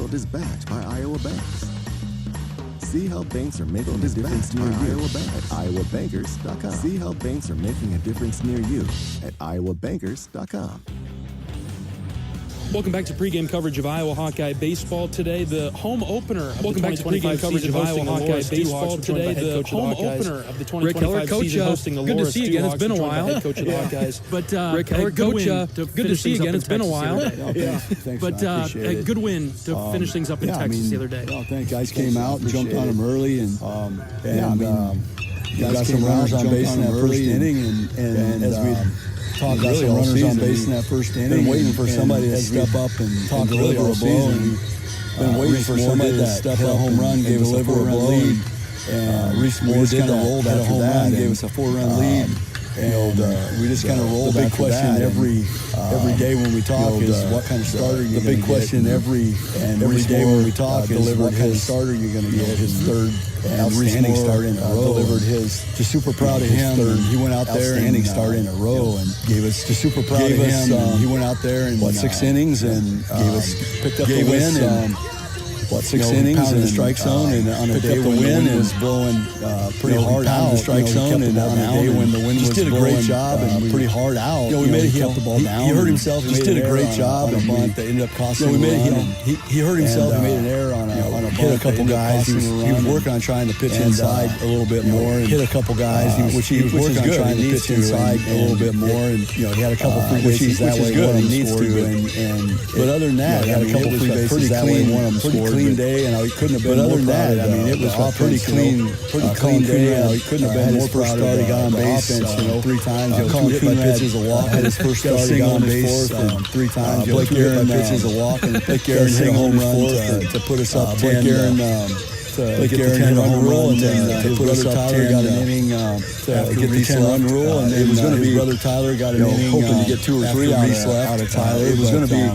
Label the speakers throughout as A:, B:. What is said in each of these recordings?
A: Mayfield is backed by Iowa banks. See how banks are making a difference near you at iowabankers.com. See how banks are making a difference near you at iowabankers.com.
B: Welcome back to pregame coverage of Iowa Hawkeye baseball today. The home opener. Welcome back to pregame coverage of Iowa Hawkeye baseball today. The home opener of the 2025 season, hosting the Loras.
C: Good to see you again. It's been a while.
B: Head coach of the Hawkeyes.
C: But
B: Rick Keller,
C: good to see you again. It's been a while.
D: Thanks,
C: but a good win to finish things up in Texas the other day.
D: Well, thank guys came out and jumped on them early, and got some runners on base in that first inning, and as we talked about some runners on base in that first inning. Been waiting for somebody to step up and deliver a blow. Been waiting for somebody to step up, home run, gave us a 4-run lead. And Reese Moore just kind of rolled after that, gave us a 4-run lead. And we just kind of rolled. The big question every day when we talk is what kind of starter you're going to get. The big question every day when we talk is what kind of starter you're going to get. His third outstanding start in a row. Delivered his. Just super proud of him. He went out there and start in a row and gave us. Just super proud of him. He went out there and 6 innings and picked up the win. 6 innings in the strike zone, and on a day when the wind was blowing pretty hard out, the strike zone, and on a day when the wind was blowing, did a great job and pretty hard out. We made kept the ball down. He hurt himself. He did a great job on a bunt that ended up costing him. He hurt himself. He made an error on a bunt. Hit a couple guys. He was working on trying to pitch inside a little bit more. Hit a couple guys, which he was working on trying to pitch inside a little bit more, and he had a couple free bases that way. One of them needs to. But other than that, he had a couple free bases that way. One of them scored. Clean day, and he couldn't have been more proud. I mean, it was a pretty clean day, and he couldn't have been more proud. He got on base, 3 times. Colin Coonrad pitches a walk. Had his first start. He got on base 3 times. Blake Aaron pitches a walk, and Blake Aaron hit a home run to put us up 10. Blake Aaron hit a home run to put us up 10. Got an inning to get the 10-run rule, and it was going to be brother Tyler got an inning, hoping to get 2 or 3 out of Tyler. It was going to be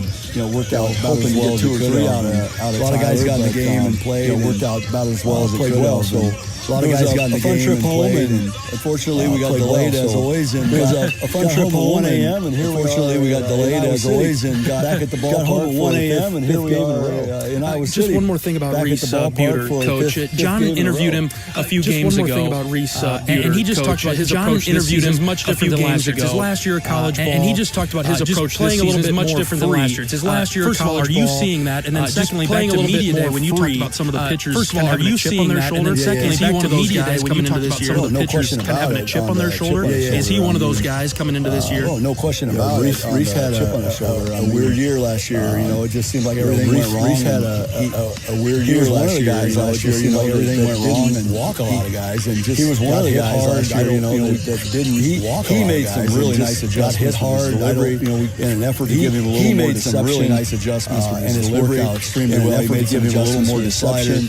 D: worked out hoping to get 2 or 3 out of Tyler. A lot of guys got in the game and played. Worked out about as well as it could have. So a lot of guys got in the game and played, and unfortunately we got delayed as always. And it was a fun trip at 1 a.m. and here unfortunately we got delayed as always and got back at the ballpark home at 1 a.m. and here we are in Iowa City.
C: Just one more thing about Reese Buter, Coach. John interviewed him a few games ago. Just one more thing about Reese Buter, and he just talked about his approach. John interviewed him much different than last year. It's his last year of college ball, and he just talked about his approach playing a little bit much different than last year. It's his last year of college ball. Are you seeing that? And then secondly, back to media day when you talked about some of the pitchers. First of all, are you seeing that? And then secondly, back to media day when you talked about some of the pitchers kind of having a chip on their shoulder. Is he one of those guys coming into this year?
D: Oh, no question about it. Reese had a weird year last year. It just seemed like everything went wrong. Reese had a weird year last year. It just seemed like everything went wrong and walk a lot of guys. And just he was one of the guys last year, that didn't walk. He made some really nice adjustments. Hit hard in an effort to give him a little more deception. He made some really nice adjustments and his delivery extremely well. He made some adjustments a little more deception.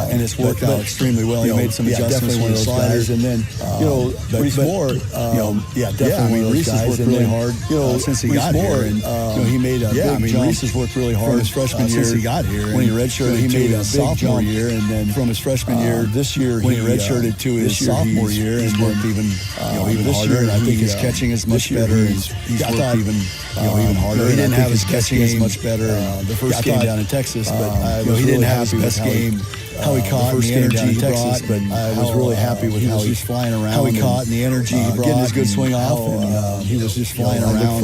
D: And it's worked out extremely well. He made some adjustments with those sliders, and then Reese Moore, definitely. Reese has worked really hard since he got here, and he made a big jump. Reese has worked really hard his freshman year since he got here. When he redshirted, he made a sophomore year, and then from his freshman year this year, when he redshirted to his sophomore year, and worked even harder. And I think his catching is much better. He's worked even harder. He didn't have his catching is much better the first game down in Texas, but he didn't have his best game. How he caught and the energy he brought, but I was really happy with how he was flying around. How he caught and the energy he brought, getting his good swing off, and he was just flying around.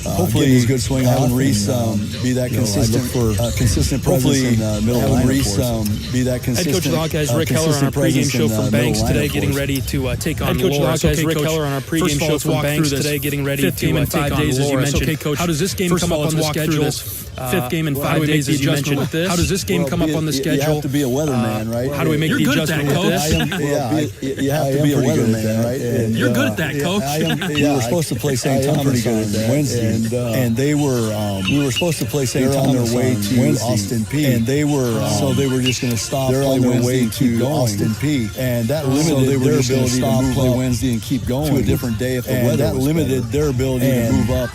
D: Hopefully, his good swing off. Having Reese be that consistent, consistent presence in the middle lineup. Reese be that consistent.
B: Head coach of the Hawkeyes, Rick Keller, on our pregame show from Banks today, getting ready to take on Loras. Head coach of the Hawkeyes, Rick Keller, on our pregame show from Banks today, getting ready to take on Loras. Okay, coach, how does this game come up on the schedule? 5th game in 5 days, as you mentioned. How does this game come up on the schedule?
D: You have to be a weatherman, right?
B: How do we make the adjustment with this?
D: You have to be a weatherman, right?
B: You're good at that, Coach.
D: We were supposed to play St. Thomas on Wednesday, and we were supposed to play St. Thomas on their way to Austin Peay, and so they were just going to stop. They're on their way to Austin Peay, and that limited their ability to play Wednesday and keep going to a different day if the weather. That limited their ability to move up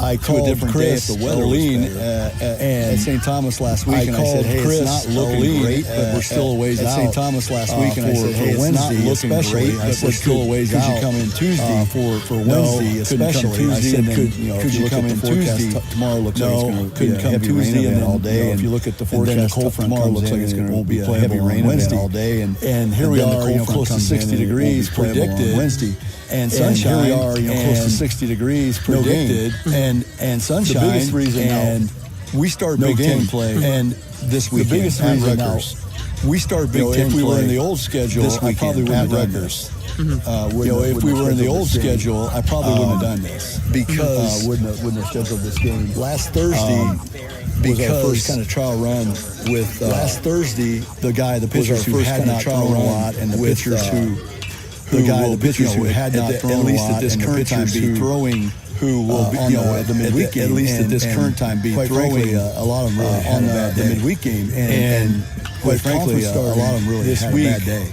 D: I called Chris Lean at St. Thomas last week, and I said, hey, it's not looking great, but we're still a ways out. At St. Thomas last week, and I said, hey, it's not looking great, but we're still a ways out. Could you come in Tuesday for Wednesday, especially? I said, could you come in Tuesday? Tomorrow looks like it's going to be a heavy rain event all day. If you look at the forecast, tomorrow looks like it's going to be a heavy rain event all day. And here we are, close to 60 degrees predicted Wednesday. And sunshine. Here we are, close to 60 degrees predicted, and sunshine. The biggest reason and we start Big Ten play, and this weekend the biggest reason now we start Big Ten play. If we were in the old schedule, I probably wouldn't have done this. If we were in the old schedule, I probably wouldn't have done this because wouldn't have scheduled this game last Thursday. Because our first kind of trial run with last Thursday, the pitchers who had not thrown a lot, and the pitchers who had not thrown at least at this current time be throwing. Who will be at the midweek game? At least at this current time, be throwing a lot of them really on the midweek game, and quite frankly, a lot of them really had a bad day.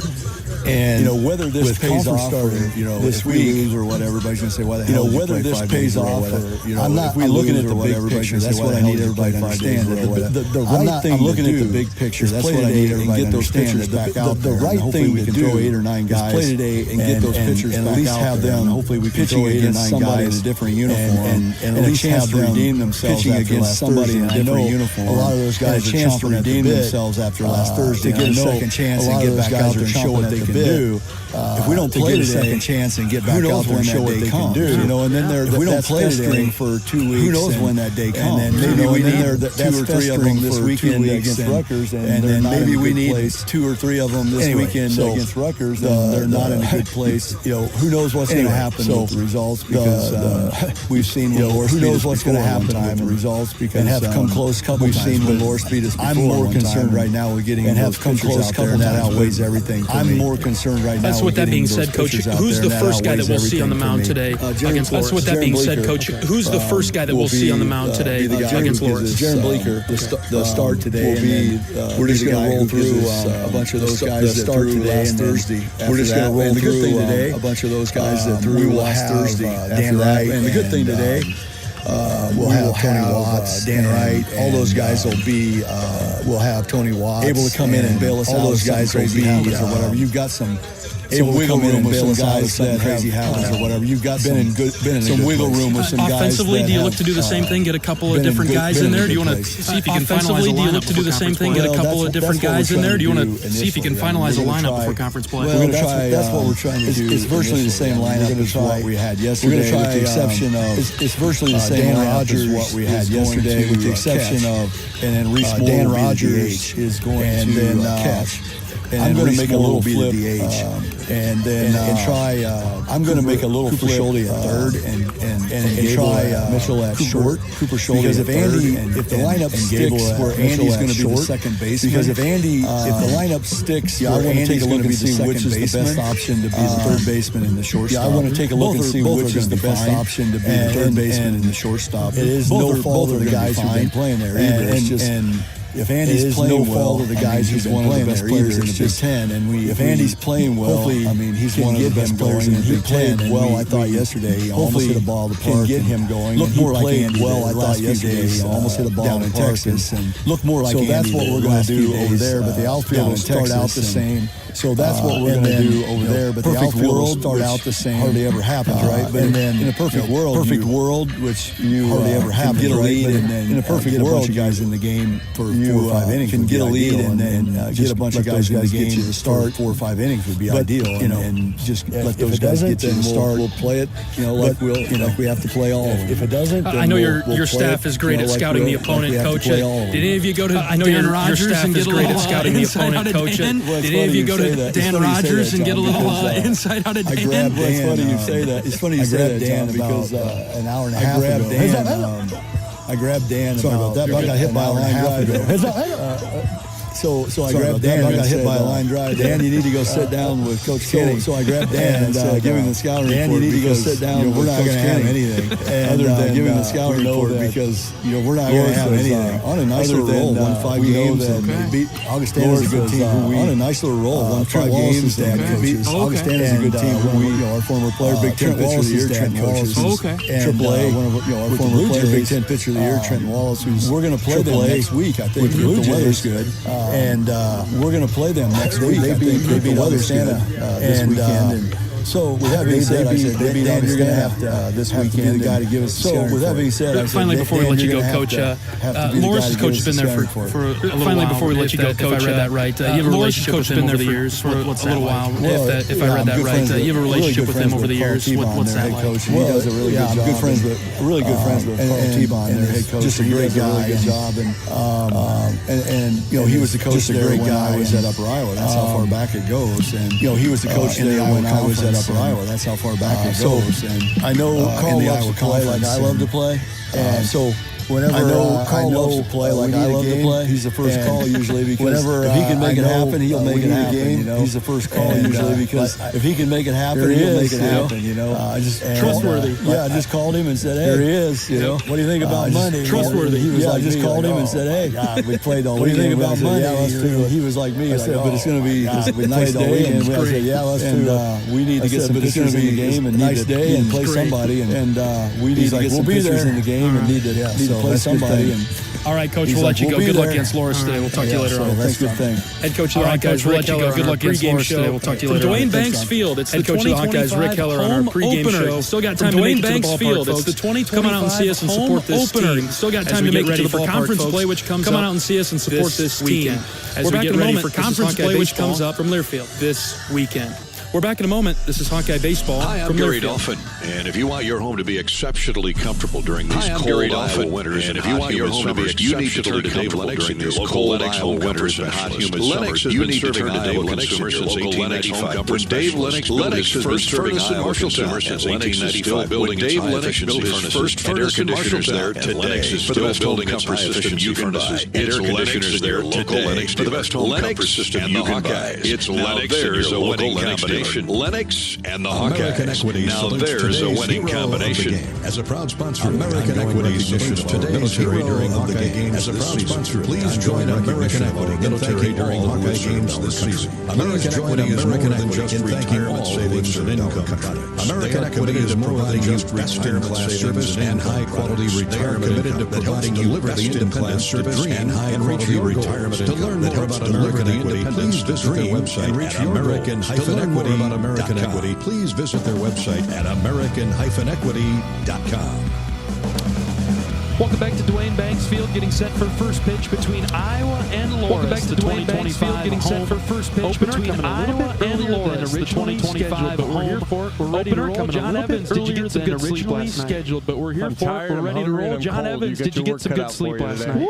D: And whether this pays off, or this week or whatever, everybody's going to say, "Why the hell?" Whether this pays off, or I'm not. I'm looking at the big picture. That's what I need everybody to understand. The right thing. I'm looking at the big picture. That's what I need everybody to understand. The right thing to do. 8 or 9 guys play today and get those pitchers back out, and at least have them. Hopefully, we can throw 8 or 9 guys in a different uniform, and at least have them redeem themselves pitching against somebody in a different uniform. A lot of those guys a chance to redeem themselves after last Thursday, to get a second chance and get back out there and show what they can do. If we don't play today, a second chance and get back out there and show what they can do, and then if we don't play today for 2 weeks, who knows when that day comes? And then maybe we need 2 or 3 of them this weekend against Rutgers, and then maybe we need 2 or 3 of them this weekend against Rutgers, and they're not in a good place. Who knows what's going to happen with the results, because we've seen who knows what's going to happen with the results, because and have come close. We've seen when Loras beat us before. I'm more concerned right now with getting and have come close. And that outweighs everything. I'm more concerned right now.
B: That's with that being said, Coach, who's the first guy that we'll see on the mound today against Loras? That's with that being said, Coach, who's the first guy that we'll see on the mound today against Loras?
D: Jaron Bleeker, the start today will be. We're just going to roll through a bunch of those guys that start today and Thursday. We're just going to roll through a bunch of those guys that threw last Thursday. Dan Wright, and the good thing today. We'll have Tony Watts, Dan Wright, all those guys will be. We'll have Tony Watts able to come in and bail us out. All those guys will be or whatever. You've got some. Some wiggle room with some guys that crazy habits or whatever. You've got been in some wiggle room with some guys.
B: Offensively, do you look to do the same thing? Get a couple of different guys in there. Do you want to see if you can finalize a lineup? Do you look to do the same thing? Get a couple of different guys in there. Do you want to see if you can finalize a lineup before conference play?
D: We're going to try. That's what we're trying to do. It's virtually the same lineup as what we had yesterday. We're going to try, with the exception of it's virtually the same lineup as what we had yesterday, with the exception of and then Reese Moore, Dan Rogers is going to catch. And I'm going to make a little flip, and then try. I'm going to make a little flip at third, and try Mitchell at short. Cooper Schulte, because if the lineup sticks where Andy's going to be the second baseman, because if the lineup sticks, I want to take a look and see which is the best option to be the third baseman in the shortstop. I want to take a look and see which is the best option to be the third baseman in the shortstop. It is no fault of the guys who've been playing there either. It's just. If Andy's playing well, the guys who's one of the best players in the Big Ten, and if Andy's playing well, I mean he's one of the best players in the Big Ten. Well, I thought yesterday he almost hit a ball of the park. Get him going. Look more like Andy. Well, I thought yesterday he almost hit a ball in Texas, and look more like Andy. So that's what we're going to do over there. But the outfield will start out the same. So that's what we're going to do over there. But the outfield will start out the same. Hardly ever happens, right? But then in a perfect world, which hardly ever happens, get a lead, and then in a perfect world, you guys in the game for 4 or 5 innings can get a lead, and then get a bunch of guys in the game to start 4 or 5 innings would be ideal. And just let those guys get to the start. We'll play it, like we have to play all of them. If it doesn't,
B: I know your staff is great at scouting the opponent, Coach. Did any of you go to Dan Rogers and get great at scouting the opponent, Coach? Did any of you go to Dan Rogers and get a little inside out of Dan?
D: It's funny you say that. It's funny you say that, Dan, because an hour and a half ago. I grabbed Dan. Sorry about that, but I got hit by a line drive ago. So I grabbed Dan. I got hit by a line drive. Dan, you need to go sit down with Coach Kenny. So I grabbed Dan and give him the scouting report. Dan, you need to go sit down. We're not going to have anything other than giving the scouting report because we're not going to have anything. On a nice little roll, won 5 games and beat Augustana is a good team. On a nice little roll, won 5 games and beat Augustana is a good team. Our former player, Big Ten Pitcher of the Year, Trenton Wallace, AAA. Our former player, Big Ten Pitcher of the Year, Trenton Wallace, who's we're going to play them next week. I think if the weather's good, and we're going to play them next week. I think they beat Augustana this weekend. So with that being said, I said, Dan, you're going to have to this weekend be the guy to give us. So with that being said,
B: finally before we let you go, Coach, Loras' coach has been there for a little while. Finally before we let you go, Coach, if I read that right, you have a relationship with him over the years for a little while. If I read that right, you have a relationship with him over the years. What's that like?
D: He does a really good job. I'm good friends with Carl T-Bond, their head coach. Just a great guy. Good job. And he was the coach there when I was at Upper Iowa. That's how far back it goes. And he was the coach there when I was at Upper Iowa. That's how far back it goes. And I know Carl loves to play like I love to play. And so whenever Carl loves to play like I love to play, he's the first call usually because if he can make it happen, he'll make it happen. He's the first call usually because if he can make it happen, he'll make it happen. I just
B: trustworthy.
D: I just called him and said, "Hey, there he is. What do you think about Monday?"
B: Trustworthy.
D: He was like, I just called him and said, "Hey, we played all weekend." What do you think about Monday? He was like me. I said, "But it's going to be a nice day." And I said, "Yeah, let's do. We need to get some pitchers in the game and nice day and play somebody. And we need to get some pitchers in the game and need to play somebody."
B: All right, Coach, we'll let you go. Good luck against Loras today. We'll talk to you later on.
D: That's a good thing.
B: Head coach of the Hawkeyes, Rick Keller. Good luck against Loras today. We'll talk to you later on. From Dwayne Banks Field, it's the 2025 home opener. Still got time to make it to the ballpark, folks. It's the 2025 come on out and see us and support this team. Still got time to get ready for conference play, which comes up. Come on out and see us and support this team. We're back in a moment for conference play, which comes up from Learfield this weekend. We're back in a moment. This is Hawkeye Baseball.
E: Hi, I'm Gary Dolphin, and if you want your home to be exceptionally comfortable during these cold Iowa winters and if you want your home to be exceptionally comfortable during these cold Iowa winters and hot humid summers, you need to turn to Dave Lennox since 1895. When Dave Lennox built his first furnace in Marshalltown since 1895, building Dave Lennox built his first furnace in Marshalltown today, Lennox is still building up high efficiency furnaces and air conditioners there today for the best home comfort system you can buy. It's Lennox and your local Lennox dealer. Lennox and the Hawkeyes. Now there's a winning combination.
F: As a proud sponsor, American Equity salutes today's hero during Hawkeye games. As a proud sponsor, please join American Equity military during Hawkeye games this season. American Equity is more than just retirement savings and income products. American Equity is more than just best-in-class service and high-quality retirement. They are committed to providing you best-in-class service and high-quality retirement. To learn more about American Equity, please visit their website at American-Equity. About American Equity, please visit their website at American-Equity.com.
C: Welcome back to Dwayne Banks Field, getting set for first pitch between Iowa and Loras. Welcome back to Dwayne Banks Field, getting set for first pitch between Iowa and Loras. The 2025 but we're here for it. We're ready to roll. John Evans, did you get some good sleep last night? Scheduled, but we're here for it. We're ready to roll. John Evans, did you get some good sleep last night?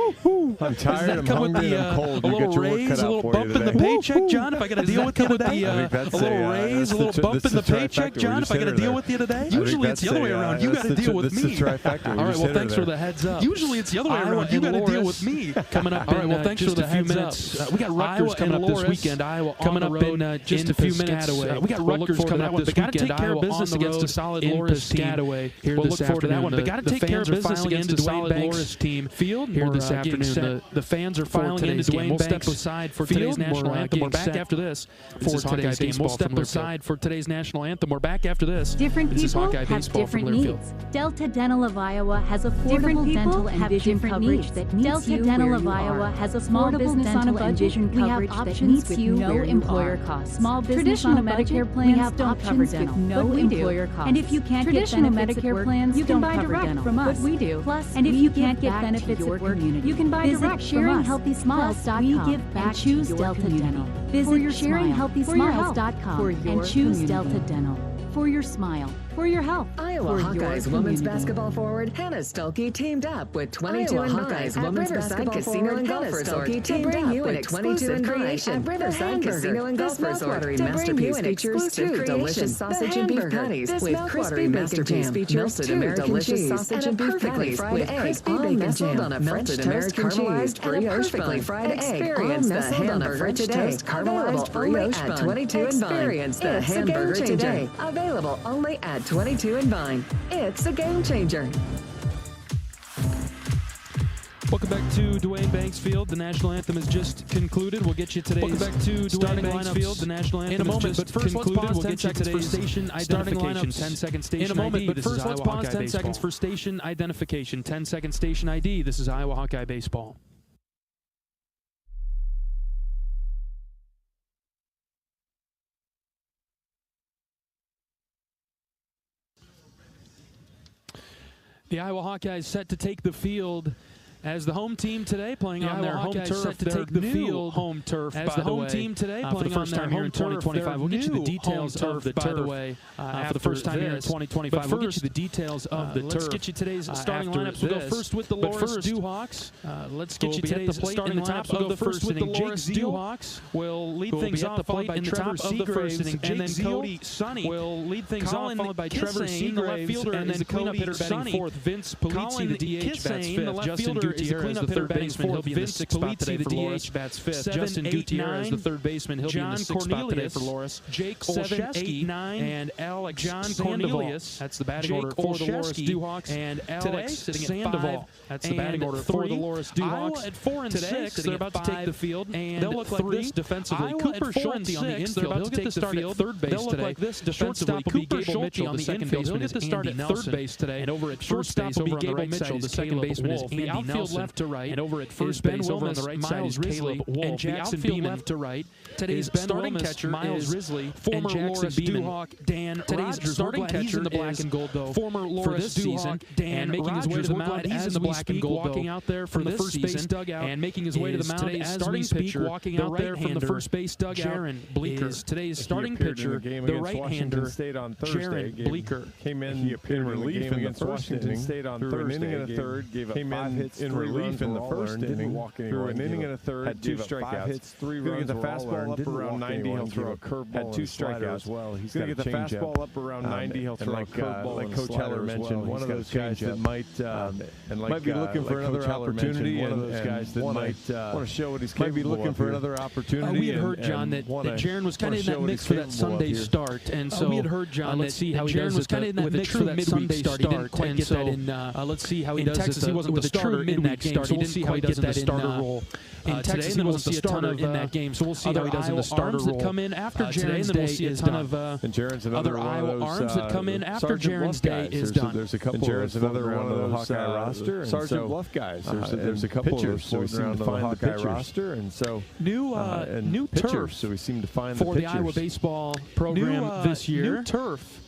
G: I'm tired, I'm hungry, I'm cold.
C: A little raise, a little bump in the paycheck, John, if I got to deal with you today? A little raise, a little bump in the paycheck, John, if I got to deal with you today? Usually it's the other way around. You got to deal with me. All right, well, thanks for the heads up. Usually it's the other way around. You got to deal with me. Coming up in just a few minutes. We got Rutgers coming up this weekend. Iowa coming up in just a few minutes. We got Rutgers coming up this weekend. They got to take care of business against a solid Loras team here this afternoon. They got to take care of business against a solid Loras team here this afternoon. The fans are filing into Dwayne Banks. We'll step aside for today's national anthem. We're back after this for today's game. We'll step aside for today's national anthem. We're back after this.
H: Different people have different needs. Delta Dental of Iowa has affordable dental and vision coverage that meets you where you are. Delta Dental of Iowa has a small business on a budget vision coverage that meets you no employer costs. Small business on a Medicare plans don't cover dental, no employer costs. And if you can't get Medicare plans, you can buy direct from us, but we do. Plus, and if you can't get benefits at work, you can buy direct from us. SharingHealthySmiles.com. We give back and choose Delta Dental. Visit SharingHealthySmiles.com and choose Delta Dental. For your smile. For your health.
I: Iowa Hawkeyes women's basketball forward Hannah Stuelke teamed up with 22 and Hawkeyes women's basketball Casino and Golf Resort to bring you an exclusive creation. Riverside Casino and Golf Resort. Masterpiece features 2 delicious sausage and beef patties with crispy bacon jam. Melted American cheese and a perfectly fried egg. All nestled on a French toast caramelized brioche bun. Fried experience the hamburger today. Caramelized brioche bun. 22 and Vine. Experience the hamburger today. Available only at 22 and Vine. It's a game changer.
B: Welcome back to Dwayne Banks Field. The national anthem has just concluded. We'll get you today's starting lineups. The national anthem in a moment, but first let's pause 10 seconds for station identification. 10-second station ID. In a moment, but first let's pause 10 seconds for station identification. 10-second station ID. This is Iowa Hawkeye Baseball. The Iowa Hawkeyes set to take the field as the home team today, playing on their home turf. Set to take the field home turf as the home team today, playing on their home turf. We'll get you the details of the turf, by the way, for the first time here in 2025. We'll get you the details of the turf. Let's get you today's starting lineups. We'll go first with the Loras Dewhawks. Let's get you today's starting lineups. We'll go first with the Loras Dewhawks. Will lead things off, followed by Trevor Seagraves, and then Cody Sonny will lead things off, followed by Trevor Seagraves, and then Cody Sonny. Vince Polizzi, the DH, bats fifth. Justin Gutierrez, the third baseman. He'll be in the sixth spot today for Loras. Bats fifth. Justin Gutierrez, the third baseman. He'll be in the sixth spot today for Loras. Jake Olszewski and Alex Sandoval. That's the batting order for the Loras Dewhawks. And Alex sitting at 5. That's the batting order for the Loras Dewhawks. Iowa at 4 and 6. They're about to take the field, and they'll look like this defensively. Cooper Schulte on the infield. He'll get to start at third base today. They'll look like this defensively. Cooper Schulte on the infield. He'll get to start at third base today. And over at first base, over on the right side, the second baseman is Andy Nelson. Left to right, and over at first base, over on the right side is Caleb Wolf. And Jackson Beeman left to right. Today's starting catcher Miles Risley, former Loras Dewhawk Dan. Today's starting catcher in the black and gold, though. Former Loras Dewhawk Dan, making his way to the mound as in the black and gold, walking out there from the first base dugout and making his way to the mound as starting pitcher, walking out there from the first base dugout. Jaron Bleeker, today's starting pitcher, the right-hander Jaron Bleeker,
G: came in relief in the first inning, stayed on Thursday, an inning and a third, gave up 5 hits in relief in the first inning, threw an inning and a third, had 2 strikeouts. Hits, 3 runs, the fastball up around 90, he'll throw a curveball, had 2 strikeouts as well. He's going to get the fastball up around 90, he'll throw a curveball. Like Coach Heller mentioned, one of those guys that might be looking for another opportunity, one of those guys that might want to show what he's capable of. Might be looking for another opportunity.
B: We had heard, John, that Jaron was kind of in that mix for that Sunday start, and so we had heard, John, let's see how he does with a true midweek start. He didn't quite get that in. Let's see how he does. In Texas, he wasn't the starter in that game, so we'll see how he does in the starter role. In Texas, he wasn't the starter in that game, so we'll see how he does in the starter role. That come in after Jaron's day is done. Other Iowa arms that come in after Jaron's day is done.
G: There's a couple of another one of the Hawkeye roster. Sergeant Bluff guys. There's a couple pitchers, so we seem to find the Hawkeye roster, and so
B: new turf.
G: So we seem to find
B: for the Iowa baseball program this year. New turf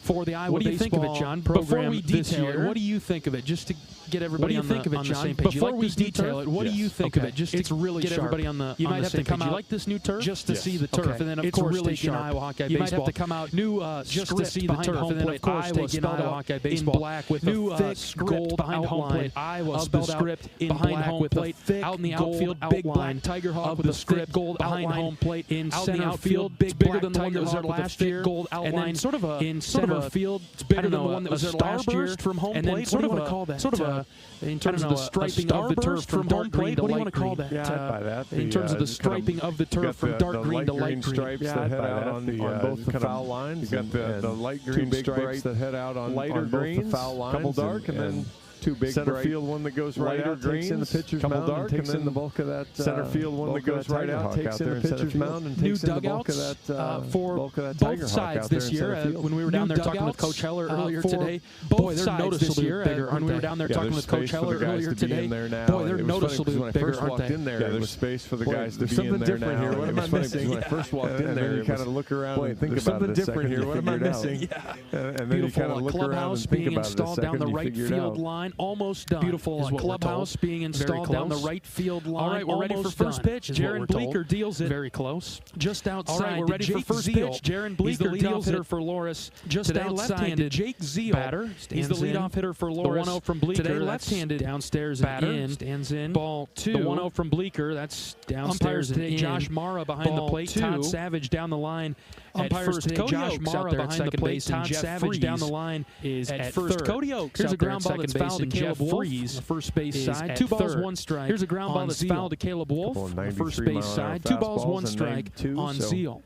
B: for the Iowa baseball. What do you think of it, John? Before we detail it, what do you think of it? Just to get everybody on the same page. Before we detail it, what do you think of it? Just to get everybody on the same page. You might have to come out. You like this new turf? Just to see the turf, and then of course taking Iowa Hawkeye baseball. You might have to come out new just to see the turf, and then of course taking Iowa Hawkeye baseball in black with new thick gold behind home plate. Iowa spelled script behind home plate, out in the outfield, big black tiger hawk with the script gold behind home plate in center field, bigger than the one that was there last year, gold outline, sort of a in center field. It's bigger than the one that was there last year from home plate. What do you want to call that? Sort of a in terms of the striping of the turf from dark green to light green. In terms of the striping of the turf from dark green to light green.
G: Stripes that head out on both the foul lines. You got the light green stripes that head out on both the foul lines. Couple dark and then 2 big center field one that goes right out takes in the pitcher's mound and takes in the bulk of that center field one that goes right out takes in the pitcher's mound and takes in the bulk of that
B: for both sides this year. When we were down there talking with Coach Heller earlier today, boy, they're noticeably bigger. When we were down there talking with Coach Heller earlier today, boy, they're noticeably bigger, aren't they?
G: There's space for the guys to be in there now. What am I missing? When I first walked in there, you kind of look around and think about it. There's something different here. What am I missing? And then you kind of look around and think about it a second. You figure it out.
C: line, almost done.
B: Beautiful clubhouse being installed down the right field line.
C: All right, we're ready for first pitch. Jaron Bleeker deals it.
B: Very close.
C: Just outside.
B: All right, we're ready for first pitch.
C: Jaron Bleeker,
B: the leadoff hitter for Loras.
C: Just outside.
B: Jake Zeal.
C: Batter. He's the leadoff hitter for Loras.
B: The 1-0 from Bleeker.
C: Today left-handed.
B: Downstairs
C: batter.
B: and in.
C: Stands in.
B: Ball 2.
C: The 1-0 from Bleeker. That's downstairs and in.
B: Josh Mara behind the plate.
C: Todd Savage down the line.
B: Umpires today.
C: Josh Mara behind the plate. Todd Savage down the line
B: is
C: at first.
B: Cody Oakes.
C: Here's a ground ball that's fouled to Caleb Wolf on the first base side. 2 balls, 1 strike. Here's a ground ball that's fouled to Caleb Wolf on the first base side. 2 balls, 1 strike on Zeal.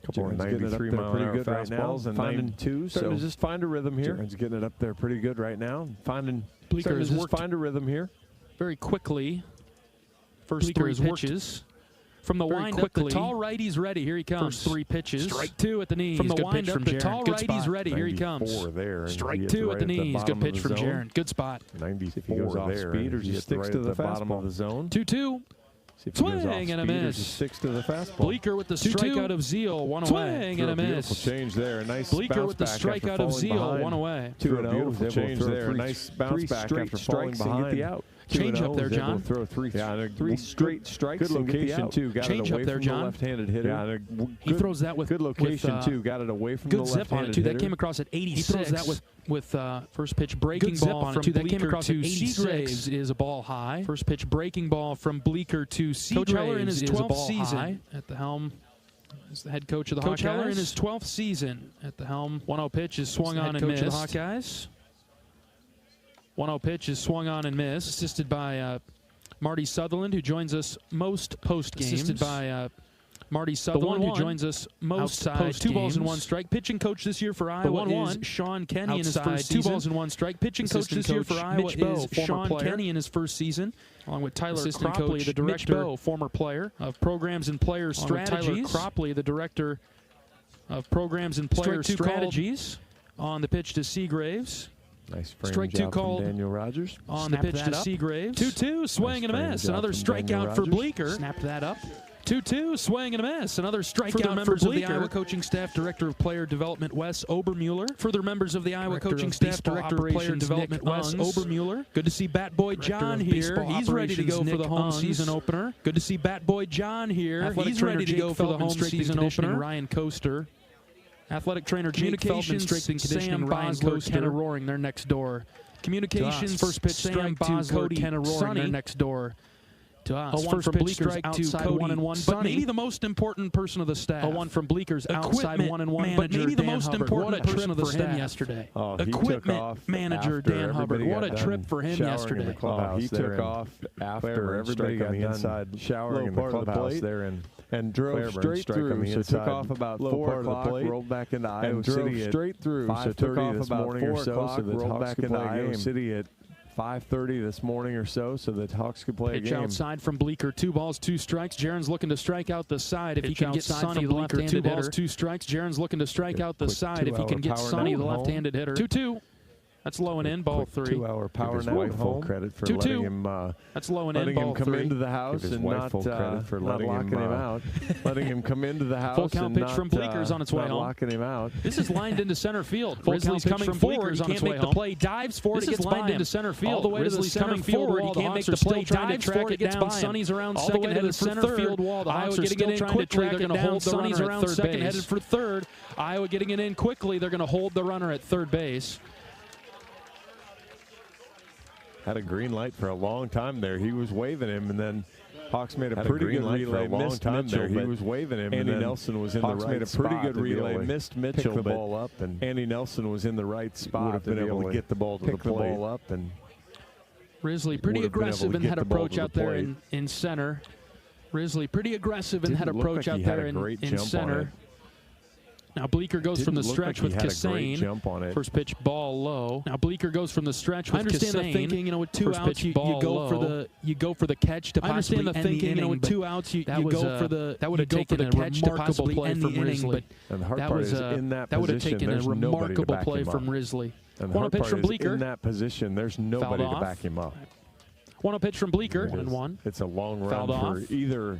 G: Couple of 93 mile pretty good right now, and finding 2. So just find a rhythm here. Jaron's getting it up there pretty good right now.
C: Bleeker has
G: just find a rhythm here
C: very quickly. First 3 pitches. From the wind-up, the tall righty's ready. Here he comes.
B: First 3 pitches.
C: Strike 2 at the knees.
B: From the
C: wind-up, the tall righty's ready. Here he comes.
G: Strike
C: 2 at the knees. Good pitch from Jaron. Good spot.
G: 94 off speed or just sticks to the bottom of the zone.
C: 2-2. Swing and a miss.
G: Sticks to the fastball.
C: Bleeker with the strikeout of Zeal, 1 away.
G: Swing and a miss. Beautiful change there. Nice
C: Bleeker with the strikeout of Zeal, 1 away.
G: 2-0. Beautiful change there. Nice bounce back after falling behind.
C: The out. Change up there, John.
G: Throw 3 straight strikes. Good location too. Got
C: change
G: it away
C: up there,
G: from
C: John.
G: The left-handed hitter.
C: Yeah, he throws that with
G: good location too. Got it away from the left-handed hitter.
C: Good zip on it too. That came across at 86. He throws that with first pitch breaking ball on it too. That came across at 86. Seagraves is a ball high. First pitch breaking ball from Bleeker to Seagraves. Coach Heller in his 12th season at the helm. Is the head coach of the Hawkeyes. Coach Heller in his 12th season at the helm. 1-0 pitch is swung on and missed. Coach of the Hawkeyes. 1-0 pitch is swung on and missed. Assisted by Marty Sutherland, who joins us most post games. Assisted by Marty Sutherland, who joins us most post 2 balls and 1 strike. Pitching coach this year for Iowa is Sean Kenny in his first season. 2 balls and 1 strike. Pitching coach this year for Iowa is Sean Kenny in his first season, along with Tyler Cropley, the director, former player of programs and player strategies. Tyler Cropley, the director of programs and player strategies, on the pitch to Seagraves.
G: Nice frame
C: strike
G: job
C: 2 called
G: from Daniel Rogers.
C: On the pitch to Seagraves. 2-2, swing and a miss. Another strikeout for Bleeker. Snapped that up. 2-2, swing and a miss. Another strikeout members of the Iowa coaching staff, Director of Player Development, Wes Obermueller. Further members of the Iowa coaching staff, Director of Player Development, Wes Obermueller. Good to see Bat Boy John here. He's ready to go for the home season opener. Good to see Bat Boy John here. He's ready to go for the home season opener. Ryan Coaster. Athletic trainer Jake Feldman, strength and conditioning, Ryan Coaster, Kenna Roaring, they're next door. Communications, first pitch, Sam Bosler, Kenna Roaring, they're next door. To us, first pitch strike to Cody 1-1, but maybe the most important person of the staff. 1 from Bleeker's outside 1-1, but maybe the most important person of the staff yesterday. Equipment manager Dan Hubbard. What a trip for him yesterday.
G: He took off after everybody got the inside showering in the clubhouse there and drove straight through. So took off about 4 o'clock, rolled back into Iowa City straight through. So took off about 4 o'clock, rolled back into Iowa City at 5:30 this morning or so that Hawks could play a game.
C: Pitch outside from Bleeker, 2 balls, 2 strikes. Jaron's looking to strike out the side if he can get Sonny, the left-handed hitter. 2 balls, 2 strikes. Jaron's looking to strike out the side if he can get Sonny, the left-handed hitter. 2-2. That's low and in, ball 3.
G: 2-hour power nap. Full credit for letting him.
C: That's low and in, ball 3.
G: Letting him come into the house and not locking him out. Letting him come into the house.
C: Full count pitch from Bleeker's on its way home.
G: Locking him out.
C: This is lined into center field. Grizzlies coming forward. He can't make the play. Dives for it. It gets lined into center field. All the way to the center field wall. He can't make the play. Dives for it. It gets down. Sonny's around second, headed for center field wall. The Hawks are still trying to track it down. Sonny's around second, headed for third. Iowa getting it in quickly. They're going to hold the runner at third base.
G: Had a green light for a long time there. He was waving him, and then Hawks made a pretty good relay. Missed Mitchell. He was waving him. Andy Nelson was in the right spot. Hawks made a pretty good relay. Missed Mitchell, pick the ball up, and Andy Nelson was in the right spot. Would have been able to get the ball to the ball up, and
C: Risley pretty aggressive in head approach out there in center. Risley pretty aggressive in head approach out there in center. Now Bleeker goes from the stretch with Kassane. First pitch ball low. Now Bleeker goes from the stretch with Kassane. I understand the thinking, with 2 outs you go for the catch to possibly end the inning. I understand the thinking, with 2 outs you go for the catch to possibly end the inning. But that would have taken a remarkable play from Risley. 1-0 pitch from Bleeker.
G: In that position, there's nobody to back him up.
C: 1-0 pitch from Bleeker. 1-1.
G: It's a long run for either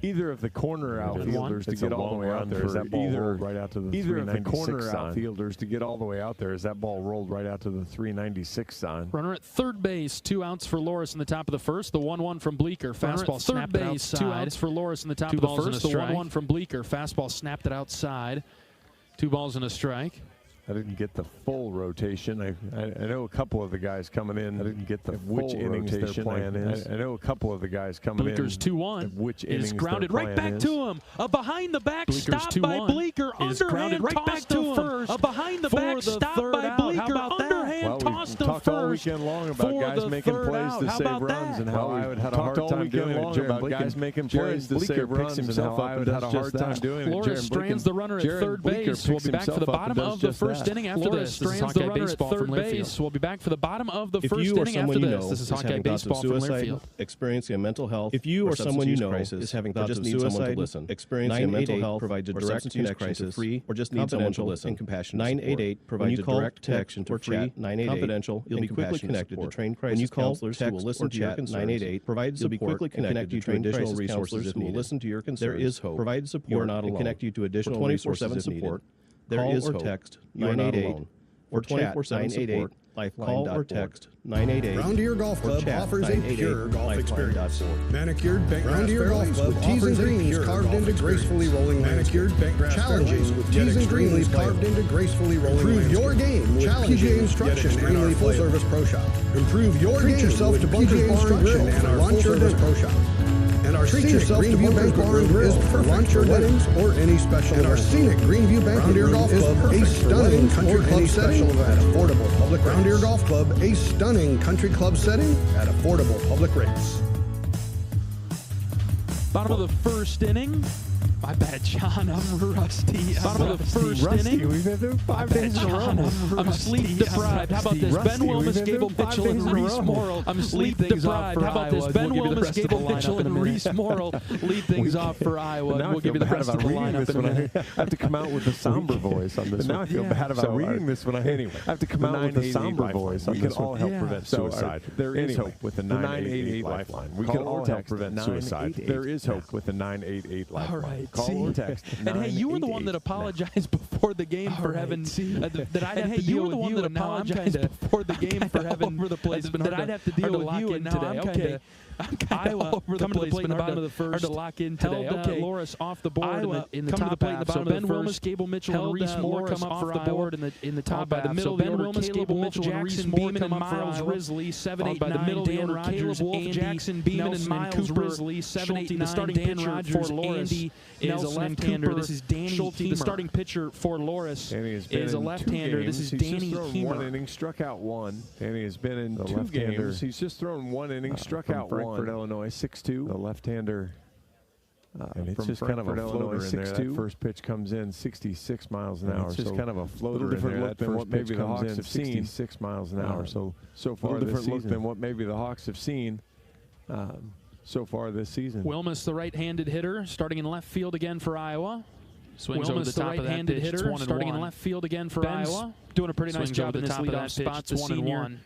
G: either of the corner outfielders to get all the way out there. Is that ball rolled right out to the 396 sign? Either of the corner outfielders to get all the way out there. Is that ball rolled right out to the 396 sign?
B: Runner at third base, 2 outs for Loras in the top of the first. The 1-1 from Bleecker. Fastball snapped it outside. 2 outs for Loras in the top of the first. The 1-1 from Bleecker. Fastball snapped it outside. 2 balls and a strike.
G: I didn't get the full rotation. I know a couple of the guys coming in. I didn't get the which innings their plan is. I know a couple of the guys coming in.
B: Bleeker's 2-1.
G: Which innings
B: is grounded right back to him. A behind the back stop by Bleecker. Underhand right toss to first. A behind the back stop by Bleecker. Underhand toss to first.
G: Talked all weekend long about guys making plays to save runs and how I would had a hard time doing it. About guys making plays to save runs and how I would had a hard time doing it.
B: Loras strands the runner at third base. We'll be back for the bottom of the first inning after this. Strands the runner at third base. We'll be back for the bottom of the first inning after this. This is Hawkeye baseball from Learfield.
J: Experiencing a mental health. If you or someone you know is having thoughts of suicide, experiencing a mental health provides a direct connection to free or just confidential and compassionate support. 988 provides a direct connection to free, confidential, you'll be quickly connected to trained crisis counselors who will listen to your concerns. 988 provides support, you'll be quickly connected to additional resources who will listen to your concerns. There is hope. Provide support, you're not alone. Connect you to additional resources if needed. There is hope. Text 988 or 24/7 support. Call or text 988.
K: Round Deer Golf Club offers a pure golf experience. Manicured bent Round Deer Golf Club with tees and greens carved into gracefully rolling manicured bent grass challenges with tees and greens carved into gracefully rolling. Improve your game with PGA instruction and our full service pro shop. Improve your game yourself to PGA instruction and our full service pro shop. And our scenic Greenview Bank Bar and Grill for lunch or weddings or any special event. And our scenic Greenview Bank and Deer Golf Club, a stunning country club setting at affordable public rates. Round Deer Golf Club, a stunning country club setting at affordable public rates.
B: Bottom of the first inning. My bad, John. I'm rusty. Bottom of the first inning.
G: We've been there 5 days in a row.
B: I'm sleep deprived. How about this? Ben Willis, Gable Mitchell, and Reese Morrill. I'm sleep deprived. How about this? Ben Willis, Gable Mitchell, and Reese Morrill lead things off for Iowa. We'll give you the rest of the lineup in a minute.
G: I have to come out with a somber voice on this. Now I feel bad about reading this one. Anyway, I have to come out with a somber voice on this one. We can all help prevent suicide. There is hope with the 988 lifeline. We can all help prevent suicide. There is hope with the 988 lifeline. Call or text.
B: And hey, you were the one that apologized before the game for having that I'd have to deal with you. And now I'm kind of before the game for having over the place. That I'd have to deal with you and today. Okay. I'm kind of over the place, in the bottom of the first. Hard to lock in today. Okay. Loras off the board in the top half. So Ben Willis, Gable Mitchell, and Reese Moore come up off the board in the top half. So Ben Willis, Gable Mitchell, Jackson Beeman, and Miles Risley, 7, 8, 9, Dan Rogers, Jackson Beeman, and Miles Risley, 7, 8, 9, the starting pitcher for Loras is a left-hander. This is Danny Schulte. The starting pitcher for Loras is a left-hander. This is Danny Heemer.
G: 1 inning, struck out 1. Danny has been in 2 games. He's just thrown 1 inning, struck out 1. Frankfurt, Illinois, 6'2". The left-hander. And it's just kind of a floater in there. That first pitch comes in 66 miles an hour. It's just kind of a floater in there. That first pitch comes in 66 miles an hour. So far this season. Look than what maybe the Hawks have seen so far this season.
B: Wilmus, the right-handed hitter, starting in left field again for Iowa. Swings over the top of that pitch. Hitter, starting in left field again for Iowa. Doing a pretty nice job in this leadoff spot. It's 1-1.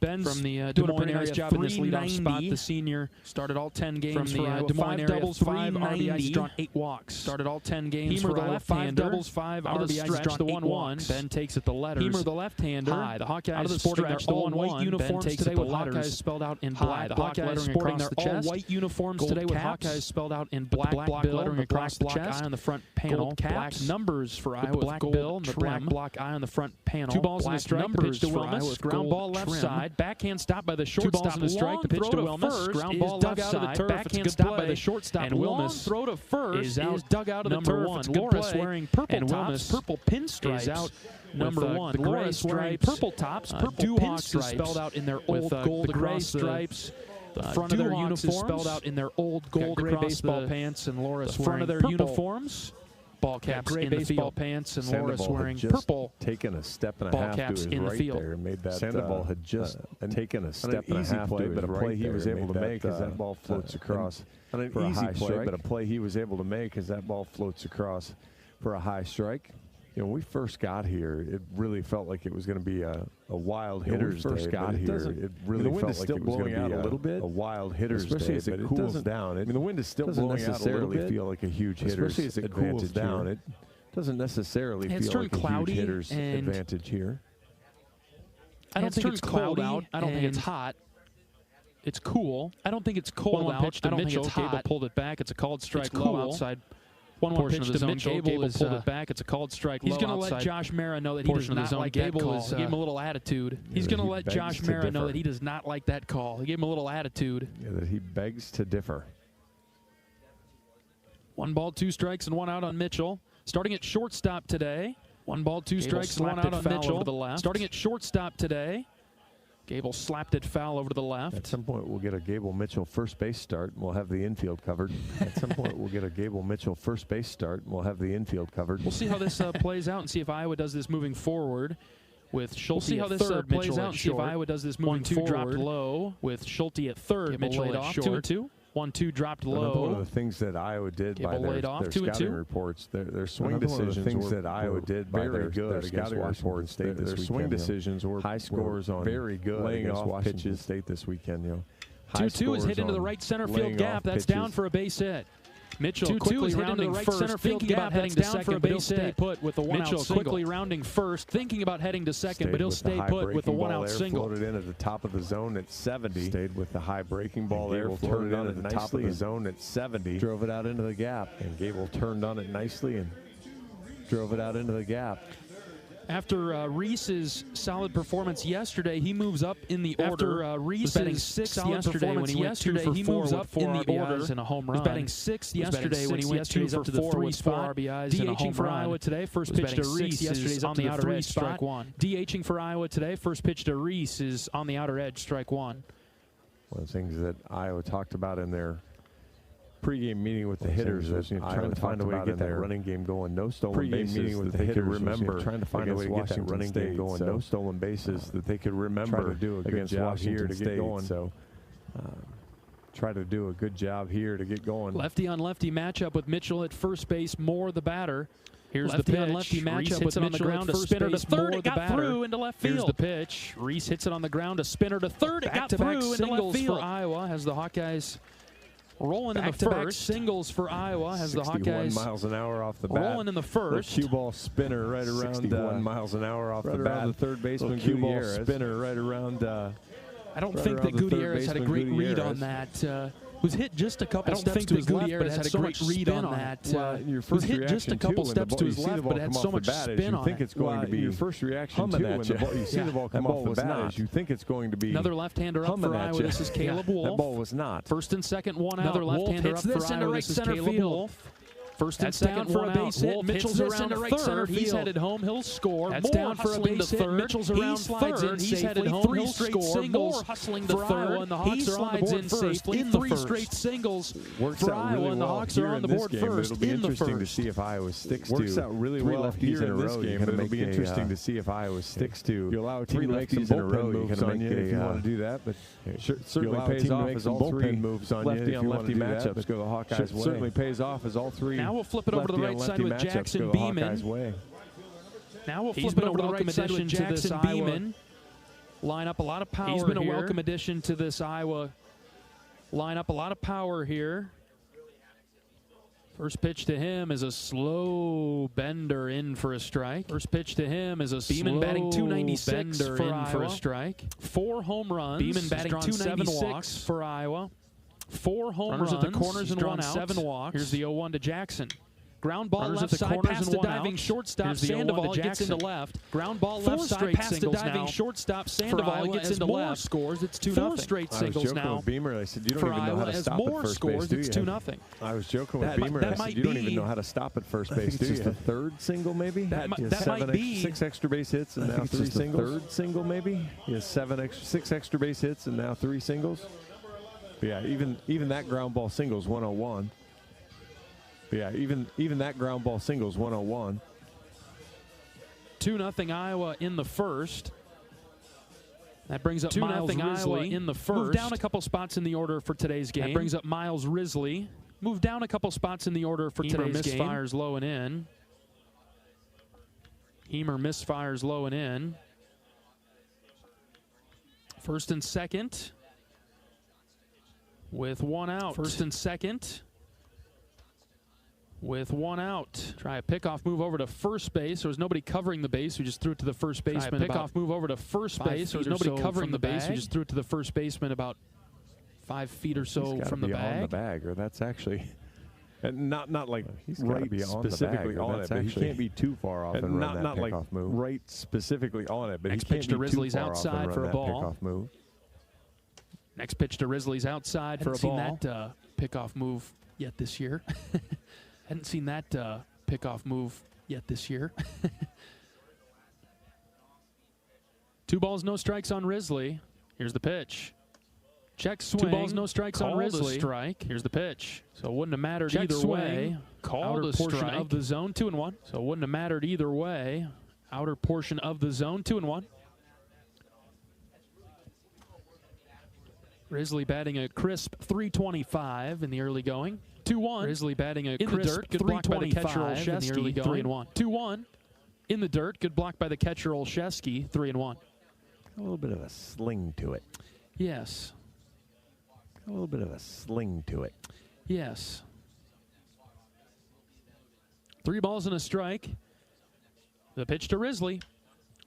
B: Ben's from the Des Moines area, job in this leadoff spot. The senior started all 10 games from the Des Moines area. 5 doubles, 5 RBIs, drawn 8 walks. Started all 10 games for the left-hander. 5 doubles, 5 RBIs, drawn the 1-1. Ben takes it the letters. Heemer, the left-hander. High. The Hawkeyes sporting their all-white uniforms today with Hawkeyes spelled out in black. The Hawkeyes sporting their all-white uniforms today with Hawkeyes spelled out in black lettering across the chest. Eye on the front panel. Black numbers for Iowa. Black bill and the black eye on the front panel. 2 balls and a strike. The pitch to Wilmus. Ground ball left side. Backhand stop by the shortstop. 2 balls and a strike. The pitch to Wilmus. Ground ball dug out of the turf. Backhand stop by the shortstop. And Wilmus throw to first is dug out of the turf. Loras wearing purple tops, purple pinstripes. Is out number 1. Loras wearing purple tops, purple pinstripes is spelled out in their old gold gray stripes. The front of their uniforms is spelled out in their old gold gray baseball pants, and Loras wearing their uniforms. Ball caps in the field. Pants and Loras wearing purple.
G: Taken a step and a half to his right there and made that. Sandoval had just taken a step and a half to it, but a play he was able to make as that ball floats across for a high strike. But a play he was able to make as that ball floats across for a high strike. You know, when we first got here, it really felt like it was going to be a a wild hitter's day. Got here, it really felt like it was going to be a little bit. A wild hitter's day, especially as it cools down. I mean, the wind is still blowing out a little bit. Feel like a huge hitter's advantage. Especially as it cools down, it doesn't necessarily feel like a huge hitter's advantage here.
C: I don't think it's cold out. I don't think it's hot. It's cool. I don't think it's cold out. I don't think it's hot. Gable pulled it back. It's a called strike low outside. 1-1 pitch to Mitchell. Gable pulled it back. It's a called strike low outside. He's going to let Josh Mara know that he does not like that call. He gave him a little attitude. He's going to let Josh Mara know that he does not like that call. He gave him a little attitude.
G: Yeah, that he begs to differ.
C: 1 ball, 2 strikes, and 1 out on Mitchell. Starting at shortstop today. 1 ball, 2 strikes, and 1 out on Mitchell. Starting at shortstop today. Gable slapped it foul over to the left.
G: At some point, we'll get a Gable Mitchell first base start, and we'll have the infield covered. At some point, we'll get a Gable Mitchell first base start, and we'll have the infield covered.
C: We'll see how this plays out and see if Iowa does this moving forward with Schulte at third. Plays out and see if Iowa does this moving forward. 1-2 dropped low with Schulte at third. Mitchell laid off 2-2. 1-2 dropped low.
G: One of the things that Iowa did by their scouting reports, their swing decisions were very good against Washington State this weekend. Their swing decisions were high scores on very good laying off Washington State this weekend.
C: 2-2 is hit into the right center field gap. That's down for a base hit. Mitchell quickly rounding right center field gap, heading to second, but he'll stay put with a one-out single. Mitchell quickly rounding first, thinking about heading to second, but he'll stay put with a one-out single.
G: Floated in at the top of the zone at 70. Stayed with the high breaking ball there. Floated in at the top of the zone at 70. Drove it out into the gap, and Gable turned on it nicely and drove it out into the gap.
C: After Reese's solid performance yesterday, he moves up in the order. After Reese's solid performance yesterday, he moves up in the order and a home run. He was batting sixth yesterday when he went 2 for 4 with 4 RBIs and a home run. DHing for Iowa today. First pitch to Reese is on the outer edge, strike 1. DHing for Iowa today. First pitch to Reese is on the outer edge, strike 1.
G: One of the things that Iowa talked about in their pregame meeting with the hitters is trying to find a way to get that running game going. No stolen bases meeting with the hitters. Remember, trying to find a way to get that running game going. No stolen bases that they could remember. Try to do a good job here to get going. So, try to do a good job here to get going.
C: Lefty on lefty matchup with Mitchell at first base. Moore the batter. Here's the pitch. On lefty matchup with Mitchell on the ground. A spinner to third. It got through into left field. Here's the pitch. Reese hits it on the ground. A spinner to third. It got through into left field. For Iowa as the Hawkeyes. Rolling in the first. Singles for Iowa as the Hawkeyes.
G: 61 miles an hour off the bat.
C: Rolling in the first.
G: Cue ball spinner right around 61 miles an hour off the bat. The third baseman cue ball spinner right around.
C: I don't think that Gutierrez had a great read on that. Was hit just a couple steps to his left, but it had so much read on that.
G: Your first
C: hit just a couple steps to his left, but it had so much spin on it.
G: You think it's going to be your first reaction too when you see the ball come off the bat. You think it's going to be
C: another left-hander up for Iowa. This is Caleb Wolf.
G: That ball was not.
C: First and second, 1 out. Another left-hander up for Iowa. This is Caleb Wolf. First and second for a base hit. Mitchell's around right center. He's headed home. He'll score. That's down for a base hit. Mitchell's around third. He's headed home. He'll score. More hustling to third. And the Hawks are on the board first. In 3 straight singles for Iowa, and the Hawks are on the board first.
G: It'll be interesting to see if Iowa sticks to 3 lefties in a row. It'll be interesting to see if Iowa sticks to. You allow 3 lefties in a row. You can make if you want to do that, but certainly pays off as all 3 moves on lefty on lefty matchups go the Hawkeyes way. Certainly pays off as all 3.
C: Now we'll flip it over to the right side with Jackson Beeman. Now we'll flip it over to the right side with Jackson Beeman. Line up a lot of power here. He's been a welcome addition to this Iowa lineup. A lot of power here. First pitch to him is a slow bender in for a strike. First pitch to him is a Beeman batting 296 bender in for a strike. 4 home runs. Beeman batting 296 for Iowa. 4 home runs at the corners and 1 out. 7 walks. Here's the 0-1 to Jackson. Ground ball left side past the diving shortstop. Sandoval gets into left. Ground ball left side past the diving shortstop. Sandoval gets into left. Scores. It's 2-0. 4 straight singles now.
G: With Beamer, I said you don't even know how to stop at first base, do you?
C: It's 2-0.
G: I was joking with Beamer. I said you don't even know how to stop at first base, do you? Just the 3rd single, maybe.
C: That might be
G: 6 extra base hits and now 3 singles. 3rd single, maybe. He has 6 extra base hits and now 3 singles. Yeah, even that ground ball singles 101. Yeah, even that ground ball singles 101.
C: 2-0 Iowa in the first. That brings up Miles Risley in the first. Move down a couple spots in the order for today's game. That brings up Miles Risley. Move down a couple spots in the order for today's game. Misfires low and in. Emer misfires low and in.
B: First and second. With one out. First and second. With one out. Try a pickoff move over to first base. There was nobody covering the base. We just threw it to the first baseman. Pickoff move over to first base. There was nobody covering the base. We just threw it to the first baseman about 5 feet or so from the bag.
G: On the bag, or that's actually, and not like he's right be on specifically the bag, on it, but he can't be too far off and run that pickoff move. Right specifically on it, but
B: next
G: he can't
B: pitch to
G: be
B: Risley's
G: too far
B: outside
G: off
B: for a ball.
G: Pickoff move.
B: Next pitch to Risley's outside for a ball. Hadn't seen that pickoff move yet this year. Hadn't seen that pickoff move yet this year. 2 balls, no strikes on Risley. Here's the pitch. Check swing. 2 balls, no strikes on Risley. Strike. Here's the pitch. So it wouldn't have mattered either way. Called a portion of the zone, 2-1. So it wouldn't have mattered either way. Outer portion of the zone, 2-1. Risley batting a crisp .325 in the early going. 2-1. Risley batting a crisp good block by the catcher Olszewski. 3-1. 2-1. In the dirt. Good block by the catcher Olszewski. 3-1.
G: A little bit of a sling to it.
B: Yes.
G: A little bit of a sling to it.
B: Yes. 3 balls and a strike. The pitch to Risley.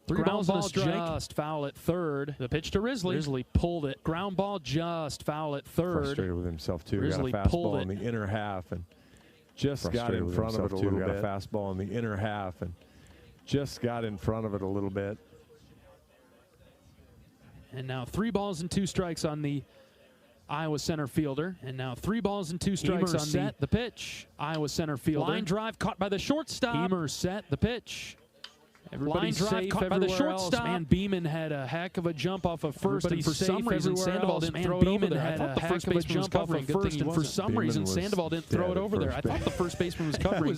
B: 3 balls and a strike. Just foul at third. The pitch to Risley. Risley pulled it. Ground ball just foul at third.
G: Frustrated with himself too.
B: Risley
G: got a fastball in the inner half and just got in front of it a little bit. Got a fastball in the inner half and just got in front of it a little bit.
B: And now 3 balls and 2 strikes on the Iowa center fielder. And now 3 balls and 2 strikes on the pitch. Iowa center fielder. Line drive caught by the shortstop. Beamer set the pitch. Everybody's line drive caught by the shortstop. Man, Beeman had a heck of a jump off of first, and for some reason Sandoval didn't throw it over there. I thought the first baseman was covering first, and for some reason Sandoval didn't throw it over there. I thought the first baseman was covering.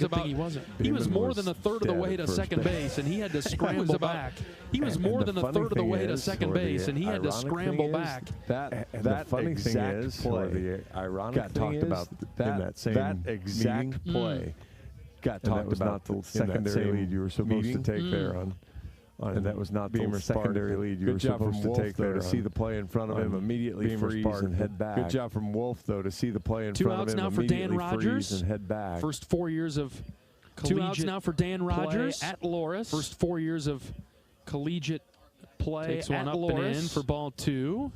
B: He was more than a third of the way to second base, and he had to scramble back. He was more than a third of the way to second base, and he had to scramble back.
G: That funny thing is, the ironic thing is that exact play got talked about the secondary lead you were supposed to take there on, and that was not the secondary lead you were supposed to take there to see the play in front of him, immediately freeze and head back. Good job from Wolf though to see the play in front of him, immediately freeze and head back.
B: First 4 years of 2 outs now for Dan Rogers at Loras. First 4 years of collegiate play. Takes one up and in for ball 2.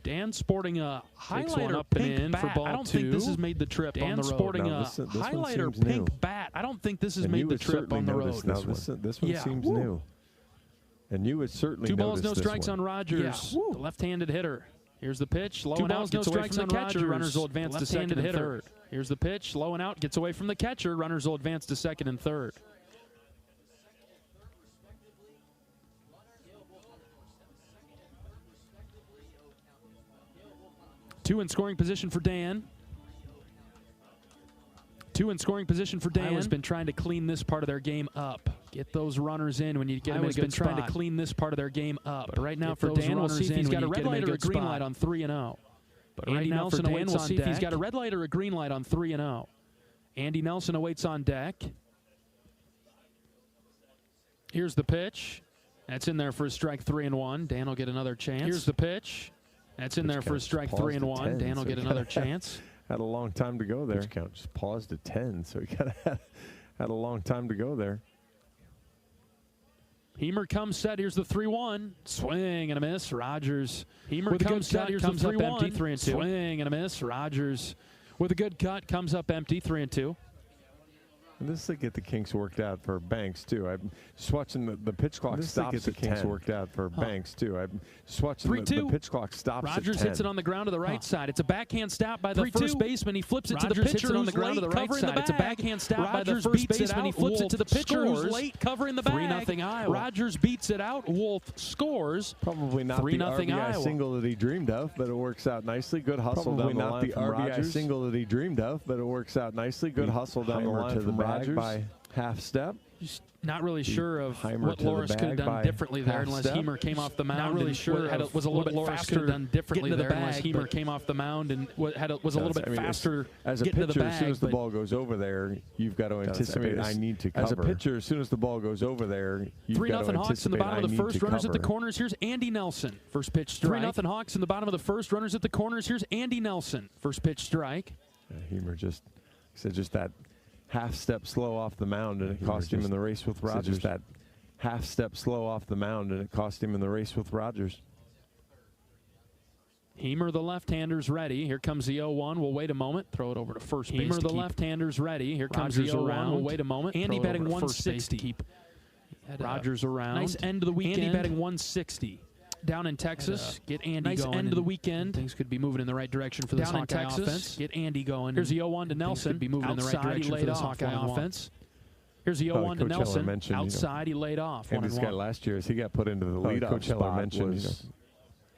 B: Dan sporting a highlighter pink bat. For ball 2. I don't think this has made the trip on the road. Dan sporting a highlighter pink bat. I don't think this has made the trip on the road.
G: This one seems new. And you would certainly
B: 2 balls, no strikes on Rogers, the left-handed hitter. Here's the pitch, low and out, gets away from the catcher. Runners will advance to second and third. Here's the pitch, low and out, gets away from the catcher. Runners will advance to second and third. Two in scoring position for Dan. 2 in scoring position for Dan. Iowa's been trying to clean this part of their game up. Get those runners in when you get them in a good spot. Iowa's been trying to clean this part of their game up. But right now for Dan, we'll see if he's got a red light or a green light on 3-0. But right now for Dan, we'll see if he's got a red light or a green light on 3-0. Andy Nelson awaits on deck. Here's the pitch. That's in there for a strike 3-1. Dan will get another chance. Here's the pitch. That's in there for a strike 3-1. Dan will get another chance.
G: Had a long time to go there. Pitch count just paused at 10, so he had a long time to go there.
B: Hemer comes set. Here's the 3-1. Swing and a miss. Rogers. Hemer comes set. Here's the 3-1. Empty. 3-2. Swing and a miss. Rogers with a good cut comes up empty. 3-2.
G: And this is to get the kinks worked out for Banks too. I'm just watching the pitch clock stops at the kinks worked out for Banks too. I'm just watching the pitch clock stops at 10.
B: Rogers hits it on the ground to the right side. It's a backhand stop by the first baseman. He flips it to the pitcher on the ground to the right side. It's a backhand stop by the first baseman. He flips it to the pitcher who's late covering the bag. 3-0 Iowa. Rogers beats it out. Wolf scores.
G: Probably not the RBI single that he dreamed of, but it works out nicely. Good hustle down the line from Rogers. Probably not the RBI single that he dreamed of, but it works out nicely. Good hustle down the line from Rogers. bag by half step.
C: Just not really sure of what Loras could have done differently there unless Heimer came off the mound. Not really sure was a little bit faster than differently there unless Heimer came off the mound and was a little bit faster
G: as a
C: pitcher.
G: As soon as the ball goes over there, you've got to anticipate. I need to cover. As a pitcher, as soon as the ball goes over there, you've got to anticipate. 3-0
C: Hawks in the bottom of the first. Runners at the corners. Here's Andy Nelson. First pitch strike. 3-0 Hawks in the bottom of the first. Runners at the corners. Here's Andy Nelson. First pitch strike.
G: Heimer just that half step slow off the mound, and it cost him in the race with Rogers. Just that half step slow off the mound, and it cost him in the race with Rogers.
C: Heimer, the left-hander's ready. Here comes the 0-1. We'll wait a moment. Throw it over to first base. Heimer, the left-hander's ready. Here comes the 0-1. We'll wait a moment. Andy batting 160. Keep Rogers around. Nice end of the weekend. Andy batting 160. Down in Texas, get Andy going. Nice end of the weekend. Things could be moving in the right direction for this Hawkeye offense. Get Andy going. Here's the 0-1 to Nelson. Could be moving in the right direction for this Hawkeye offense. Here's the 0-1 to Nelson. Outside, he laid off.
G: Andy's guy last year, as he got put into the leadoff spot,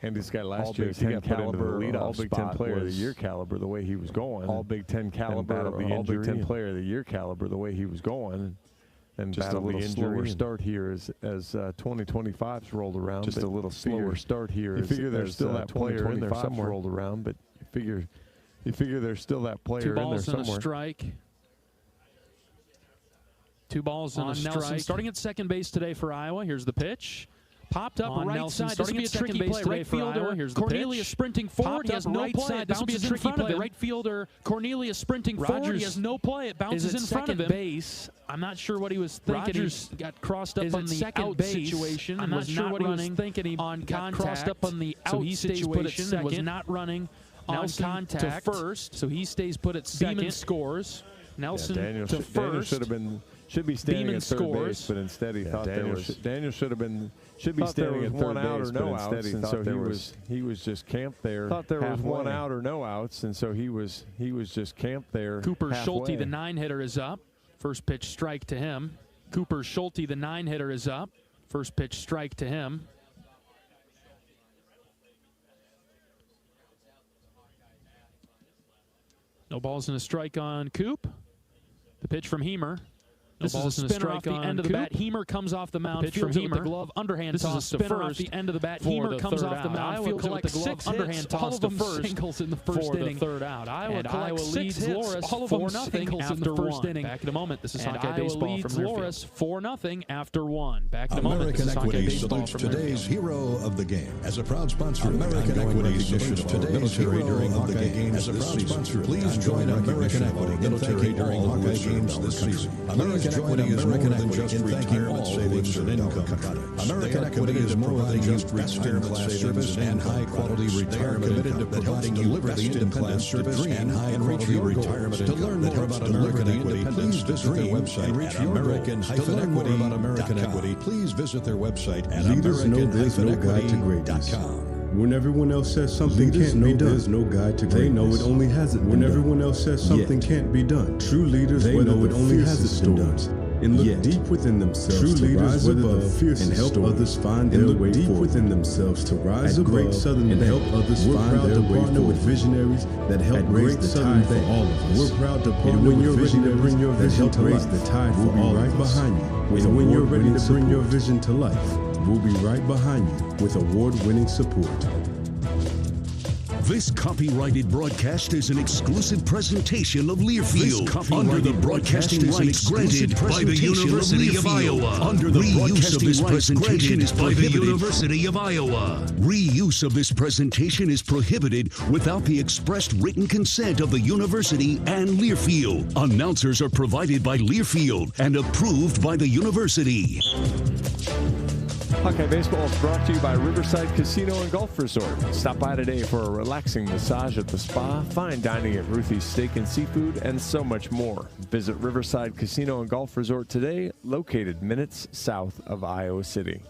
G: Andy's guy last year, he got put into the leadoff All Big Ten Player of the Year caliber the way he was going. All Big Ten caliber, All Big Ten Player of the Year caliber the way he was going. And just a little slower start here as 2025's rolled around. Just a little slower start here. You figure there's still that player in there somewhere. Rolled around, but you figure there's still that player in there somewhere.
C: 2 balls and a strike. 2 balls and a strike. Starting at second base today for Iowa. Here's the pitch. Popped up on right Nelson, side. This will be a tricky play. Right fielder. Here's Cornelius sprinting forward. He has no play. It bounces in front of him. Right fielder Cornelius sprinting forward. He has no play. It bounces in front of him. Base. I'm not sure what he was thinking. Rogers got crossed up on the out situation. I'm not sure what he was thinking. On contact. Crossed up on the out situation. Was not running on contact to first. So he stays put at second. Beeman scores. Nelson to first.
G: Should be standing at third base, but instead he thought Daniel should be standing at third base, but instead he thought he was just camped there. Thought there was 1 out or no outs, and so he was just camped there.
C: Cooper Schulte, the 9-hitter, is up. First pitch strike to him. Cooper Schulte, the 9-hitter, is up. First pitch strike to him. No balls and a strike on Coop. The pitch from Heimer. This is a spinner off the end of the bat. Heimer comes off the mound. Pitch from Heimer. The glove underhand toss to first. Off the end of the bat. Heimer comes off the mound. Fields with the glove underhand toss to first. Singles in the first inning. Third out. Iowa leads Loras 4-0 after the first inning. Back in a moment. This is Hawkeye baseball from Loras 4-0 after 1. Back in a moment.
F: American Equity salutes today's hero of the game. As a proud sponsor, American Equity salutes today's hero of the game. As a proud sponsor, please join American Equity military during Hawkeye games this season. American Equity is more than just retirement savings and income. American Equity is more than just retirement service and high-quality retirement income that helps deliver the independent service and high-quality retirement income. To learn more about American Equity, please visit their website at American-Equity. Please visit their website at American-Equity.com.
L: When everyone else says something can't be done, there's no guide to greatness. They know it only hasn't been done. When everyone else says something can't be done, true leaders they know it only hasn't been done. And look deep within themselves true to rise above and help others find their way forward. Deep within themselves to rise above and help others find their way forward. With visionaries that help raise the tide for all of us. We're proud to partner with visionaries that help raise the tide for all of us. Behind you. And when you're ready to bring your vision to life, we'll be right behind you with award-winning support.
M: This copyrighted broadcast is an exclusive presentation of Learfield under the broadcasting rights granted by the University of Iowa. Under the reuse of this presentation is by the University of Iowa. Reuse of this presentation is prohibited without the expressed written consent of the university and Learfield. Announcers are provided by Learfield and approved by the university.
G: Hawkeye Baseball is brought to you by Riverside Casino and Golf Resort. Stop by today for a relaxing massage at the spa, fine dining at Ruthie's Steak and Seafood, and so much more. Visit Riverside Casino and Golf Resort today, located minutes south of Iowa City.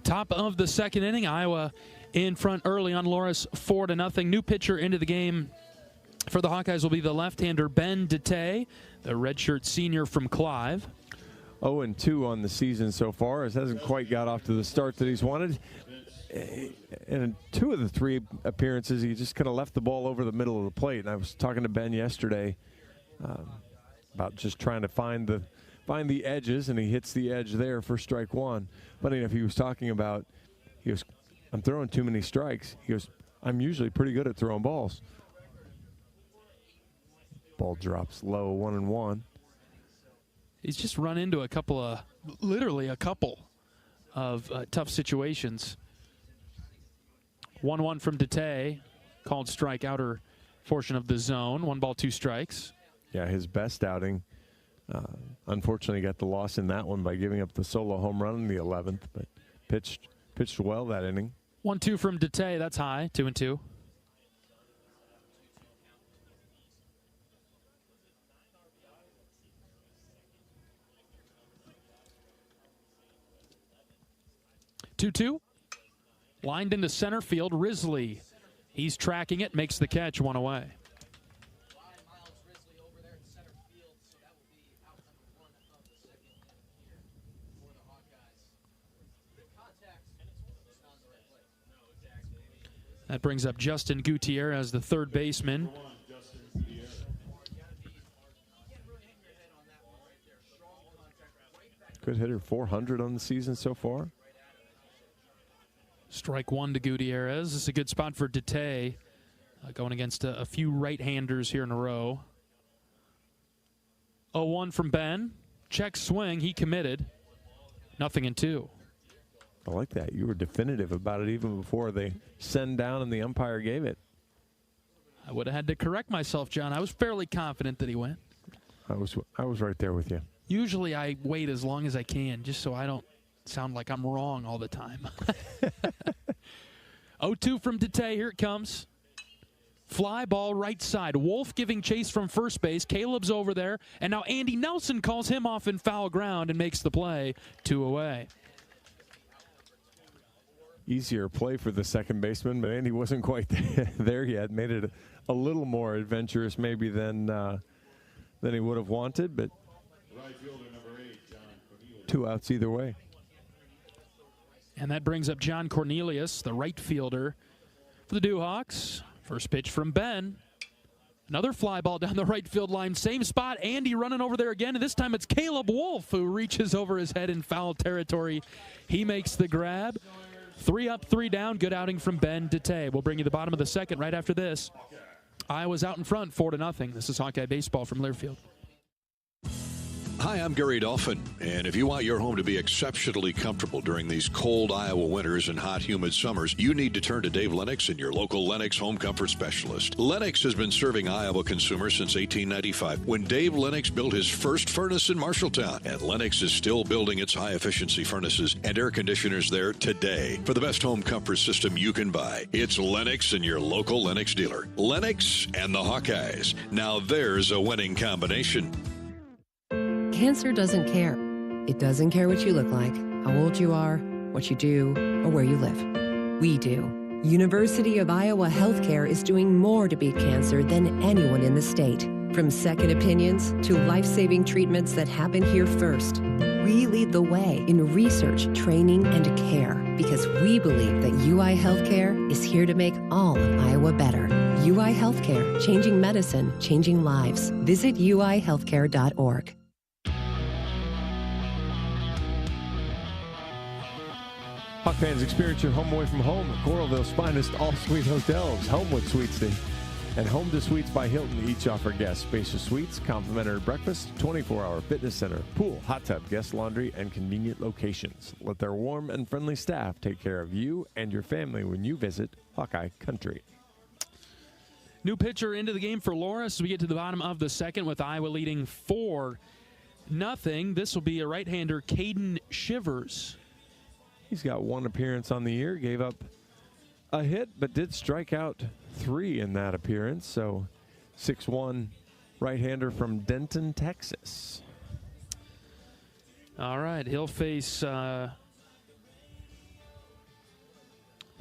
C: Top of the second inning, Iowa in front early on Loras 4-0. New pitcher into the game for the Hawkeyes will be the left-hander Ben Dete, the redshirt senior from Clive.
G: 0-2 on the season so far. It hasn't quite got off to the start that he's wanted. In 2 of the 3 appearances, he just kind of left the ball over the middle of the plate. And I was talking to Ben yesterday. about just trying to find the edges, and he hits the edge there for strike one. Funny enough, he was talking about, I'm throwing too many strikes. He goes, I'm usually pretty good at throwing balls. Ball drops low, 1-1.
B: He's just run into literally a couple of tough situations. 1-1 from Dete, called strike, outer portion of the zone. 1 ball, 2 strikes.
G: Yeah, his best outing. Unfortunately, got the loss in that one by giving up the solo home run in the 11th, but pitched well that inning.
B: 1-2 from Dete, that's high. 2-2. Two, lined into center field. Risley, he's tracking it, makes the catch, 1 away. That brings up Justin Gutierrez, the third baseman.
G: Good hitter, 400 on the season so far.
B: Strike 1 to Gutierrez. This is a good spot for Dete, going against a few right-handers here in a row. 0-1 from Ben. Check swing. He committed. 0-2.
G: I like that. You were definitive about it even before they send down and the umpire gave it.
B: I would have had to correct myself, John. I was fairly confident that he went.
G: I was right there with you.
B: Usually I wait as long as I can just so I don't sound like I'm wrong all the time. 0-2 from Dete. Here it comes. Fly ball right side. Wolf giving chase from first base. Caleb's over there. And now Andy Nelson calls him off in foul ground and makes the play. 2 away.
G: Easier play for the second baseman, but Andy wasn't quite there yet. Made it a little more adventurous maybe than he would have wanted, but 2 outs either way.
B: And that brings up John Cornelius, the right fielder for the Dewhawks. First pitch from Ben. Another fly ball down the right field line. Same spot. Andy running over there again. And this time it's Caleb Wolf who reaches over his head in foul territory. He makes the grab. 3 up, 3 down. Good outing from Ben Dete. We'll bring you the bottom of the second right after this. Iowa's out in front, 4-0. This is Hawkeye Baseball from Learfield.
E: Hi, I'm Gary Dolphin, and if you want your home to be exceptionally comfortable during these cold Iowa winters and hot, humid summers, you need to turn to Dave Lennox and your local Lennox home comfort specialist. Lennox has been serving Iowa consumers since 1895, when Dave Lennox built his first furnace in Marshalltown, and Lennox is still building its high-efficiency furnaces and air conditioners there today. For the best home comfort system you can buy, it's Lennox and your local Lennox dealer. Lennox and the Hawkeyes. Now there's a winning combination.
I: Cancer doesn't care. It doesn't care what you look like, how old you are, what you do, or where you live. We do. University of Iowa Healthcare is doing more to beat cancer than anyone in the state. From second opinions to life-saving treatments that happen here first. We lead the way in research, training, and care because we believe that UI Healthcare is here to make all of Iowa better. UI Healthcare, changing medicine, changing lives. Visit uihealthcare.org.
G: Hawk fans, experience your home away from home at Coralville's finest all-suite hotels, Homewood Suites and Home to Suites by Hilton. Each offer guests spacious suites, complimentary breakfast, 24-hour fitness center, pool, hot tub, guest laundry, and convenient locations. Let their warm and friendly staff take care of you and your family when you visit Hawkeye Country.
B: New pitcher into the game for Loras. We get to the bottom of the second with Iowa leading 4-0. This will be a right-hander, Caden Shivers.
G: He's got 1 appearance on the year, gave up a hit, but did strike out 3 in that appearance. So 6'1" right-hander from Denton, Texas.
B: All right, he'll face Ben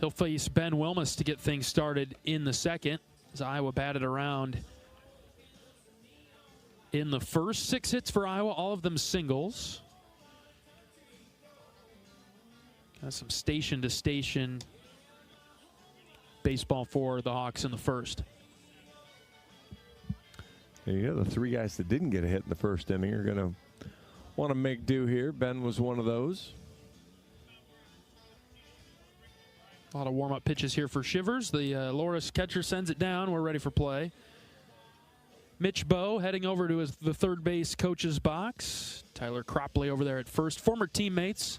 B: Wilmus to get things started in the second. As Iowa batted around in the first. 6 hits for Iowa, all of them singles. Some station-to-station baseball for the Hawks in the first.
G: The three guys that didn't get a hit in the first inning are going to want to make do here. Ben was one of those.
B: A lot of warm-up pitches here for Shivers. The Loras catcher sends it down. We're ready for play. Mitch Bowe heading over to the third base coach's box. Tyler Cropley over there at first. Former teammates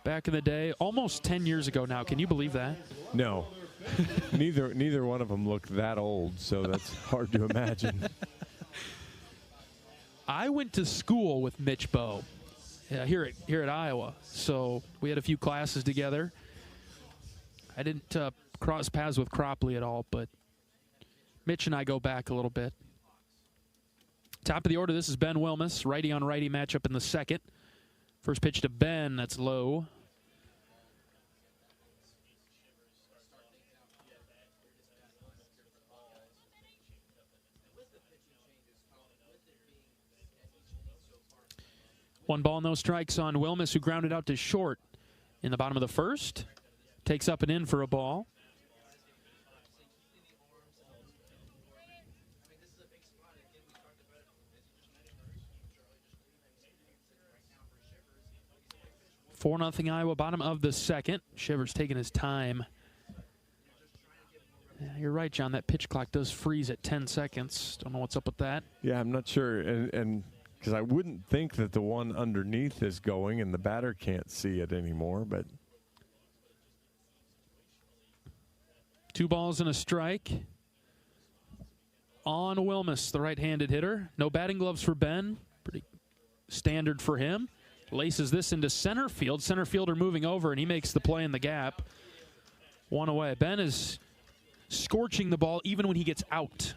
B: back in the day, almost 10 years ago now. Can you believe that?
G: No. Neither one of them looked that old, so that's hard to imagine.
B: I went to school with Mitch Bowe here at Iowa, so we had a few classes together. I didn't cross paths with Cropley at all, but Mitch and I go back a little bit. Top of the order, this is Ben Wilmus, righty-on-righty matchup in the second. First pitch to Ben, that's low. One ball, no strikes on Wilmus, who grounded out to short in the bottom of the first. Takes up and in for a ball. Four 4-0 Iowa, bottom of the second. Shivers taking his time. Yeah, you're right, John. That pitch clock does freeze at 10 seconds. Don't know what's up with that.
G: Yeah, I'm not sure. And because I wouldn't think that the one underneath is going and the batter can't see it anymore, but
B: 2 balls and a strike on Wilmus, the right-handed hitter. No batting gloves for Ben. Pretty standard for him. Laces this into center field. Center fielder moving over, and he makes the play in the gap. 1 away. Ben is scorching the ball even when he gets out.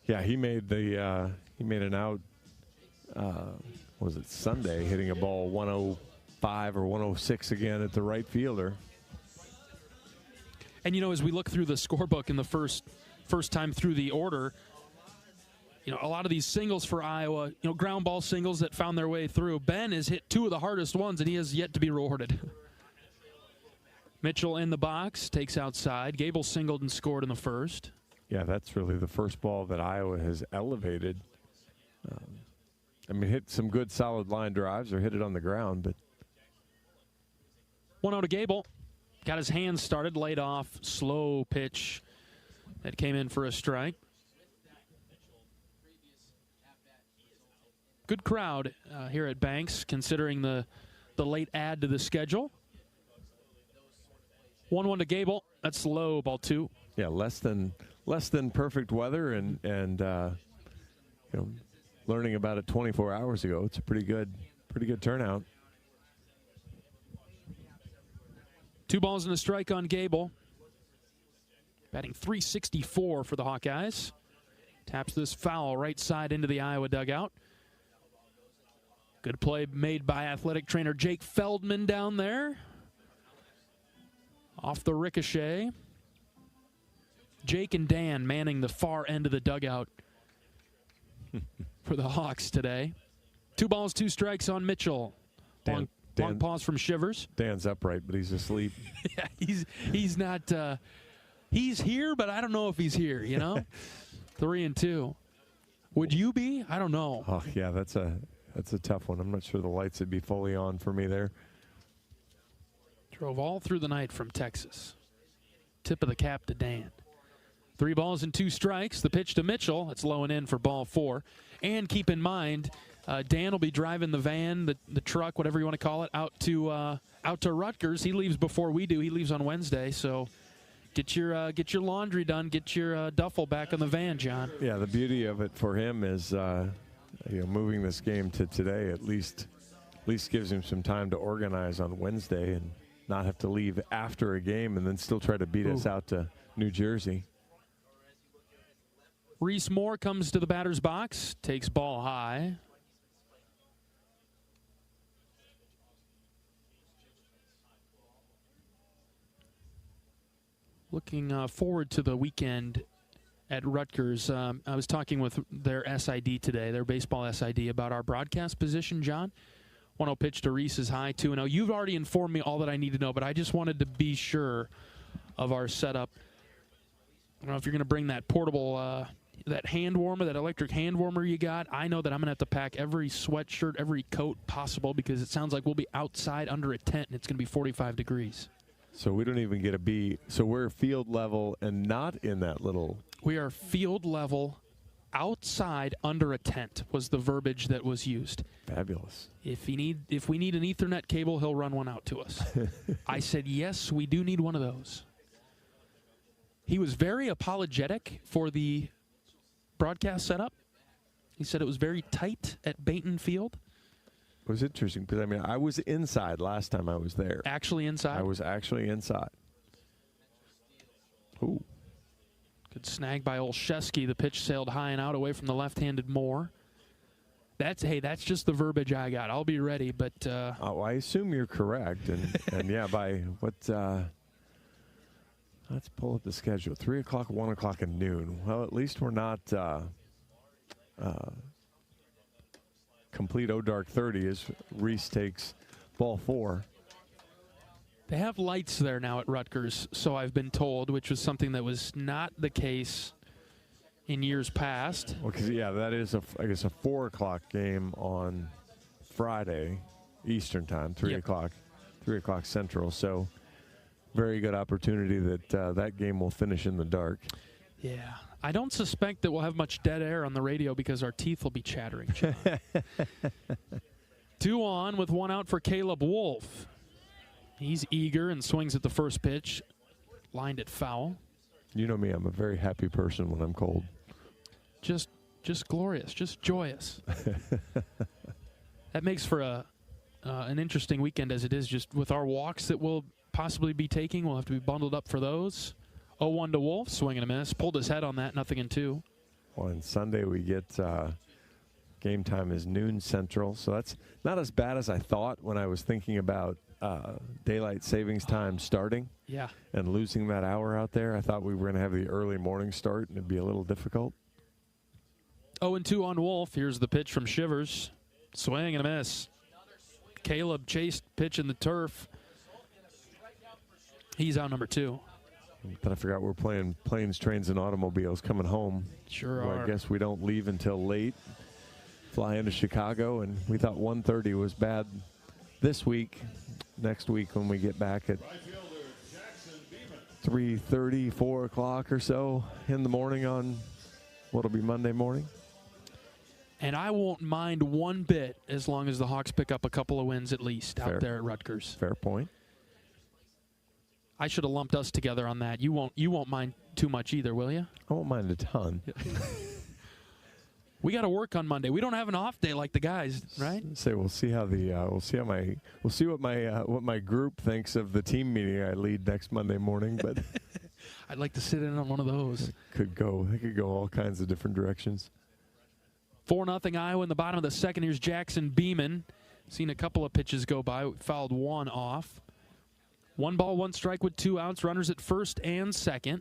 G: Yeah, he made an out. Was it Sunday? Hitting a ball 105 or 106 again at the right fielder.
B: And as we look through the scorebook in the first time through the order, a lot of these singles for Iowa, ground ball singles that found their way through. Ben has hit 2 of the hardest ones, and he has yet to be rewarded. Mitchell in the box, takes outside. Gable singled and scored in the first.
G: Yeah, that's really the first ball that Iowa has elevated. Hit some good solid line drives or hit it on the ground, but
B: 1-0 to Gable. Got his hands started, laid off, slow pitch that came in for a strike. Good crowd here at Banks, considering the late add to the schedule. 1-1 to Gable. That's low, ball 2.
G: Yeah, less than perfect weather, and learning about it 24 hours ago, it's a pretty good turnout.
B: 2 balls and a strike on Gable. Batting .364 for the Hawkeyes. Taps this foul right side into the Iowa dugout. Good play made by athletic trainer Jake Feldman down there. Off the ricochet. Jake and Dan manning the far end of the dugout for the Hawks today. 2 balls, 2 strikes on Mitchell. Long pause from Shivers.
G: Dan's upright, but he's asleep.
B: Yeah, he's not. He's here, but I don't know if he's here. 3-2. Would you be? I don't know.
G: Oh yeah, that's a tough one. I'm not sure the lights would be fully on for me there.
B: Drove all through the night from Texas. Tip of the cap to Dan. 3 balls and 2 strikes. The pitch to Mitchell. It's low and in for ball 4. And keep in mind, Dan will be driving the van, the truck, whatever you want to call it, out to Rutgers. He leaves before we do. He leaves on Wednesday, so get your laundry done. Get your duffel back on the van, John.
G: Yeah, the beauty of it for him is moving this game to today at least gives him some time to organize on Wednesday and not have to leave after a game and then still try to beat us out to New Jersey.
B: Reese Moore comes to the batter's box, takes ball high. Looking forward to the weekend at Rutgers. I was talking with their SID today, their baseball SID, about our broadcast position, John. 1-0 pitch to Reese is high, 2-0. You've already informed me all that I need to know, but I just wanted to be sure of our setup. I don't know if you're going to bring that portable
C: that hand warmer, that electric hand warmer you got, I know that I'm going to have to pack every sweatshirt, every coat possible, because it sounds like we'll be outside under a tent and it's going to be 45 degrees.
G: So we don't even get a B. So we're field level and not in that little.
C: We are field level outside under a tent was the verbiage that was used.
G: Fabulous.
C: If we need an Ethernet cable, he'll run one out to us. I said, yes, we do need one of those. He was very apologetic for the broadcast setup. He said it was very tight at Bainton Field.
G: It was interesting because, I mean, I was inside last time I was there.
C: Actually inside?
G: I was actually inside. Ooh.
C: Good snag by Olszewski. The pitch sailed high and out away from the left-handed Moore. That's just the verbiage I got. I'll be ready, but
G: I assume you're correct, and yeah, by what? Let's pull up the schedule. 3 o'clock, 1 o'clock, and noon. Well, at least we're not complete dark 30 as Reese takes ball 4.
C: They have lights there now at Rutgers, so I've been told, which was something that was not the case in years past.
G: Well, because, yeah, that is, I guess, a 4 o'clock game on Friday, Eastern time, 3 o'clock Central. So very good opportunity that that game will finish in the dark.
C: Yeah. I don't suspect that we'll have much dead air on the radio because our teeth will be chattering. 2 on with 1 out for Caleb Wolf. He's eager and swings at the first pitch. Lined it foul.
G: You know me, I'm a very happy person when I'm cold.
C: Just glorious, just joyous. That makes for an interesting weekend as it is, just with our walks that we'll possibly be taking. We'll have to be bundled up for those. 0-1 to Wolf, swing and a miss. Pulled his head on that, 0-2.
G: Well, and Sunday we get game time is noon Central, so that's not as bad as I thought when I was thinking about daylight savings time starting and losing that hour out there. I thought we were going to have the early morning start and it'd be a little difficult.
C: 0-2 on Wolf. Here's the pitch from Shivers. Swing and a miss. Caleb chased pitch in the turf. He's out number 2.
G: But I forgot we're playing Planes, Trains, and Automobiles coming home.
C: Sure
G: are.
C: I
G: guess we don't leave until late. Fly into Chicago, and we thought 1:30 was bad this week. Next week when we get back at 3:30, 4 o'clock or so in the morning on what'll be Monday morning.
C: And I won't mind one bit as long as the Hawks pick up a couple of wins at least out there at Rutgers.
G: Fair point.
C: I should have lumped us together on that. You won't mind too much either, will you?
G: I won't mind a ton.
C: We got to work on Monday. We don't have an off day like the guys, right?
G: So we'll see how what my group thinks of the team meeting I lead next Monday morning. But
C: I'd like to sit in on one of those.
G: They could go all kinds of different directions.
C: 4-0 Iowa in the bottom of the second. Here's Jackson Beeman. Seen a couple of pitches go by. We fouled one off. 1 ball, 1 strike with 2 outs. Runners at first and second.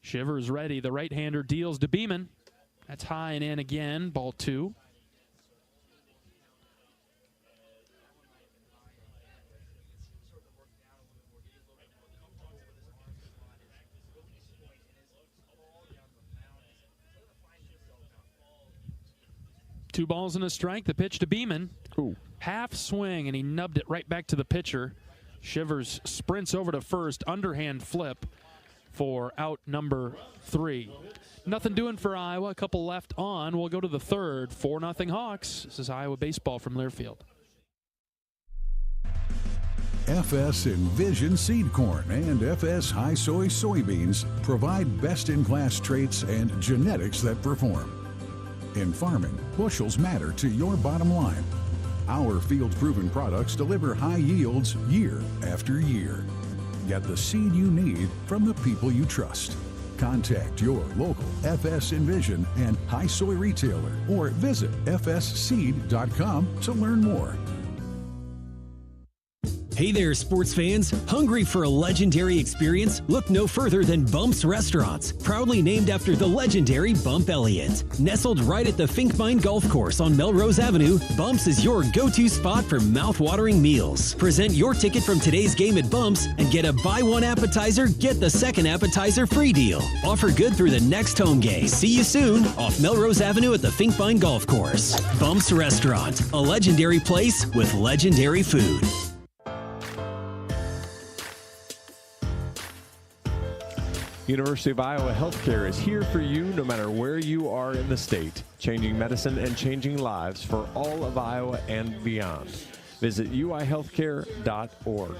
C: Shivers ready. The right-hander deals to Beeman. That's high and in again. Ball 2. Two balls and a strike. The pitch to Beeman.
G: Ooh.
C: Half swing, and he nubbed it right back to the pitcher. Shivers sprints over to first. Underhand flip for out number 3. Nothing doing for Iowa. A couple left on. We'll go to the third. 4-0 Hawks. This is Iowa baseball from Learfield.
N: FS Envision Seed Corn and FS High Soy Soybeans provide best-in-class traits and genetics that perform. In farming, bushels matter to your bottom line. Our field-proven products deliver high yields year after year. Get the seed you need from the people you trust. Contact your local FS Envision and High Soy retailer or visit fsseed.com to learn more.
O: Hey there, sports fans. Hungry for a legendary experience? Look no further than Bumps Restaurants, proudly named after the legendary Bump Elliott. Nestled right at the Finkbine Golf Course on Melrose Avenue, Bumps is your go-to spot for mouth-watering meals. Present your ticket from today's game at Bumps and get a buy one appetizer, get the second appetizer free deal. Offer good through the next home game. See you soon off Melrose Avenue at the Finkbine Golf Course. Bumps Restaurant, a legendary place with legendary food.
G: University of Iowa Healthcare is here for you no matter where you are in the state, changing medicine and changing lives for all of Iowa and beyond. Visit uihealthcare.org.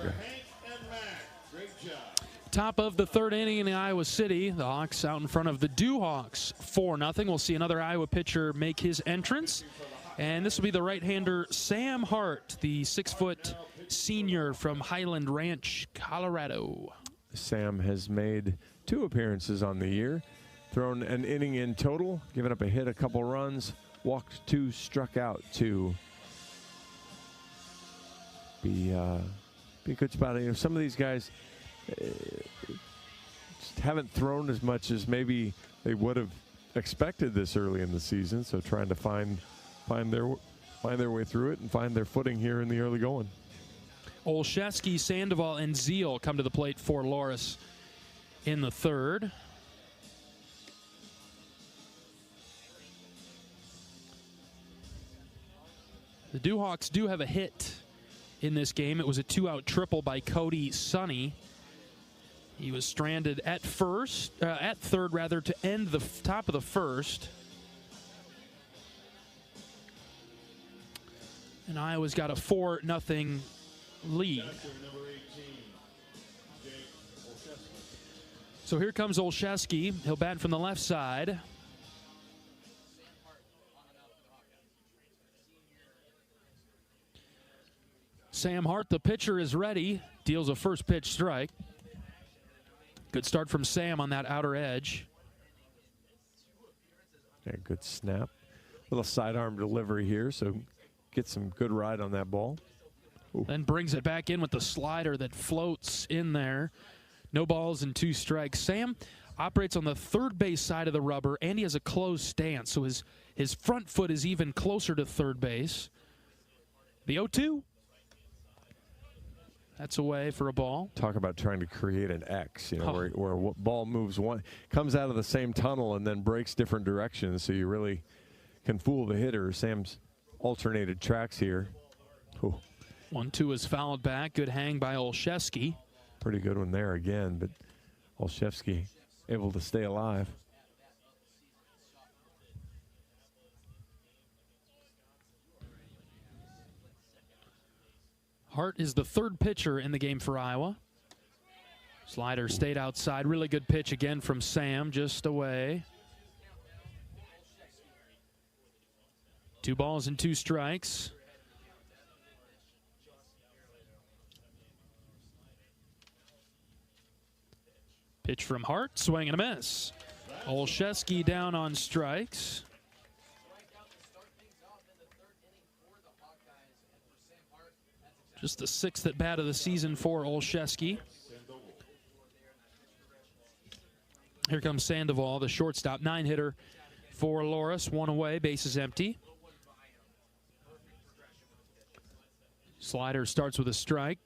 B: Top of the third inning in Iowa City. The Hawks out in front of the Dewhawks 4-0. We'll see another Iowa pitcher make his entrance. And this will be the right-hander Sam Hart, the 6-foot senior from Highland Ranch, Colorado.
G: Sam has made 2 appearances on the year, thrown an inning in total, given up a hit, a couple runs, walked 2, struck out 2. Be a good spot. You know, some of these guys just haven't thrown as much as maybe they would have expected this early in the season. So trying to find their way through it and find their footing here in the early going.
B: Olszewski, Sandoval, and Zeal come to the plate for Loras in the third. The Dewhawks do have a hit in this game. It was a 2-out triple by Cody Sonny. He was stranded at third rather, to end the top of the first. And Iowa's got a 4-0 lead. So here comes Olszewski. He'll bat from the left side. Sam Hart, the pitcher, is ready. Deals a first pitch strike. Good start from Sam on that outer edge.
G: Yeah, good snap. Little sidearm delivery here, so get some good ride on that ball. Ooh.
B: Then brings it back in with the slider that floats in there. No balls and 2 strikes. Sam operates on the third base side of the rubber, and he has a closed stance, so his front foot is even closer to third base. The 0-2. That's away for a ball.
G: Talk about trying to create an X, you know, where ball moves comes out of the same tunnel and then breaks different directions, so you really can fool the hitter. Sam's alternated tracks here. Ooh.
B: 1-2 is fouled back. Good hang by Olszewski.
G: Pretty good one there again, but Olszewski able to stay alive.
B: Hart is the third pitcher in the game for Iowa. Slider stayed outside. Really good pitch again from Sam, just away. 2 balls and 2 strikes. Pitch from Hart, swing and a miss. Olszewski down on strikes. Just the 6th at bat of the season for Olszewski. Here comes Sandoval, the shortstop, 9-hitter for Loras. 1 away, bases empty. Slider starts with a strike.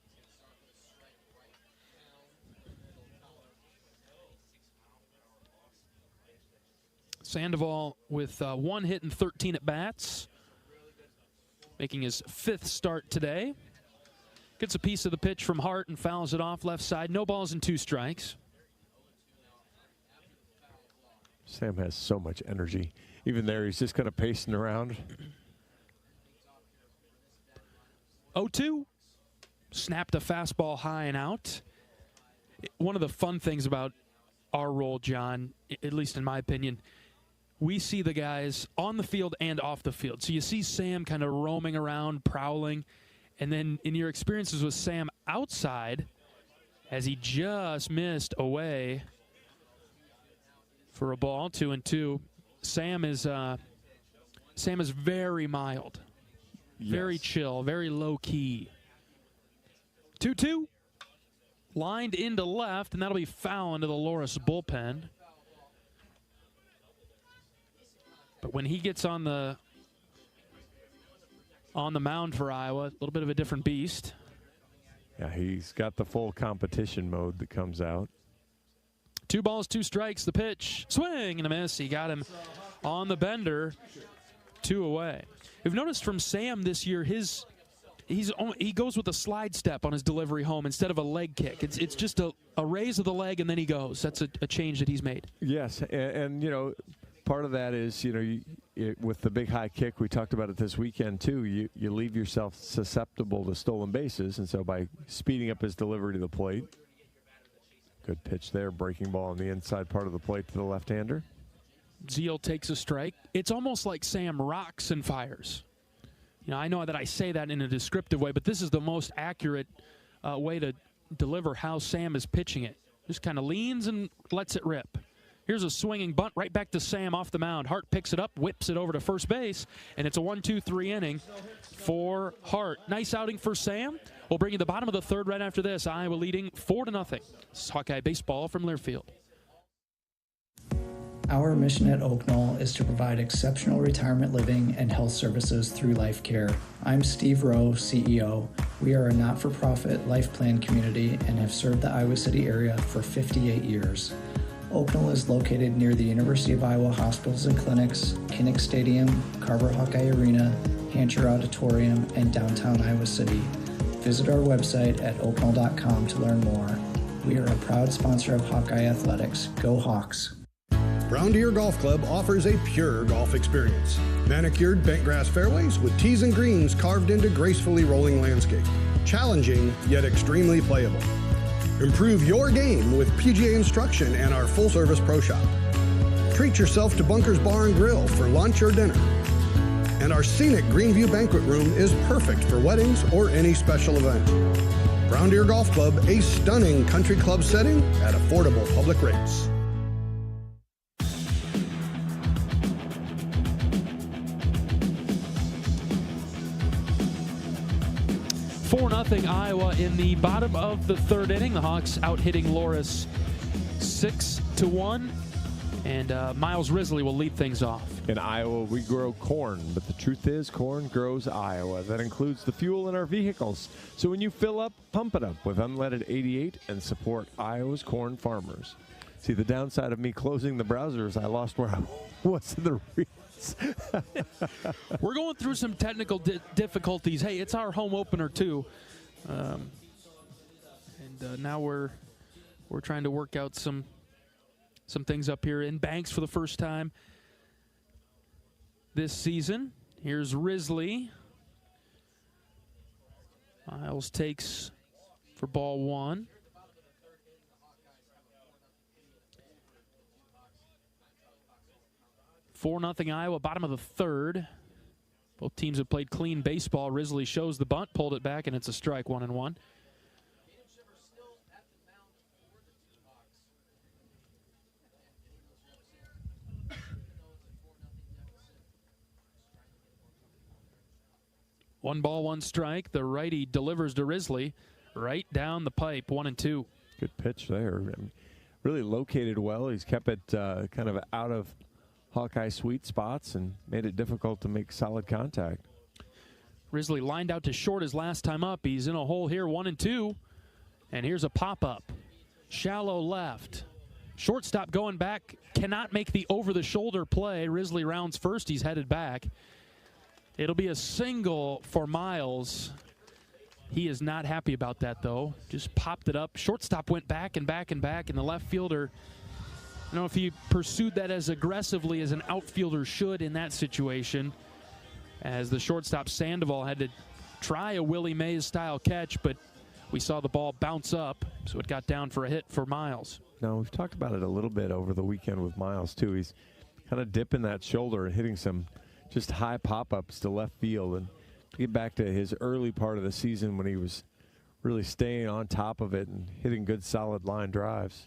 B: Sandoval with 1 hit and 13 at bats, making his 5th start today. Gets a piece of the pitch from Hart and fouls it off left side. No balls and 2 strikes.
G: Sam has so much energy. Even there, he's just kind of pacing around.
B: 0-2. Snapped a fastball high and out. One of the fun things about our role, John, at least in my opinion, we see the guys on the field and off the field. So you see Sam kind of roaming around, prowling. And then in your experiences with Sam outside, as he just missed away for a ball, 2-2, Sam is very mild, very chill, very low key. 2-2. Lined into left, and that'll be foul into the Loras bullpen. But when he gets on the mound for Iowa, a little bit of a different beast.
G: Yeah, he's got the full competition mode that comes out.
B: 2 balls, 2 strikes, the pitch. Swing and a miss. He got him on the bender. 2 away. We've noticed from Sam this year, he goes with a slide step on his delivery home instead of a leg kick. It's just a raise of the leg and then he goes. That's a change that he's made.
G: Yes, and you know, part of that is, you know, with the big high kick, we talked about it this weekend too, you leave yourself susceptible to stolen bases, and so by speeding up his delivery to the plate, good pitch there, breaking ball on the inside part of the plate to the left-hander.
B: Zeal takes a strike. It's almost like Sam rocks and fires. You know, I know that I say that in a descriptive way, but this is the most accurate way to deliver how Sam is pitching it. Just kind of leans and lets it rip. Here's a swinging bunt right back to Sam off the mound. Hart picks it up, whips it over to first base, and it's a 1-2-3 inning for Hart. Nice outing for Sam. We'll bring you the bottom of the third right after this. Iowa leading 4-0. This is Hawkeye Baseball from Learfield.
P: Our mission at Oak Knoll is to provide exceptional retirement living and health services through life care. I'm Steve Rowe, CEO. We are a not-for-profit life plan community and have served the Iowa City area for 58 years. Oak Knoll is located near the University of Iowa hospitals and clinics, Kinnick Stadium, Carver Hawkeye Arena, Hancher Auditorium, and downtown Iowa City. Visit our website at oakknoll.com to learn more. We are a proud sponsor of Hawkeye Athletics. Go Hawks!
K: Brown Deer Golf Club offers a pure golf experience. Manicured bentgrass fairways with tees and greens carved into gracefully rolling landscape. Challenging, yet extremely playable. Improve your game with PGA instruction and our full-service pro shop. Treat yourself to Bunker's Bar and Grill for lunch or dinner. And our scenic Greenview Banquet Room is perfect for weddings or any special event. Brown Deer Golf Club, a stunning country club setting at affordable public rates.
B: 4-0 Iowa in the bottom of the third inning. The Hawks out hitting Loras 6-1. And Miles Risley will lead things off.
G: In Iowa, we grow corn, but the truth is corn grows Iowa. That includes the fuel in our vehicles. So when you fill up, pump it up with Unleaded 88 and support Iowa's corn farmers. See, the downside of me closing the browser is I lost where I was in the reads.
B: We're going through some technical difficulties. Hey, it's our home opener too, and now we're trying to work out some things up here in Banks for the first time this season. Here's Risley. Miles takes for ball 1. 4-0 Iowa, bottom of the third. Both teams have played clean baseball. Risley shows the bunt, pulled it back, and it's a strike, 1-1. One ball, one strike. The righty delivers to Risley right down the pipe, 1-2.
G: Good pitch there. Really located well. He's kept it kind of out of Hawkeye sweet spots and made it difficult to make solid contact.
B: Risley lined out to short his last time up. He's in a hole here, 1-2. And here's a pop-up. Shallow left. Shortstop going back. Cannot make the over-the-shoulder play. Risley rounds first. He's headed back. It'll be a single for Miles. He is not happy about that, though. Just popped it up. Shortstop went back and back and back, and the left fielder, I don't know if he pursued that as aggressively as an outfielder should in that situation, as the shortstop Sandoval had to try a Willie Mays-style catch, but we saw the ball bounce up, so it got down for a hit for Miles.
G: Now, we've talked about it a little bit over the weekend with Miles, too. He's kind of dipping that shoulder and hitting some just high pop-ups to left field. And to get back to his early part of the season when he was really staying on top of it and hitting good, solid line drives.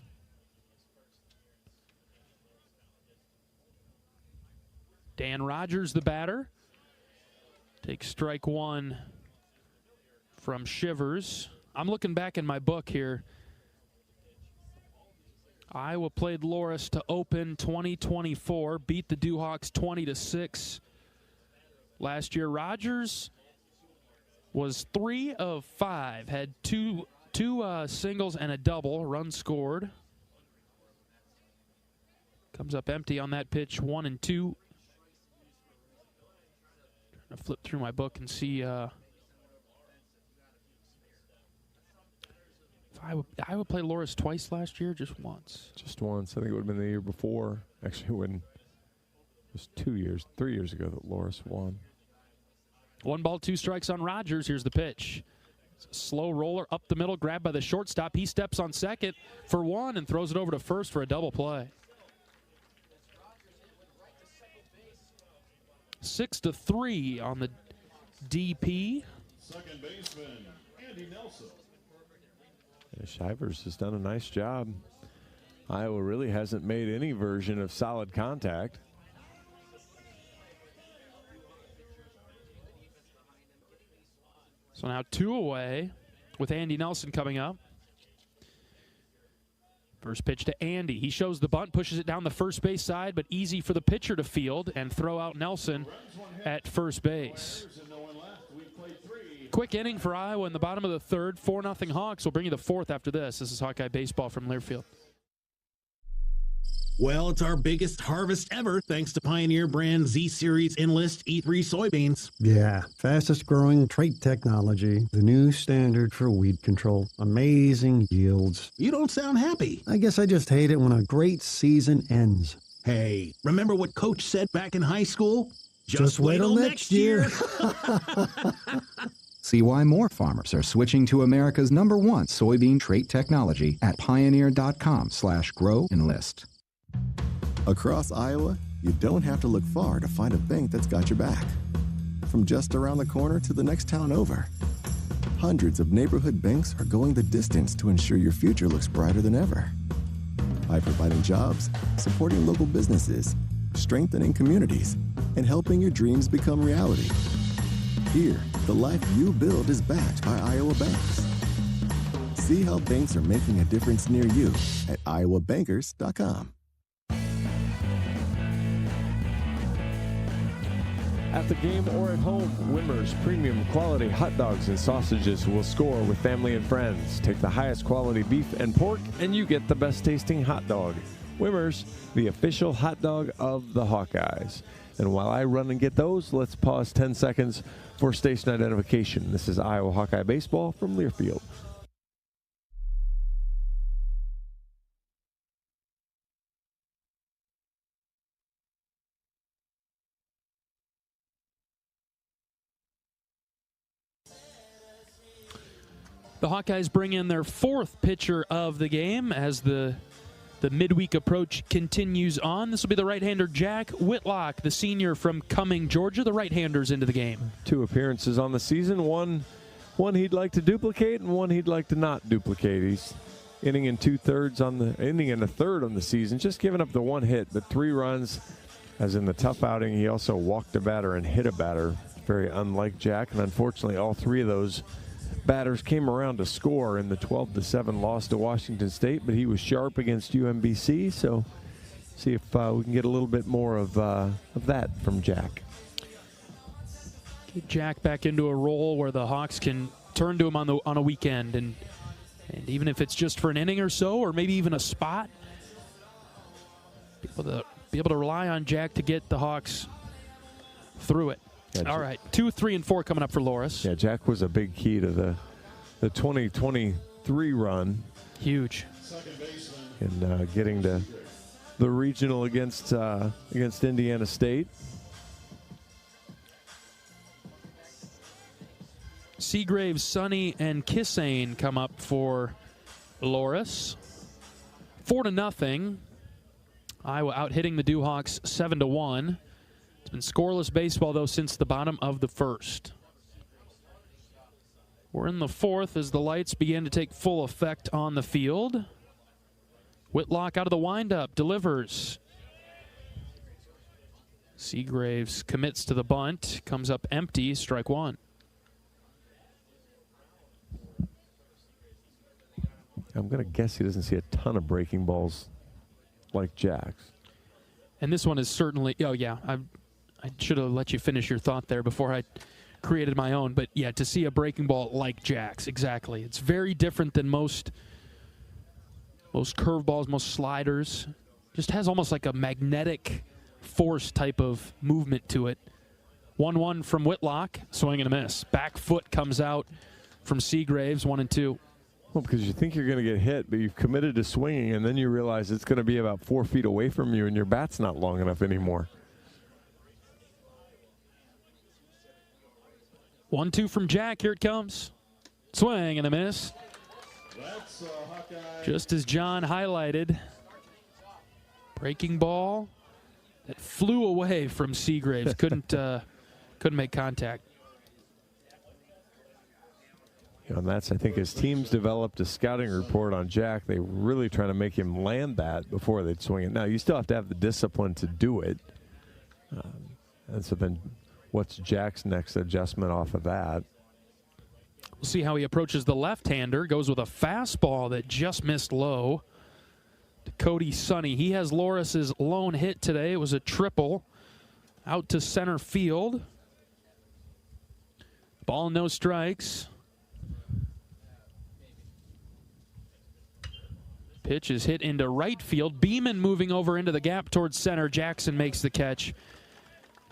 B: Dan Rogers, the batter, takes strike 1 from Shivers. I'm looking back in my book here. Iowa played Loras to open 2024, beat the Hawkeyes 20-6 last year. Rogers was 3 of 5, had two singles and a double, run scored. Comes up empty on that pitch, 1 and 2. Trying to flip through my book and see. Iowa played Loras twice last year, just once.
G: Just once. I think it would have been the year before. Actually, when it was 3 years ago that Loras won.
B: 1 ball, 2 strikes on Rogers. Here's the pitch. It's a slow roller up the middle, grabbed by the shortstop. He steps on second for 1 and throws it over to first for a double play. 6-3 on the DP.
F: Second baseman, Andy Nelson.
G: Yeah, Shivers has done a nice job. Iowa really hasn't made any version of solid contact.
B: So now 2 away with Andy Nelson coming up. First pitch to Andy. He shows the bunt, pushes it down the first base side, but easy for the pitcher to field and throw out Nelson at first base. Quick inning for Iowa in the bottom of the 3rd. 4-0 Hawks. We'll bring you the 4th after this. This is Hawkeye Baseball from Learfield.
Q: Well, it's our biggest harvest ever thanks to Pioneer brand Z-Series Enlist E3 soybeans.
R: Yeah, fastest growing trait technology, the new standard for weed control. Amazing yields.
Q: You don't sound happy.
R: I guess I just hate it when a great season ends.
Q: Hey, remember what Coach said back in high school?
R: Just wait till next year.
S: See why more farmers are switching to America's #1 soybean trait technology at pioneer.com/grow-enlist.
A: Across Iowa, you don't have to look far to find a bank that's got your back. From just around the corner to the next town over, hundreds of neighborhood banks are going the distance to ensure your future looks brighter than ever. By providing jobs, supporting local businesses, strengthening communities, and helping your dreams become reality. Here, the life you build is backed by Iowa banks. See how banks are making a difference near you at iowabankers.com.
G: At the game or at home, Wimmer's premium quality hot dogs and sausages will score with family and friends. Take the highest quality beef and pork, and you get the best tasting hot dog. Wimmer's, the official hot dog of the Hawkeyes. And while I run and get those, let's pause 10 seconds for station identification. This is Iowa Hawkeye Baseball from Learfield.
B: The Hawkeyes bring in their 4th pitcher of the game as the midweek approach continues on. This will be the right-hander Jack Whitlock, the senior from Cumming, Georgia. The right-handers into the game.
G: 2 appearances on the season. One he'd like to duplicate and one he'd like to not duplicate. He's inning and 2/3 on the inning and a third on the season, just giving up the 1 hit, but 3 runs. As in the tough outing, he also walked a batter and hit a batter. Very unlike Jack, and unfortunately, all 3 of those batters came around to score in the 12-7 loss to Washington State, but he was sharp against UMBC, so see if we can get a little bit more of that from Jack.
B: Get Jack back into a role where the Hawks can turn to him on a weekend, and even if it's just for an inning or so, or maybe even a spot, be able to rely on Jack to get the Hawks through it. Yeah, all right, 2, 3, and 4 coming up for Loras.
G: Yeah, Jack was a big key to the 2023 run.
B: Huge.
G: And getting to the regional against Indiana State.
B: Seagraves, Sonny, and Kissane come up for Loras. 4-0. Iowa out hitting the Hawkeyes 7-1. It's been scoreless baseball, though, since the bottom of the 1st. We're in the 4th as the lights begin to take full effect on the field. Whitlock out of the windup, delivers. Seagraves commits to the bunt, comes up empty, strike 1.
G: I'm going to guess he doesn't see a ton of breaking balls like Jack's.
B: And this one is certainly, oh yeah, I should have let you finish your thought there before I created my own. But yeah, to see a breaking ball like Jack's, exactly. It's very different than most curveballs, most sliders. Just has almost like a magnetic force type of movement to it. 1-1 from Whitlock, swing and a miss. Back foot comes out from Seagraves, 1-2.
G: Well, because you think you're going to get hit, but you've committed to swinging, and then you realize it's going to be about 4 feet away from you, and your bat's not long enough anymore.
B: 1-2 from Jack. Here it comes. Swing and a miss. Just as John highlighted, breaking ball that flew away from Seagraves. Couldn't make contact.
G: And that's, I think, as teams developed a scouting report on Jack, they were really trying to make him land that before they'd swing it. Now, you still have to have the discipline to do it. And so then what's Jack's next adjustment off of that?
B: We'll see how he approaches the left-hander. Goes with a fastball that just missed low to Cody Sonny. He has Loras' lone hit today. It was a triple out to center field. Ball, no strikes. Pitch is hit into right field. Beeman moving over into the gap towards center. Jackson makes the catch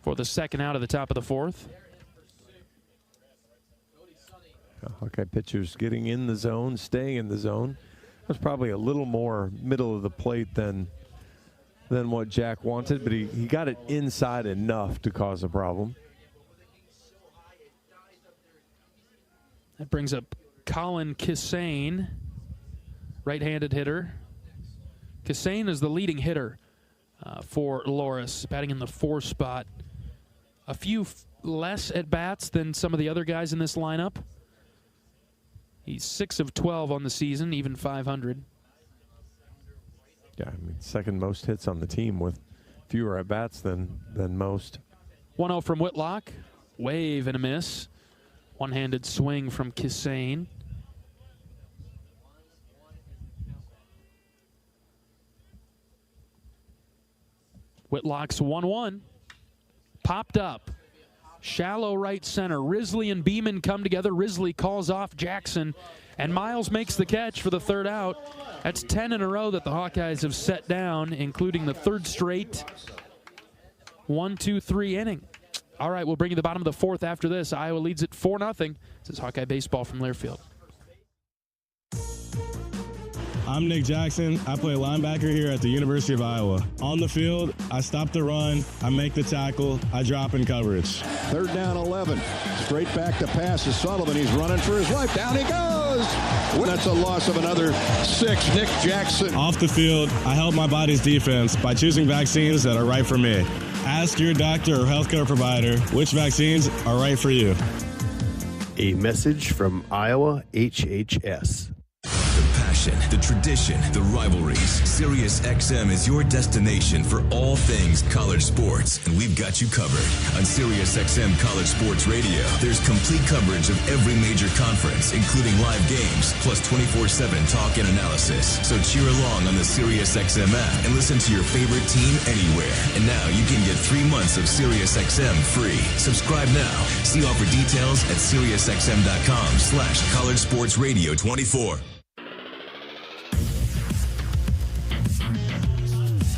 B: for the second out of the top of the fourth.
G: Hawkeye pitchers getting in the zone, staying in the zone. That's probably a little more middle of the plate than what Jack wanted, but he got it inside enough to cause a problem.
B: That brings up Colin Kissane, right-handed hitter. Kissane is the leading hitter for Loras, batting in the 4 spot. A few less at-bats than some of the other guys in this lineup. He's 6 of 12 on the season, even .500.
G: Yeah, I mean, second most hits on the team with fewer at-bats than most.
B: 1-0 from Whitlock. Wave and a miss. One-handed swing from Kissane. Whitlock's 1-1. Popped up. Shallow right center. Risley and Beeman come together. Risley calls off Jackson, and Miles makes the catch for the third out. That's 10 in a row that the Hawkeyes have set down, including the third straight 1-2-3 inning. All right, we'll bring you the bottom of the fourth after this. Iowa leads it 4-0. This is Hawkeye Baseball from Learfield.
T: I'm Nick Jackson. I play linebacker here at the University of Iowa. On the field, I stop the run, I make the tackle, I drop in coverage.
F: 3rd down 11. Straight back to pass to Sullivan. He's running for his life. Down he goes. That's a loss of another 6. Nick Jackson.
T: Off the field, I help my body's defense by choosing vaccines that are right for me. Ask your doctor or healthcare provider which vaccines are right for you.
U: A message from Iowa HHS.
V: The tradition, the rivalries. SiriusXM is your destination for all things college sports, and we've got you covered. On SiriusXM College Sports Radio, there's complete coverage of every major conference, including live games, plus 24/7 talk and analysis. So cheer along on the SiriusXM app and listen to your favorite team anywhere. And now you can get 3 months of SiriusXM free. Subscribe now. See offer details at SiriusXM.com/College Sports Radio 24.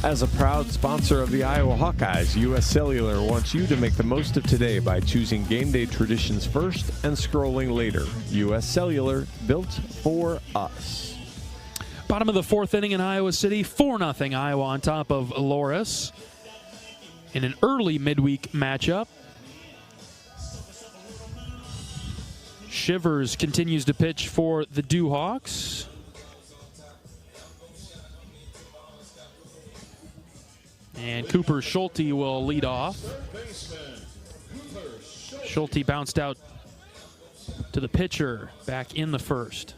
G: As a proud sponsor of the Iowa Hawkeyes, U.S. Cellular wants you to make the most of today by choosing game day traditions first and scrolling later. U.S. Cellular, built for us.
B: Bottom of the fourth inning in Iowa City, 4-0 Iowa on top of Loras in an early midweek matchup. Shivers continues to pitch for the Dewhawks. And Cooper Schulte will lead off. Schulte bounced out to the pitcher back in the first.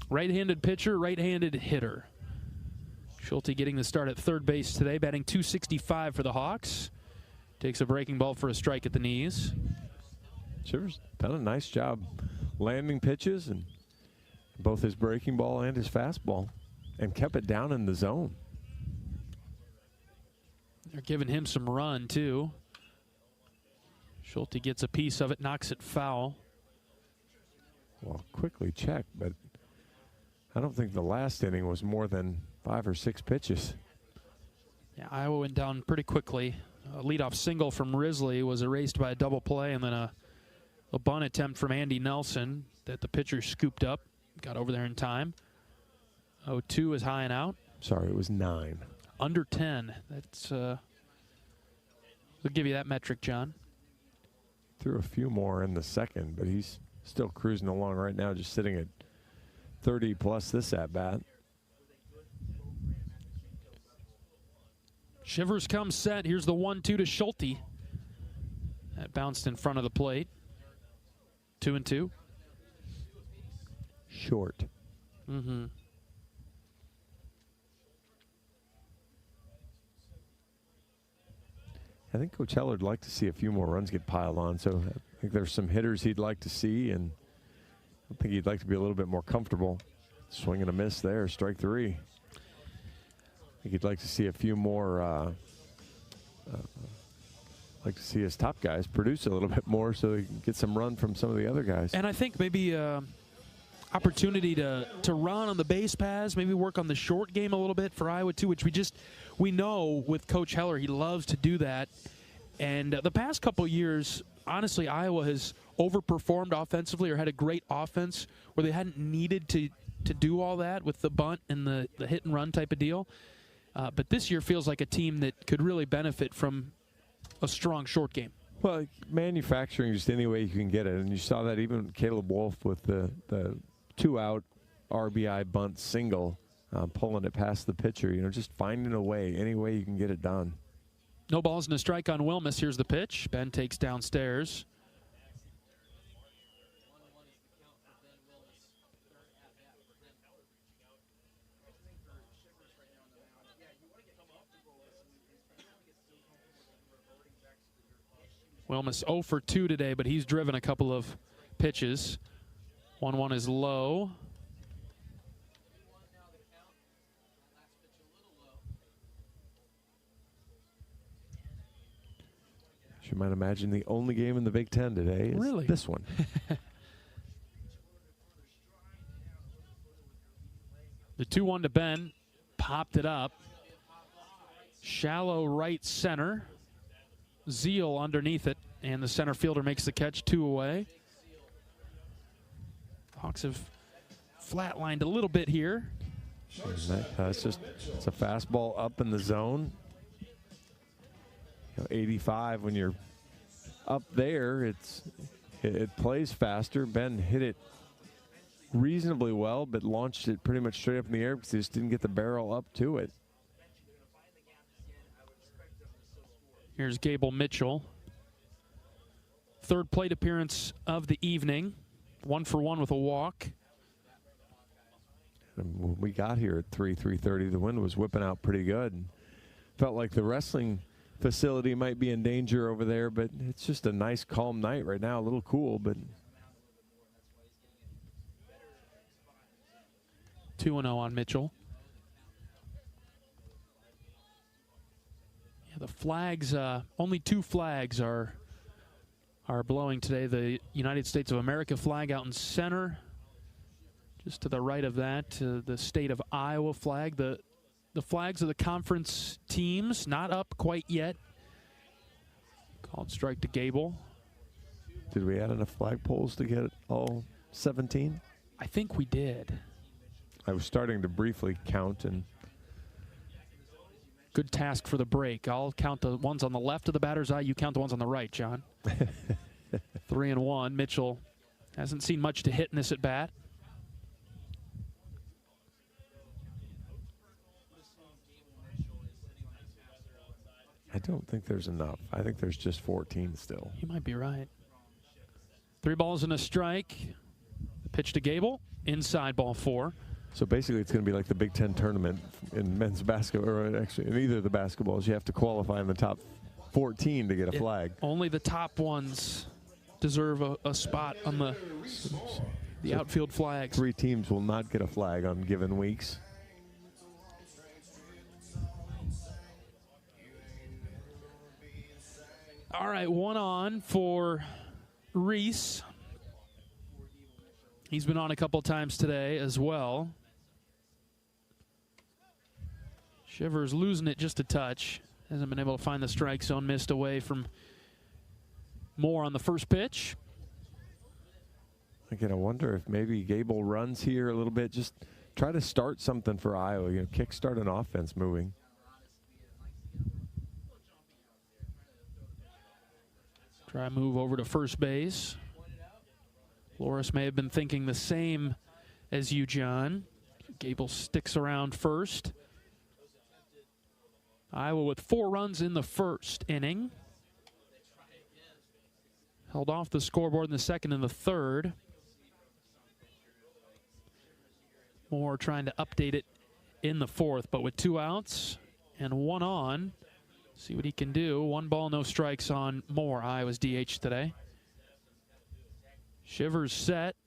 B: Right-handed pitcher, right-handed hitter. Schulte getting the start at third base today, batting .265 for the Hawks. Takes a breaking ball for a strike at the knees.
G: Shivers done a nice job landing pitches, and both his breaking ball and his fastball, and kept it down in the zone.
B: They're giving him some run, too. Schulte gets a piece of it, knocks it foul.
G: Well, quickly check, but I don't think the last inning was more than 5 or 6 pitches.
B: Yeah, Iowa went down pretty quickly. A leadoff single from Risley was erased by a double play, and then a bunt attempt from Andy Nelson that the pitcher scooped up, got over there in time. 0-2 is high and out.
G: Sorry, it was 9.
B: Under 10. That's we'll give you that metric, John.
G: Threw a few more in the second, but he's still cruising along right now, just sitting at 30 plus this at-bat.
B: Shivers comes set. Here's the 1-2 to Schulte. That bounced in front of the plate. 2-2.
G: Short.
B: Mm-hmm.
G: I think Coach Heller would like to see a few more runs get piled on, so I think there's some hitters he'd like to see, and I think he'd like to be a little bit more comfortable. Swing and a miss there, strike 3. I think he'd like to see a few more, like to see his top guys produce a little bit more so he can get some run from some of the other guys.
B: And I think maybe opportunity to run on the base paths, maybe work on the short game a little bit for Iowa too, which we know with Coach Heller, he loves to do that. And the past couple years, honestly, Iowa has overperformed offensively or had a great offense where they hadn't needed to do all that with the bunt and the hit and run type of deal. But this year feels like a team that could really benefit from a strong short game.
G: Well, manufacturing just any way you can get it. And you saw that even Caleb Wolf with the 2-out RBI bunt single, pulling it past the pitcher. You know, just finding a way, any way you can get it done.
B: No balls and a strike on Wilmus. Here's the pitch. Ben takes downstairs. Wilmus 0 for 2 today, but he's driven a couple of pitches. 1-1 is low.
G: As you might imagine, the only game in the Big Ten today is this one.
B: The 2-1 to Ben. Popped it up. Shallow right center. Zeal underneath it, and the center fielder makes the catch, 2 away. The Hawks have flatlined a little bit here.
G: It's a fastball up in the zone. You know, 85 when you're up there, it plays faster. Ben hit it reasonably well, but launched it pretty much straight up in the air because he just didn't get the barrel up to it.
B: Here's Gable Mitchell. Third plate appearance of the evening. 1 for 1 with a walk.
G: And when we got here at 3:30, the wind was whipping out pretty good. And felt like the wrestling facility might be in danger over there, but it's just a nice, calm night right now. A little cool, but
B: 2-0 on Mitchell. The flags, only 2 flags are blowing today. The United States of America flag out in center. Just to the right of that, the state of Iowa flag. The flags of the conference teams, not up quite yet. Called strike to Gable.
G: Did we add enough flagpoles to get all 17?
B: I think we did.
G: I was starting to briefly count, and
B: good task for the break. I'll count the ones on the left of the batter's eye. You count the ones on the right, John. 3-1. Mitchell hasn't seen much to hit in this at bat.
G: I don't think there's enough. I think there's just 14 still.
B: You might be right. 3 balls and a strike. The pitch to Gable. Inside, ball 4.
G: So basically it's going to be like the Big Ten tournament in men's basketball, or actually in either of the basketballs. You have to qualify in the top 14 to get a flag.
B: Only the top ones deserve a spot on the outfield flags.
G: 3 teams will not get a flag on given weeks.
B: All right, 1 on for Reese. He's been on a couple times today as well. Shivers losing it just a touch. Hasn't been able to find the strike zone, missed away from Moore on the first pitch.
G: Again, I wonder if maybe Gable runs here a little bit. Just try to start something for Iowa. You know, kickstart an offense moving.
B: Try move over to first base. Loras may have been thinking the same as you, John. Gable sticks around first. Iowa with 4 runs in the first inning. Held off the scoreboard in the second and the third. Moore trying to update it in the fourth, but with 2 outs and 1 on. See what he can do. 1 ball, no strikes on Moore, Iowa's DH today. Shivers set.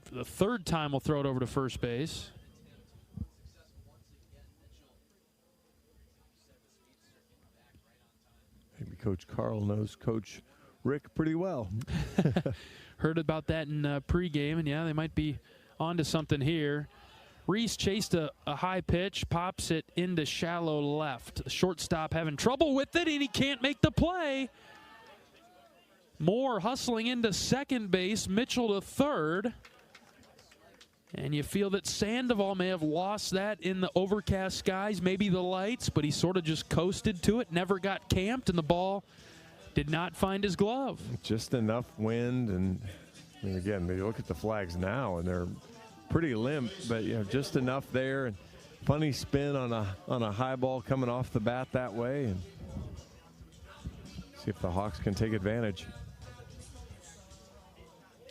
B: For the 3rd time, we'll throw it over to first base.
G: Maybe Coach Carl knows Coach Rick pretty well.
B: Heard about that in pregame, and yeah, they might be onto something here. Reese chased a high pitch, pops it into shallow left. The shortstop having trouble with it, and he can't make the play. Moore hustling into second base, Mitchell to third. And you feel that Sandoval may have lost that in the overcast skies, maybe the lights, but he sort of just coasted to it, never got camped, and the ball did not find his glove.
G: Just enough wind, and I mean, again, you look at the flags now, and they're pretty limp, but you know, just enough there. And funny spin on a high ball coming off the bat that way, and see if the Hawks can take advantage.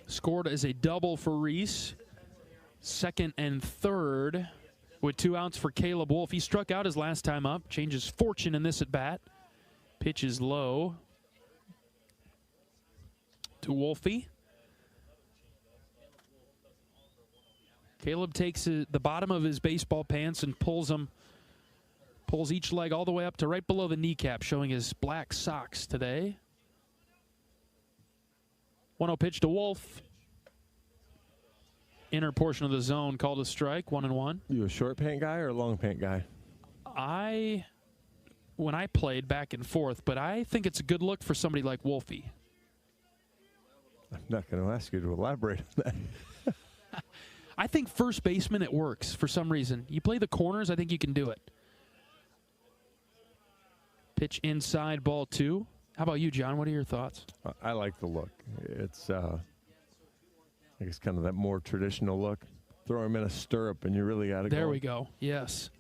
B: Scored as a double for Reese. 2nd and 3rd with 2 outs for Caleb Wolf. He struck out his last time up. Changes fortune in this at bat. Pitch is low to Wolfie. Caleb takes the bottom of his baseball pants and pulls each leg all the way up to right below the kneecap, showing his black socks today. 1-0 pitch to Wolf. Inner portion of the zone, called a strike, 1-1.
G: You a short pant guy or a long pant guy?
B: When I played back and forth, but I think it's a good look for somebody like Wolfie.
G: I'm not going to ask you to elaborate on that.
B: I think first baseman, it works for some reason. You play the corners, I think you can do it. Pitch inside, ball 2. How about you, John? What are your thoughts?
G: I like the look. It's, I guess, kind of that more traditional look. Throw him in a stirrup, and you really got to go.
B: There we go. Yes.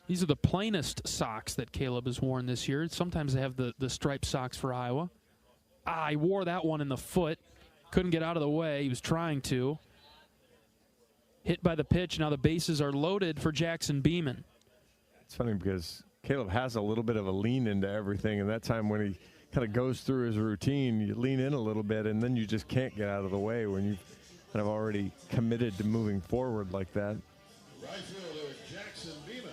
B: These are the plainest socks that Caleb has worn this year. Sometimes they have the striped socks for Iowa. He wore that one in the foot. Couldn't get out of the way. He was trying to. Hit by the pitch. Now the bases are loaded for Jackson Beeman.
G: It's funny because Caleb has a little bit of a lean into everything, and that time when he kind of goes through his routine, you lean in a little bit, and then you just can't get out of the way when you've kind of already committed to moving forward like that.
F: Right fielder Jackson Beeman.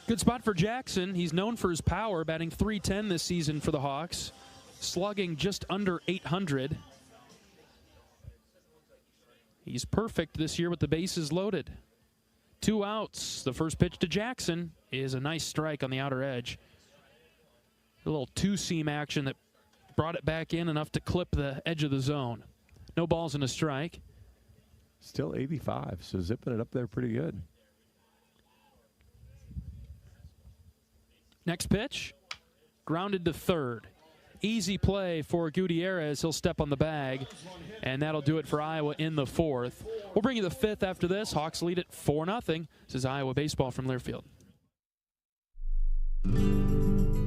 B: Good spot for Jackson. He's known for his power, batting .310 this season for the Hawks, slugging just under 800. He's perfect this year with the bases loaded. 2 outs. The first pitch to Jackson is a nice strike on the outer edge. A little 2-seam action that brought it back in enough to clip the edge of the zone. No balls and a strike.
G: Still 85, so zipping it up there pretty good.
B: Next pitch, grounded to third. Easy play for Gutierrez. He'll step on the bag, and that'll do it for Iowa in the 4th. We'll bring you the 5th after this. Hawks lead it 4-0. This is Iowa baseball from Learfield.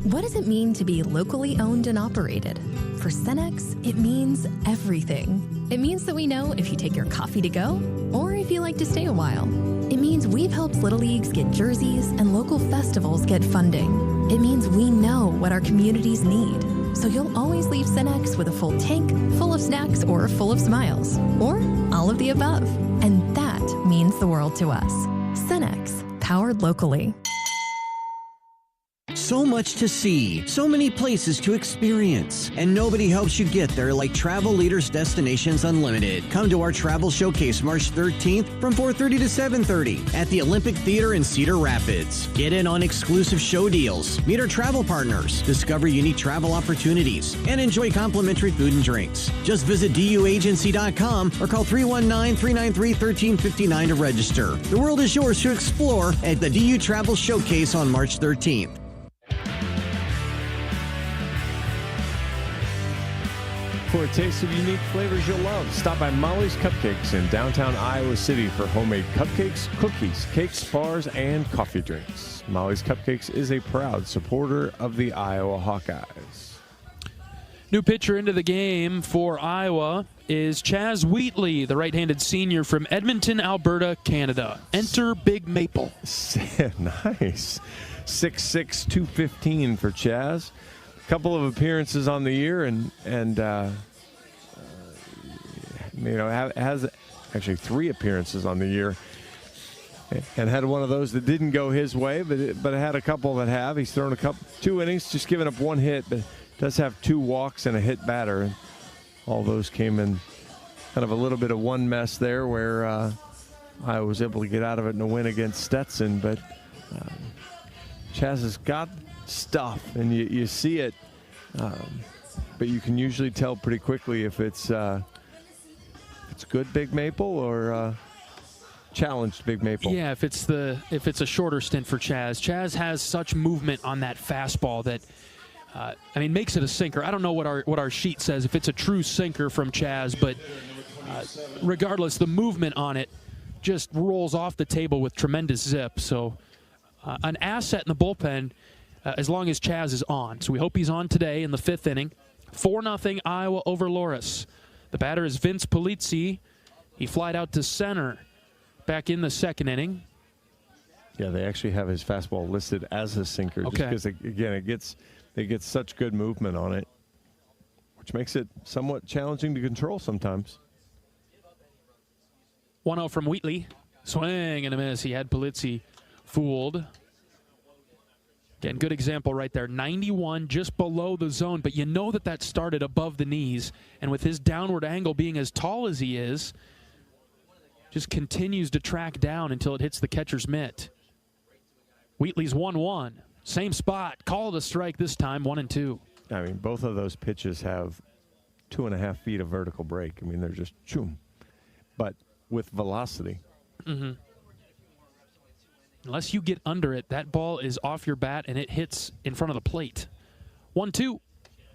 D: What does it mean to be locally owned and operated? For Cenex, it means everything. It means that we know if you take your coffee to go or if you like to stay a while. It means we've helped Little Leagues get jerseys and local festivals get funding. It means we know what our communities need. So you'll always leave Cenex with a full tank, full of snacks, or full of smiles. Or all of the above. And that means the world to us. Cenex, powered locally.
H: So much to see, so many places to experience, and nobody helps you get there like Travel Leaders Destinations Unlimited. Come to our travel showcase March 13th from 4:30 to 7:30 at the Olympic Theater in Cedar Rapids. Get in on exclusive show deals, meet our travel partners, discover unique travel opportunities, and enjoy complimentary food and drinks. Just visit duagency.com or call 319-393-1359 to register. The world is yours to explore at the DU Travel Showcase on March 13th.
G: For a taste of unique flavors you'll love, stop by Molly's Cupcakes in downtown Iowa City for homemade cupcakes, cookies, cakes, bars, and coffee drinks. Molly's Cupcakes is a proud supporter of the Iowa Hawkeyes.
B: New pitcher into the game for Iowa is Chaz Wheatley, the right-handed senior from Edmonton, Alberta, Canada. Enter Big Maple.
G: Nice. 6'6", 215 for Chaz. Couple of appearances on the year, and has actually 3 appearances on the year, and had one of those that didn't go his way, but had a couple that have. He's thrown 2 innings, just given up 1 hit, but does have 2 walks and a hit batter, and all those came in kind of a little bit of one mess there, where I was able to get out of it in a win against Stetson, but Chaz has got stuff, and you see it, but you can usually tell pretty quickly if it's good Big Maple or challenged Big Maple.
B: Yeah, if it's a shorter stint for Chaz. Chaz has such movement on that fastball that makes it a sinker. I don't know what our sheet says if it's a true sinker from Chaz, but regardless, the movement on it just rolls off the table with tremendous zip. So an asset in the bullpen as long as Chaz is on. So we hope he's on today in the 5th inning. 4-0 Iowa over Loras. The batter is Vince Polizzi. He flied out to center back in the 2nd inning.
G: Yeah, they actually have his fastball listed as a sinker, just because, again, it gets such good movement on it, which makes it somewhat challenging to control sometimes.
B: 1-0 from Wheatley. Swing and a miss. He had Polizzi fooled. Again, good example right there. 91 just below the zone, but you know that started above the knees, and with his downward angle being as tall as he is, just continues to track down until it hits the catcher's mitt. Wheatley's 1-1. Same spot. Called a strike this time, 1-2.
G: I mean, both of those pitches have 2.5 feet of vertical break. I mean, they're just choom, but with velocity.
B: Mm-hmm. Unless you get under it, that ball is off your bat and it hits in front of the plate. 1-2.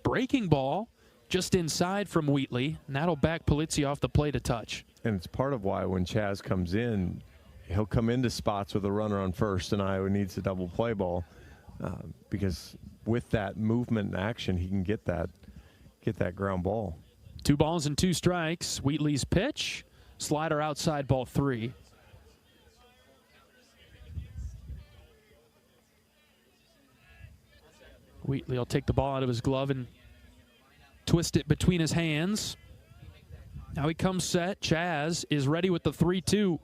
B: Breaking ball just inside from Wheatley, and that'll back Polizzi off the plate a touch.
G: And it's part of why when Chaz comes in, he'll come into spots with a runner on first, and Iowa needs a double play ball because with that movement and action, he can get that ground ball.
B: 2 balls and 2 strikes. Wheatley's pitch, slider outside, ball 3. Wheatley will take the ball out of his glove and twist it between his hands. Now he comes set. Chaz is ready with the 3-2.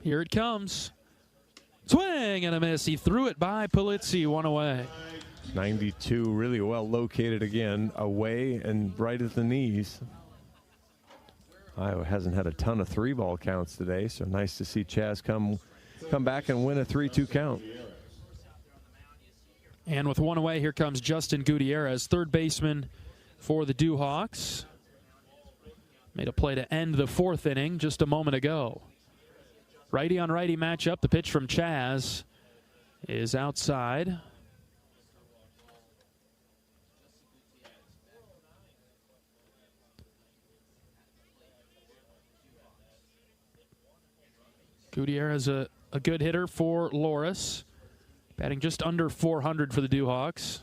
B: Here it comes. Swing and a miss. He threw it by Polizzi, 1 away.
G: 92, really well located again, away and right at the knees. Iowa hasn't had a ton of 3-ball counts today, so nice to see Chaz come back and win a 3-2 count.
B: And with 1 away, here comes Justin Gutierrez, 3rd baseman for the Dewhawks. Made a play to end the 4th inning just a moment ago. Righty on righty matchup. The pitch from Chaz is outside. Gutierrez a good hitter for Loras. Batting just under 400 for the Dewhawks.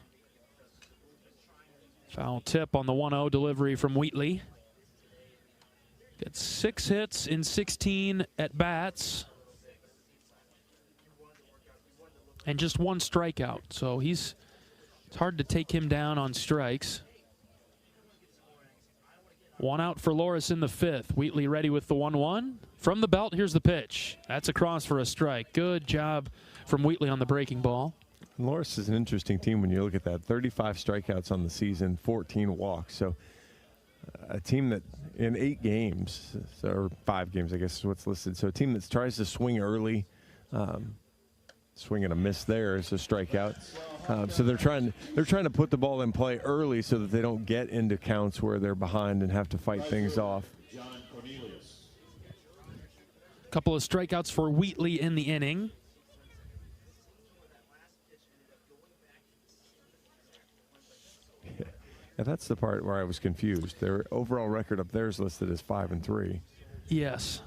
B: Foul tip on the 1-0 delivery from Wheatley. Gets 6 hits in 16 at-bats. And just 1 strikeout. So it's hard to take him down on strikes. 1 out for Loras in the 5th. Wheatley ready with the 1-1. From the belt, here's the pitch. That's across for a strike. Good job from Wheatley on the breaking ball.
G: Loras is an interesting team when you look at that. 35 strikeouts on the season, 14 walks. So a team that in 8 games, or 5 games, I guess is what's listed. So a team that tries to swing early, swing and a miss there is a strikeout. So they're trying to put the ball in play early so that they don't get into counts where they're behind and have to fight things off.
B: Couple of strikeouts for Wheatley in the inning.
G: Yeah, that's the part where I was confused. Their overall record up there is listed as 5-3.
B: Yes,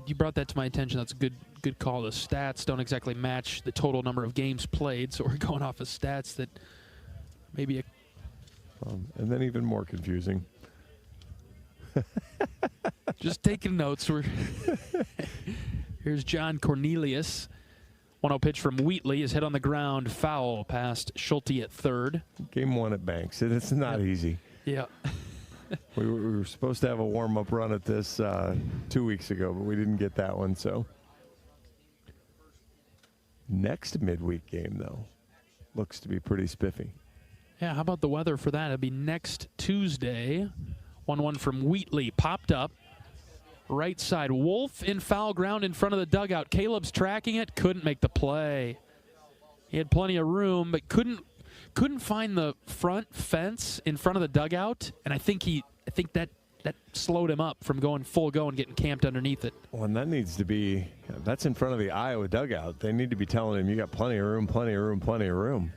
B: you brought that to my attention. That's a good call. The stats don't exactly match the total number of games played, so we're going off of stats that maybe.
G: And then even more confusing.
B: Just taking notes. Here's John Cornelius. 1-0 pitch from Wheatley is hit on the ground, foul past Schulte at third.
G: Game 1 at Banks. It's not easy.
B: Yeah.
G: we were supposed to have a warm-up run at this 2 weeks ago, but we didn't get that one. So next midweek game, though, looks to be pretty spiffy.
B: Yeah, how about the weather for that? It'll be next Tuesday. 1-1 from Wheatley, popped up. Right side, Wolf in foul ground in front of the dugout. Caleb's tracking it, couldn't make the play. He had plenty of room, but couldn't find the front fence in front of the dugout, and I think that slowed him up from going full go and getting camped underneath it.
G: Well, and that needs to be, that's in front of the Iowa dugout. They need to be telling him, you got plenty of room, plenty of room, plenty of room.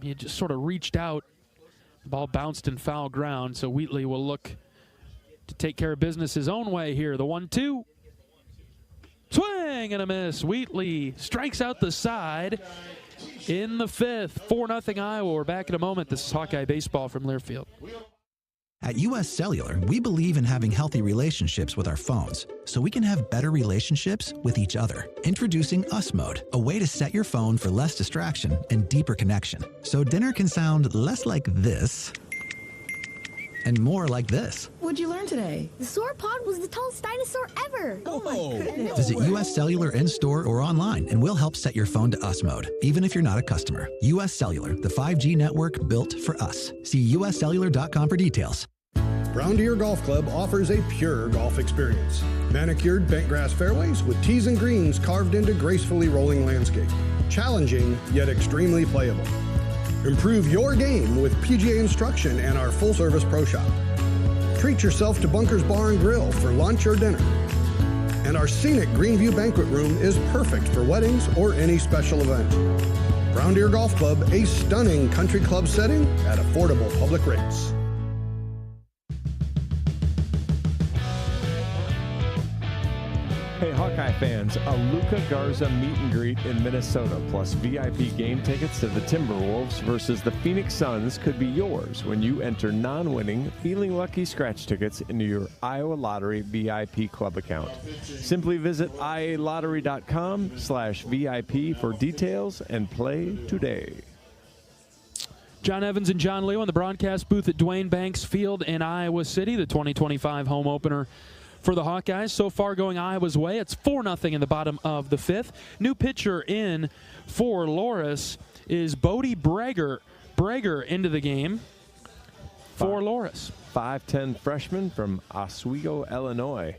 B: He just sort of reached out. The ball bounced in foul ground, so Wheatley will look to take care of business his own way here. The 1-2. Swing and a miss. Wheatley strikes out the side in the 5th. 4-0 Iowa. We're back in a moment. This is Hawkeye Baseball from Learfield.
J: At U.S. Cellular, we believe in having healthy relationships with our phones so we can have better relationships with each other. Introducing US Mode, a way to set your phone for less distraction and deeper connection. So dinner can sound less like this and more like this.
L: What'd you learn today?
W: The sauropod was the tallest dinosaur ever.
L: Oh my goodness.
J: Visit US Cellular in-store or online and we'll help set your phone to US Mode, even if you're not a customer. US Cellular, the 5G network built for us. See uscellular.com for details.
K: Brown Deer Golf Club offers a pure golf experience. Manicured bentgrass fairways with tees and greens carved into gracefully rolling landscape. Challenging, yet extremely playable. Improve your game with PGA instruction and our full-service pro shop. Treat yourself to Bunker's Bar and Grill for lunch or dinner. And our scenic Greenview Banquet Room is perfect for weddings or any special event. Brown Deer Golf Club, a stunning country club setting at affordable public rates.
G: Hey, Hawkeye fans, a Luka Garza meet and greet in Minnesota, plus VIP game tickets to the Timberwolves versus the Phoenix Suns could be yours when you enter non-winning, feeling lucky scratch tickets into your Iowa Lottery VIP club account. Simply visit ialottery.com/VIP for details and play today.
B: John Evans and John Leo in the broadcast booth at Dwayne Banks Field in Iowa City, the 2025 home opener for the Hawkeyes. So far going Iowa's way. It's 4-0 in the bottom of the 5th. New pitcher in for Loras is Bodie Breger. Breger into the game for Loras.
G: 5'10" freshman from Oswego, Illinois.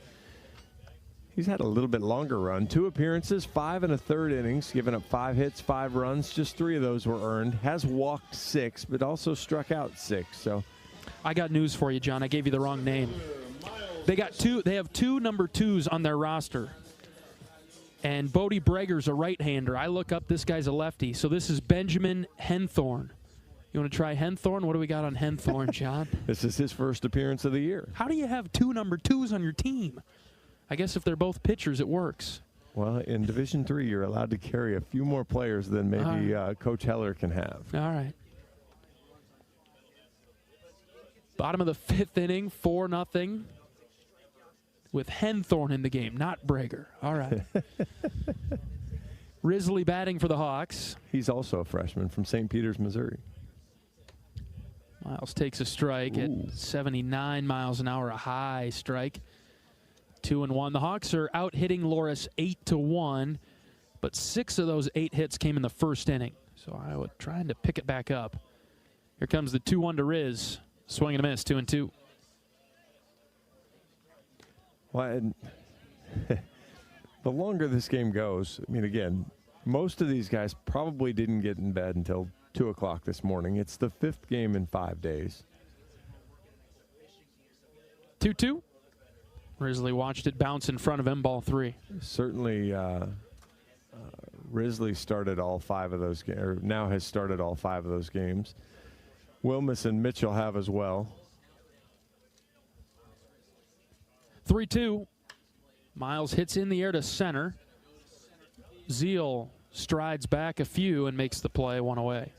G: He's had a little bit longer run. 2 appearances, 5 1/3 innings, giving up 5 hits, 5 runs. Just 3 of those were earned. Has walked 6, but also struck out 6. So,
B: I got news for you, John. I gave you the wrong name. They have 2 number 2s on their roster. And Bodie Breger's a right-hander. I look up, this guy's a lefty. So this is Benjamin Henthorn. You want to try Henthorn? What do we got on Henthorn, John?
G: This is his first appearance of the year.
B: How do you have 2 number 2s on your team? I guess if they're both pitchers, it works.
G: Well, in Division III, you're allowed to carry a few more players than maybe Coach Heller can have.
C: All right. Bottom of the 5th inning, 4-0. With Henthorne in the game, not Brager. All right. Risley batting for the Hawks.
G: He's also a freshman from St. Peters, Missouri.
C: Miles takes a strike at 79 miles an hour, a high strike. 2-1. The Hawks are out hitting Loras 8-1, but 6 of those 8 hits came in the first inning. So Iowa trying to pick it back up. Here comes the 2-1 to Riz. Swing and a miss, 2-2.
G: Well, the longer this game goes, I mean, again, most of these guys probably didn't get in bed until 2 o'clock this morning. It's the 5th game in 5 days.
C: 2-2. Risley watched it bounce in front of him, ball 3.
G: Certainly, Risley started all 5 of those games, or now has started all 5 of those games. Wilmus and Mitchell have as well.
C: 3-2. Miles hits in the air to center. Zeal strides back a few and makes the play, 1 away.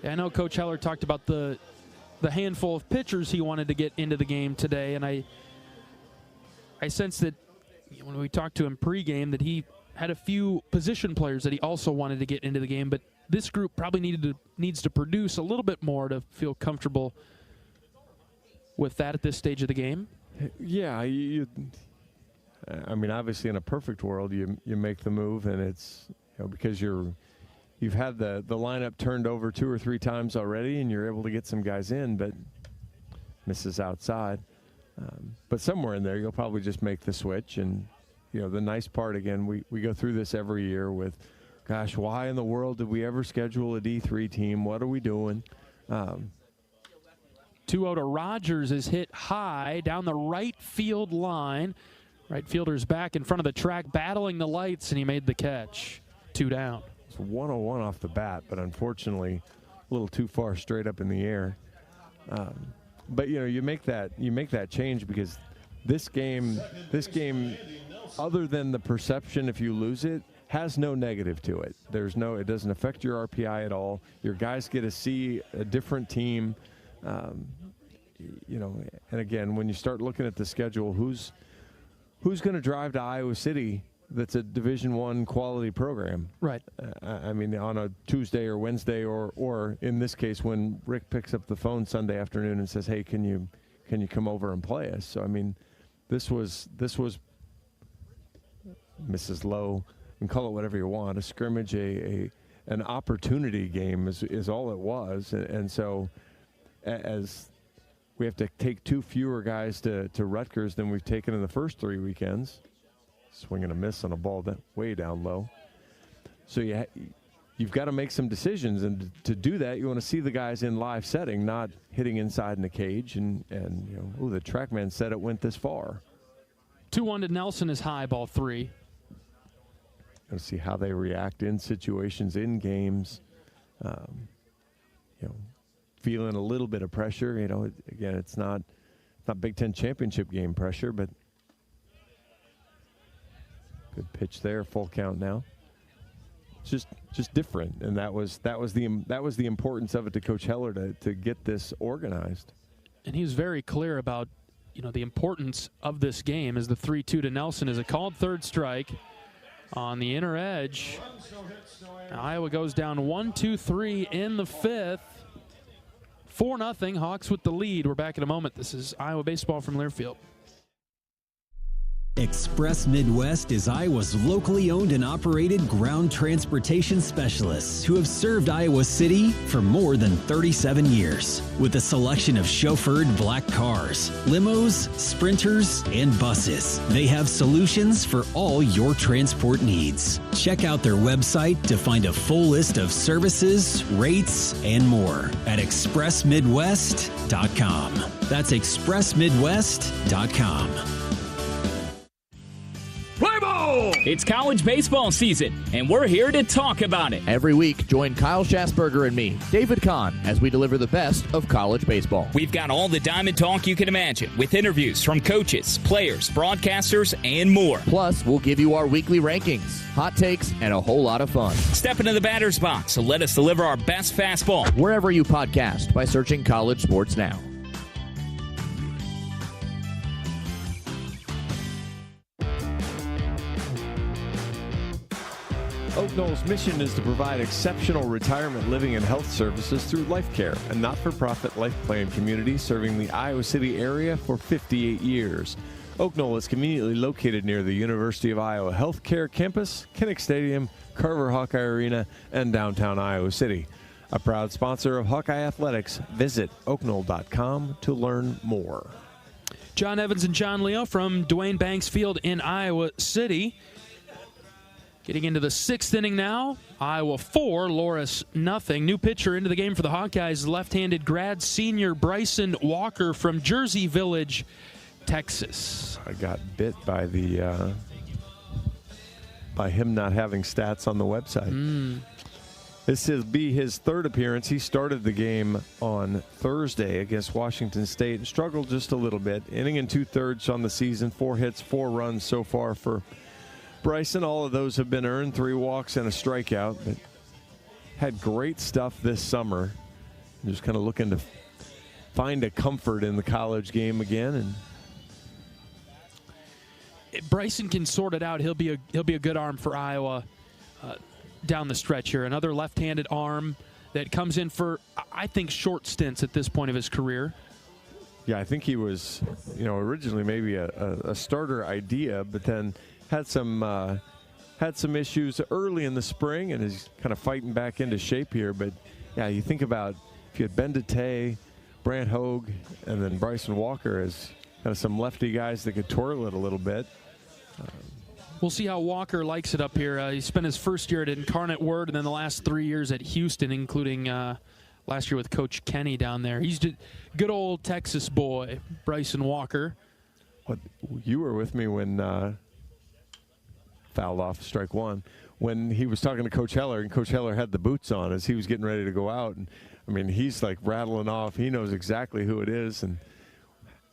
C: I know Coach Heller talked about the handful of pitchers he wanted to get into the game today, and I sense that when we talked to him pregame that he had a few position players that he also wanted to get into the game, but this group probably needs to produce a little bit more to feel comfortable with that at this stage of the game.
G: Yeah, I mean, obviously in a perfect world, you make the move, and it's because you've had the lineup turned over 2 or 3 times already, and you're able to get some guys in, but misses outside. But somewhere in there, you'll probably just make the switch. And the nice part, again, we go through this every year with, gosh, why in the world did we ever schedule a D3 team? What are we doing?
C: 2-0 to Rogers is hit high down the right field line. Right fielder's back in front of the track, battling the lights, and he made the catch. 2 down.
G: It's 101 off the bat, but unfortunately a little too far straight up in the air. But you make that change because this game, other than the perception if you lose it, has no negative to it. It doesn't affect your RPI at all. Your guys get to see a different team. And again, when you start looking at the schedule, who's going to drive to Iowa City that's a Division I quality program?
C: Right.
G: I mean, on a Tuesday or Wednesday, or in this case, when Rick picks up the phone Sunday afternoon and says, "Hey, can you come over and play us?" So I mean, this was Mrs. Lowe, and call it whatever you want, a scrimmage, an opportunity game is all it was, and so as we have to take 2 fewer guys to Rutgers than we've taken in the first 3 weekends. Swing and a miss on a ball way down low. So you've got to make some decisions, and to do that, you want to see the guys in live setting, not hitting inside in the cage. And the TrackMan said it went this far.
C: 2-1 to Nelson is high, ball 3.
G: Got to see how they react in situations, in games. Feeling a little bit of pressure. Again, it's not Big Ten championship game pressure, but. Good pitch there, full count now. Just different, and that was the importance of it to Coach Heller to get this organized.
C: And he was very clear about the importance of this game as the 3-2 to Nelson is a called third strike on the inner edge. Iowa goes down 1-2-3 in the 5th. 4-0. Hawks with the lead. We're back in a moment. This is Iowa baseball from Learfield.
O: Express Midwest is Iowa's locally owned and operated ground transportation specialists who have served Iowa City for more than 37 years. With a selection of chauffeured black cars, limos, sprinters, and buses, they have solutions for all your transport needs. Check out their website to find a full list of services, rates, and more at expressmidwest.com. That's expressmidwest.com.
E: Play ball! It's college baseball season, and we're here to talk about it.
I: Every week, join Kyle Schassberger and me, David Kahn, as we deliver the best of college baseball.
E: We've got all the diamond talk you can imagine, with interviews from coaches, players, broadcasters, and more.
I: Plus, we'll give you our weekly rankings, hot takes, and a whole lot of fun.
E: Step into the batter's box and let us deliver our best fastball.
I: Wherever you podcast by searching College Sports Now.
G: Oak Knoll's mission is to provide exceptional retirement living and health services through Life Care, a not-for-profit life plan community serving the Iowa City area for 58 years. Oak Knoll is conveniently located near the University of Iowa Healthcare Campus, Kinnick Stadium, Carver Hawkeye Arena, and downtown Iowa City. A proud sponsor of Hawkeye Athletics. Visit oakknoll.com to learn more.
B: John Evans and John Leo from Dwayne Banks Field in Iowa City. Getting into the 6th inning now. Iowa 4, Loras nothing. New pitcher into the game for the Hawkeyes, left-handed grad senior Bryson Walker from Jersey Village, Texas.
G: I got bit by the by him not having stats on the website. This will be his 3rd appearance. He started the game on Thursday against Washington State and struggled just a little bit. Inning and 2/3 on the season, 4 hits, 4 runs so far for Bryson. All of those have been earned, 3 walks and a strikeout. But had great stuff this summer. Just kind of looking to find a comfort in the college game again. And
B: if Bryson can sort it out, he'll be a good arm for Iowa down the stretch here. Another left-handed arm that comes in for, I think, short stints at this point of his career.
G: Yeah, I think he was, originally maybe a starter idea, but then had some issues early in the spring and is kind of fighting back into shape here. But yeah, you think about if you had Ben DeTay, Brant Hogue, and then Bryson Walker as kind of some lefty guys that could twirl it a little bit.
B: We'll see how Walker likes it up here. He spent his first year at Incarnate Word and then the last 3 years at Houston, including last year with Coach Kenny down there. He's a good old Texas boy, Bryson Walker.
G: You were with me when fouled off strike 1 when he was talking to Coach Heller, and Coach Heller had the boots on as he was getting ready to go out. And I mean, he's like rattling off. He knows exactly who it is and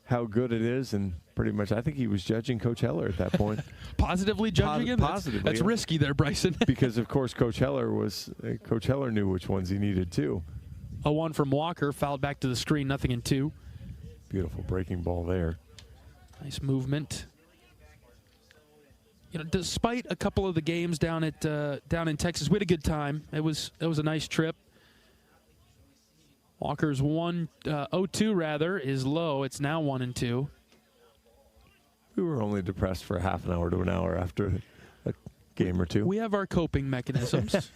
G: how good it is, and pretty much I think he was judging Coach Heller at that point.
B: Positively judging him?
G: Positively.
B: That's risky there, Bryson.
G: Because, of course, Coach Heller knew which ones he needed too.
B: A 1 from Walker, fouled back to the screen, 0-2.
G: Beautiful breaking ball there.
B: Nice movement. Despite a couple of the games down in Texas, we had a good time. It was a nice trip. Walker's 0-2 rather is low. It's now 1-2.
G: We were only depressed for half an hour to an hour after a game or two.
B: We have our coping mechanisms.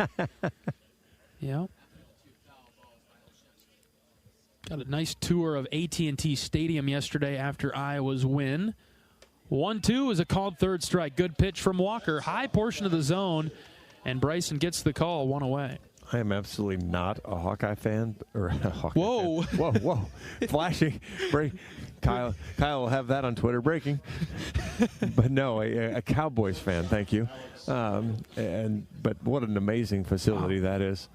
B: Yeah. Got a nice tour of AT&T Stadium yesterday after Iowa's win. 1-2 is a called 3rd strike. Good pitch from Walker. High portion of the zone, and Bryson gets the call, 1 away.
G: I am absolutely not a Hawkeye fan. Or a Hawkeye
B: Whoa.
G: Fan. Whoa. Flashing. Break. Kyle will have that on Twitter. Breaking. But no, a Cowboys fan, thank you. But what an amazing facility that is.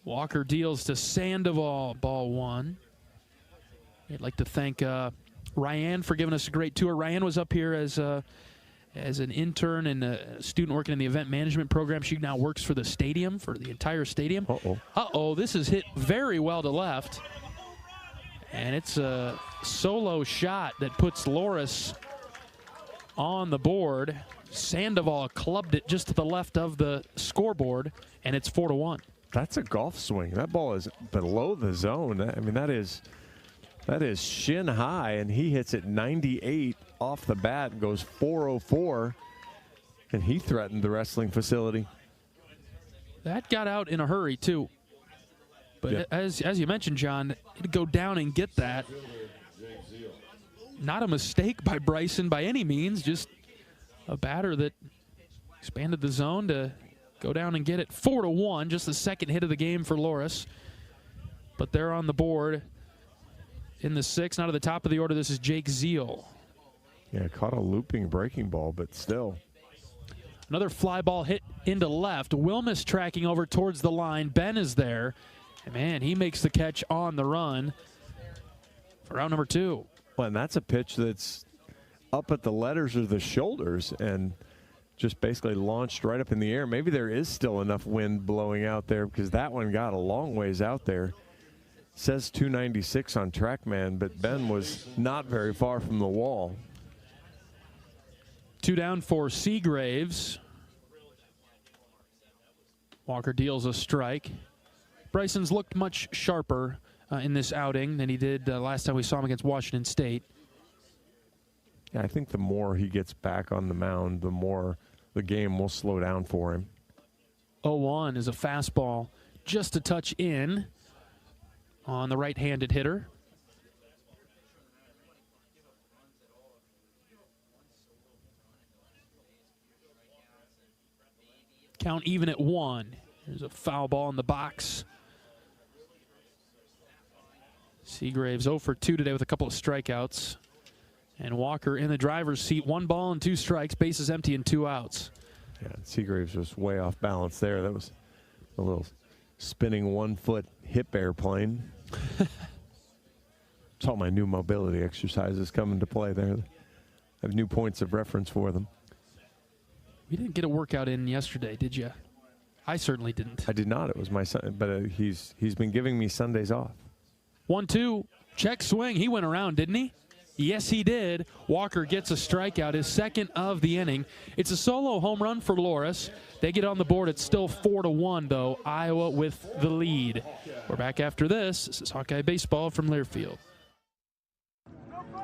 B: Walker deals to Sandoval, ball 1. I'd like to thank Ryan for giving us a great tour. Ryan was up here as an intern and a student working in the event management program. She now works for the stadium, for the entire stadium. Uh-oh, this is hit very well to left. And it's a solo shot that puts Loras on the board. Sandoval clubbed it just to the left of the scoreboard, and it's 4-1.
G: That's a golf swing. That ball is below the zone. I mean, that is shin high, and he hits it 98 off the bat and goes 404, and he threatened the wrestling facility.
B: That got out in a hurry, too. But yeah, as you mentioned, John, to go down and get that, not a mistake by Bryson by any means, just a batter that expanded the zone to go down and get it. 4-1, just the second hit of the game for Loras. But they're on the board in the 6th. Now to the top of the order, this is Jake Zeal.
G: Yeah, caught a looping breaking ball, but still.
C: Another fly ball hit into left. Wilmus tracking over towards the line. Ben is there. And man, he makes the catch on the run for round number 2.
G: Well, and that's a pitch that's up at the letters or the shoulders and just basically launched right up in the air. Maybe there is still enough wind blowing out there because that one got a long ways out there. Says 296 on TrackMan, but Ben was not very far from the wall.
C: 2 down for Seagraves. Walker deals a strike. Bryson's looked much sharper in this outing than he did last time we saw him against Washington State.
G: Yeah, I think the more he gets back on the mound, the more the game will slow down for him.
C: 0-1 is a fastball just a touch in on the right-handed hitter. Count even at 1. There's a foul ball in the box. Seagraves 0 for 2 today with a couple of strikeouts. And Walker in the driver's seat. 1 ball and 2 strikes. Bases empty and 2 outs.
G: Yeah, Seagraves was way off balance there. That was a little spinning 1-foot hip airplane. It's all my new mobility exercises come into play there. I have new points of reference for them.
C: We didn't get a workout in yesterday, did you? I certainly didn't.
G: I did not. It was my son, but he's been giving me Sundays off.
C: 1-2, check swing. He went around, didn't he? Yes, he did. Walker gets a strikeout, his second of the inning. It's a solo home run for Loras. They get on the board. It's still 4-1, though. Iowa with the lead. We're back after this. This is Hawkeye Baseball from Learfield.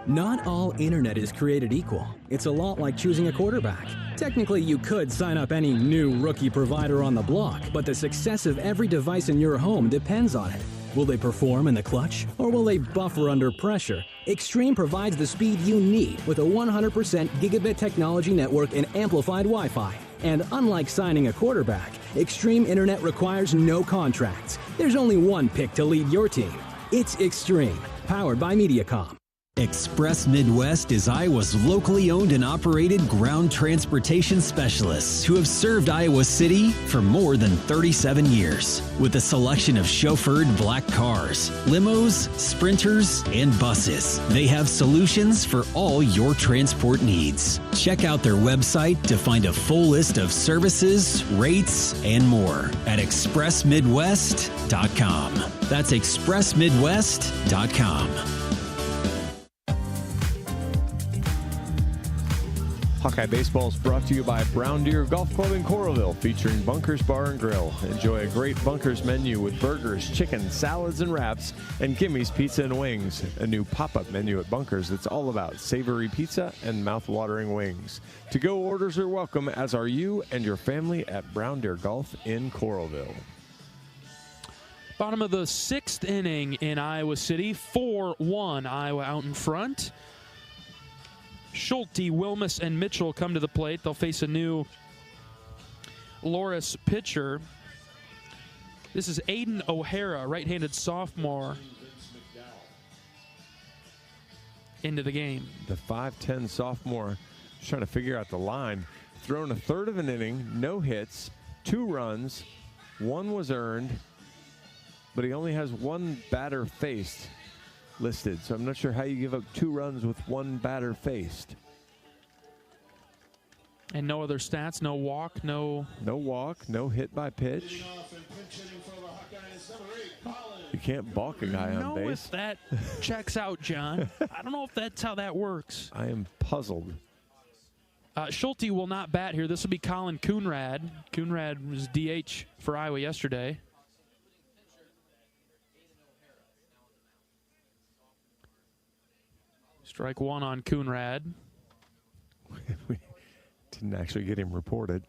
M: Not all internet is created equal. It's a lot like choosing a quarterback. Technically, you could sign up any new rookie provider on the block, but the success of every device in your home depends on it. Will they perform in the clutch, or will they buffer under pressure? Extreme provides the speed you need with a 100% gigabit technology network and amplified Wi-Fi. And unlike signing a quarterback, Extreme Internet requires no contracts. There's only one pick to lead your team. It's Extreme, powered by Mediacom.
O: Express Midwest is Iowa's locally owned and operated ground transportation specialists who have served Iowa City for more than 37 years. With a selection of chauffeured black cars, limos, sprinters, and buses, they have solutions for all your transport needs. Check out their website to find a full list of services, rates, and more at expressmidwest.com. That's expressmidwest.com.
G: Hawkeye Baseball is brought to you by Brown Deer Golf Club in Coralville, featuring Bunkers Bar and Grill. Enjoy a great Bunkers menu with burgers, chicken, salads, and wraps, and Gimmy's Pizza and Wings, a new pop-up menu at Bunkers that's all about savory pizza and mouth-watering wings. To-go orders are welcome, as are you and your family at Brown Deer Golf in Coralville.
C: Bottom of the 6th inning in Iowa City, 4-1, Iowa out in front. Schulte, Wilmus, and Mitchell come to the plate. They'll face a new Loras pitcher. This is Aiden O'Hara, right-handed sophomore, into the game.
G: The 5'10 sophomore, just trying to figure out the line. Thrown a third of an inning, no hits, 2 runs, 1 was earned, but he only has 1 batter faced listed, so I'm not sure how you give up 2 runs with 1 batter faced.
C: And no other stats, no walk, no
G: walk, no hit by pitch. You can't balk a guy on base.
C: If that checks out, John. I don't know if that's how that works.
G: I am puzzled.
C: Schulte will not bat here. This will be Colin Coonrad. Coonrad was DH for Iowa yesterday. Strike 1 on Coonrad.
G: We didn't actually get him reported.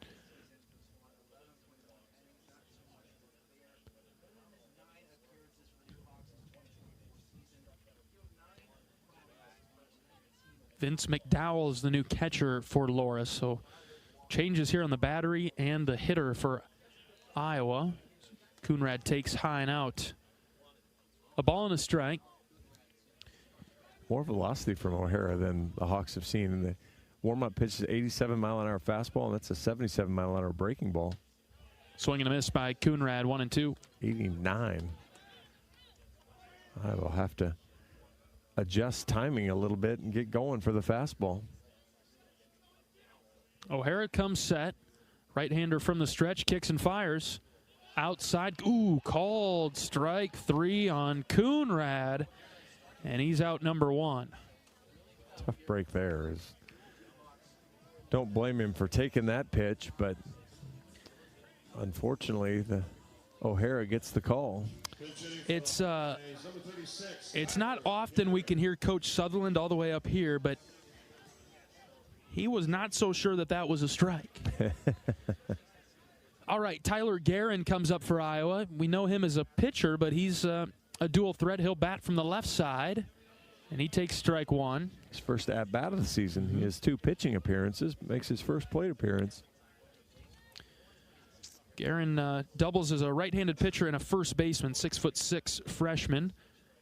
C: Vince McDowell is the new catcher for Loras, so changes here on the battery and the hitter for Iowa. Coonrad takes high and out. A ball and a strike.
G: more velocity from O'Hara than the Hawks have seen. And the warm-up pitch is 87-mile-an-hour fastball, and that's a 77-mile-an-hour breaking ball.
B: Swing and a miss by Coonrad, 1-2.
G: 89. I will have to adjust timing a little bit and get going for the fastball.
B: O'Hara comes set. Right-hander from the stretch, kicks and fires. Outside, ooh, called strike 3 on Coonrad, and he's out number 1.
G: Tough break there. Don't blame him for taking that pitch, but unfortunately, the O'Hara gets the call.
B: It's not often we can hear Coach Sutherland all the way up here, but he was not so sure that that was a strike. All right, Tyler Guerin comes up for Iowa. We know him as a pitcher, but he's a dual threat. He'll bat from the left side, and he takes strike 1.
G: His first at-bat of the season. He has 2 pitching appearances, makes his first plate appearance.
B: Guerin doubles as a right-handed pitcher and a first baseman, 6'6" freshman,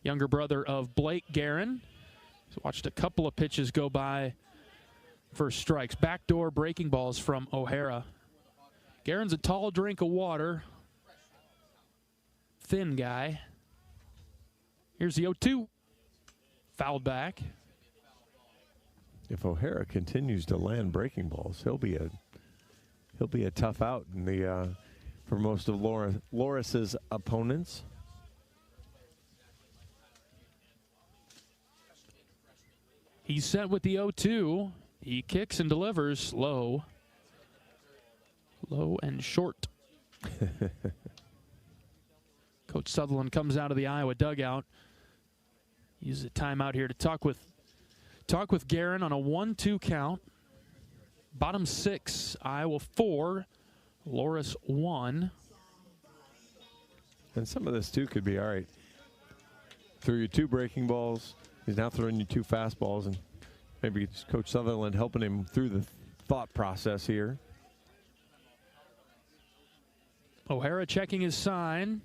B: younger brother of Blake Guerin. He's watched a couple of pitches go by for strikes. Backdoor breaking balls from O'Hara. Guerin's a tall drink of water. Thin guy. Here's the 0-2. Fouled back.
G: If O'Hara continues to land breaking balls, he'll be a tough out in the for most of Loras's opponents.
B: He's set with the 0-2. He kicks and delivers low. Low and short. Coach Sutherland comes out of the Iowa dugout. Uses a timeout here to talk with Guerin on a 1-2 count. Bottom 6, Iowa 4, Loras 1.
G: And some of this too could be all right. Threw you 2 breaking balls. He's now throwing you 2 fastballs, and maybe it's Coach Sutherland helping him through the thought process here.
B: O'Hara checking his sign.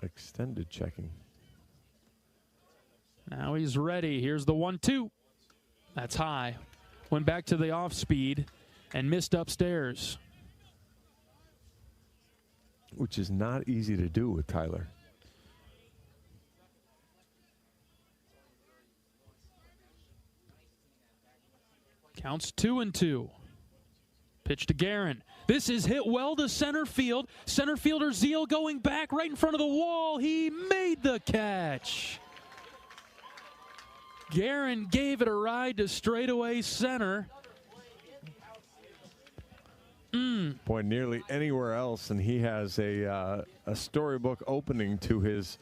G: Extended checking.
B: Now he's ready. Here's the 1-2. That's high. Went back to the off speed and missed upstairs.
G: Which is not easy to do with Tyler.
B: Counts 2-2. Pitch to Guerin. This is hit well to center field. Center fielder Zeal going back right in front of the wall. He made the catch. Guerin gave it a ride to straightaway center.
G: Boy, nearly anywhere else, and he has a storybook opening to his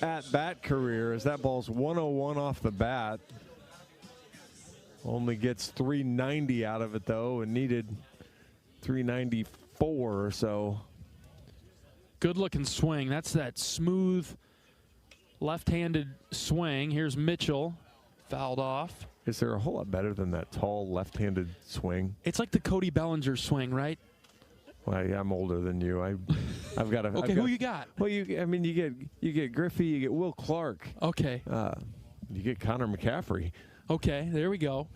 G: at-bat career as that ball's 101 off the bat. Only gets 390 out of it, though, and needed 394 or so.
B: Good-looking swing. That's that smooth left-handed swing. Here's Mitchell, fouled off.
G: Is there a whole lot better than that tall left-handed swing?
B: It's like the Cody Bellinger swing, right?
G: Well, yeah, I'm older than you. I've got a.
B: Okay, who you got?
G: Well, you get Griffey, you get Will Clark.
B: Okay.
G: You get Connor McCaffrey.
B: Okay, there we go.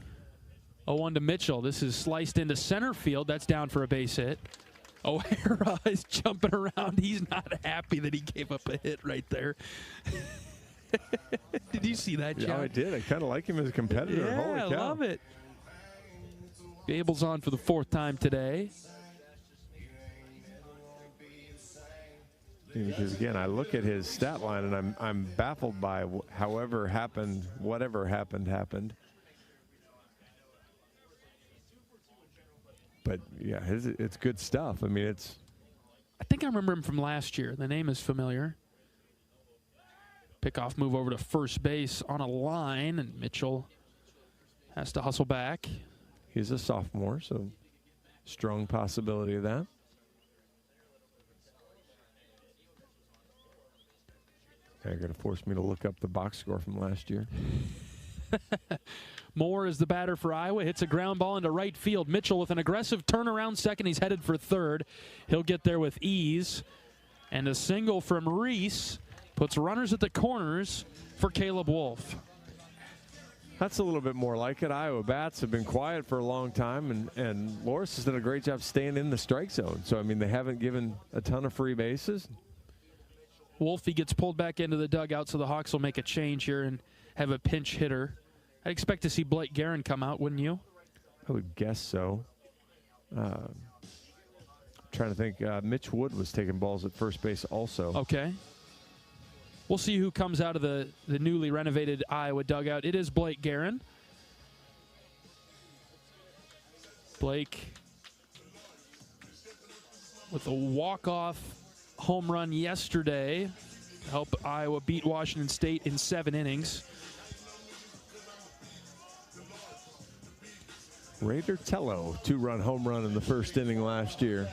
B: 0-1 to Mitchell. This is sliced into center field. That's down for a base hit. O'Hara is jumping around. He's not happy that he gave up a hit right there. Did you see that, John?
G: Yeah, I did. I kind of like him as a competitor.
B: Yeah,
G: Holy cow.
B: I love it. Gable's on for the 4th time today.
G: Because again, I look at his stat line and I'm baffled by whatever happened. But yeah, it's good stuff. I mean,
B: I think I remember him from last year. The name is familiar. Pickoff move over to first base on a line, and Mitchell has to hustle back.
G: He's a sophomore, so strong possibility of that. They're going to force me to look up the box score from last year.
C: Moore is the batter for Iowa. Hits a ground ball into right field. Mitchell with an aggressive turnaround second. He's headed for third. He'll get there with ease. And a single from Reese puts runners at the corners for Caleb Wolf.
G: That's a little bit more like it. Iowa bats have been quiet for a long time, and Loras has done a great job staying in the strike zone. So, I mean, they haven't given a ton of free bases.
C: Wolfie gets pulled back into the dugout, so the Hawks will make a change here and have a pinch hitter. I'd expect to see Blake Guerin come out, wouldn't you?
G: I would guess so. Trying to think. Mitch Wood was taking balls at first base also.
C: Okay. We'll see who comes out of the newly renovated Iowa dugout. It is Blake Guerin. Blake with a walk-off home run yesterday to help Iowa beat Washington State in 7 innings.
G: Raider Tello, 2-run home run in the first inning last year.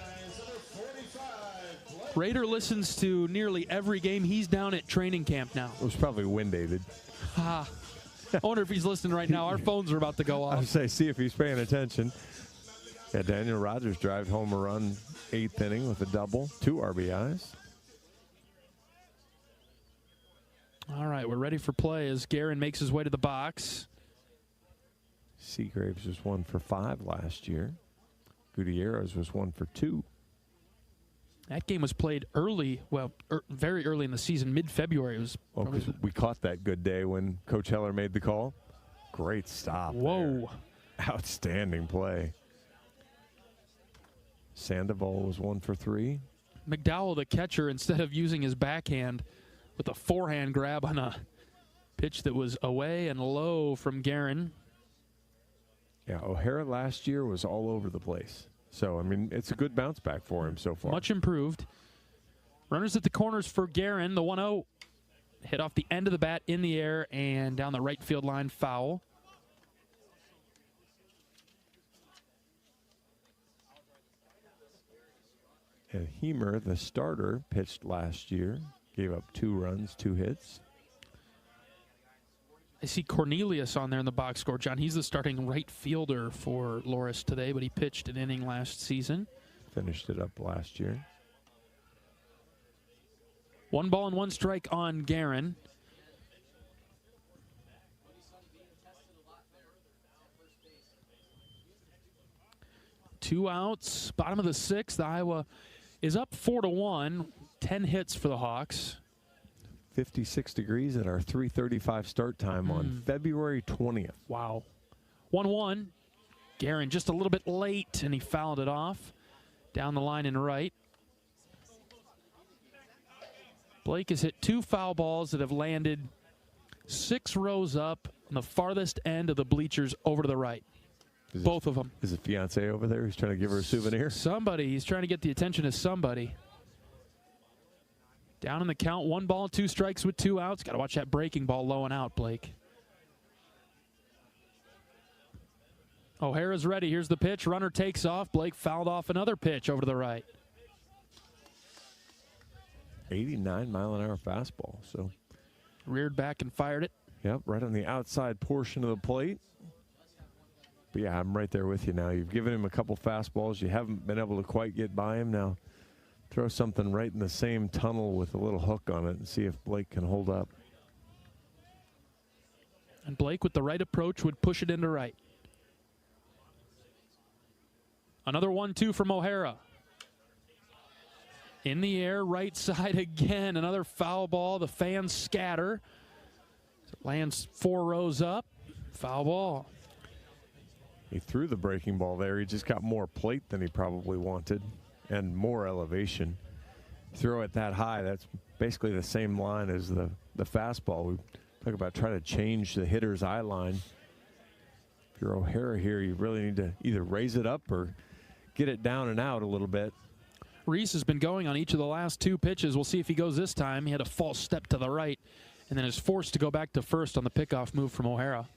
C: Raider listens to nearly every game. He's down at training camp now.
G: It was probably wind, David.
C: I wonder if he's listening right now. Our phones are about to go off.
G: I would say, see if he's paying attention. Yeah, Daniel Rogers drive home a run 8th inning with a double, 2 RBIs.
C: All right, we're ready for play as Guerin makes his way to the box.
G: Seagraves was 1 for 5 last year. Gutierrez was 1 for 2.
C: That game was played early, well, very early in the season, mid-February. It was.
G: Oh, because we caught that good day when Coach Heller made the call. Great stop.
C: Whoa.
G: There. Outstanding play. Sandoval was 1 for 3.
C: McDowell, the catcher, instead of using his backhand with a forehand grab on a pitch that was away and low from Guerin.
G: Yeah, O'Hara last year was all over the place. So, I mean, it's a good bounce back for him so far.
C: Much improved. Runners at the corners for Guerin. The 1-0 hit off the end of the bat in the air and down the right field line, foul.
G: And Hemer, the starter, pitched last year. Gave up 2 runs, 2 hits.
C: I see Cornelius on there in the box score, John. He's the starting right fielder for Loras today, but he pitched an inning last season.
G: Finished it up last year.
C: 1 ball and 1 strike on Guerin. Two outs, bottom of the 6th. Iowa is up 4-1, 10 hits for the Hawks.
G: 56 degrees at our 3:35 start time on February 20th.
C: Wow. 1-1. Guerin just a little bit late, and he fouled it off down the line and right. Blake has hit 2 foul balls that have landed 6 rows up on the farthest end of the bleachers over to the right. Both of them.
G: Is his fiance over there? He's trying to give her a souvenir?
C: Somebody. He's trying to get the attention of somebody. Down in the count, 1 ball, 2 strikes with 2 outs. Got to watch that breaking ball low and out, Blake. O'Hara's ready. Here's the pitch. Runner takes off. Blake fouled off another pitch over to the right.
G: 89-mile-an-hour fastball. So
C: reared back and fired it.
G: Yep, right on the outside portion of the plate. But yeah, I'm right there with you now. You've given him a couple fastballs. You haven't been able to quite get by him now. Throw something right in the same tunnel with a little hook on it and see if Blake can hold up.
C: And Blake, with the right approach, would push it into right. Another 1-2 from O'Hara. In the air, right side again. Another foul ball. The fans scatter. It lands 4 rows up. Foul ball.
G: He threw the breaking ball there. He just got more plate than he probably wanted. And more elevation. Throw it that high, that's basically the same line as the fastball. We talk about trying to change the hitter's eye line. If you're O'Hara here, you really need to either raise it up or get it down and out a little bit.
C: Reese has been going on each of the last 2 pitches. We'll see if he goes this time. He had a false step to the right and then is forced to go back to first on the pickoff move from O'Hara.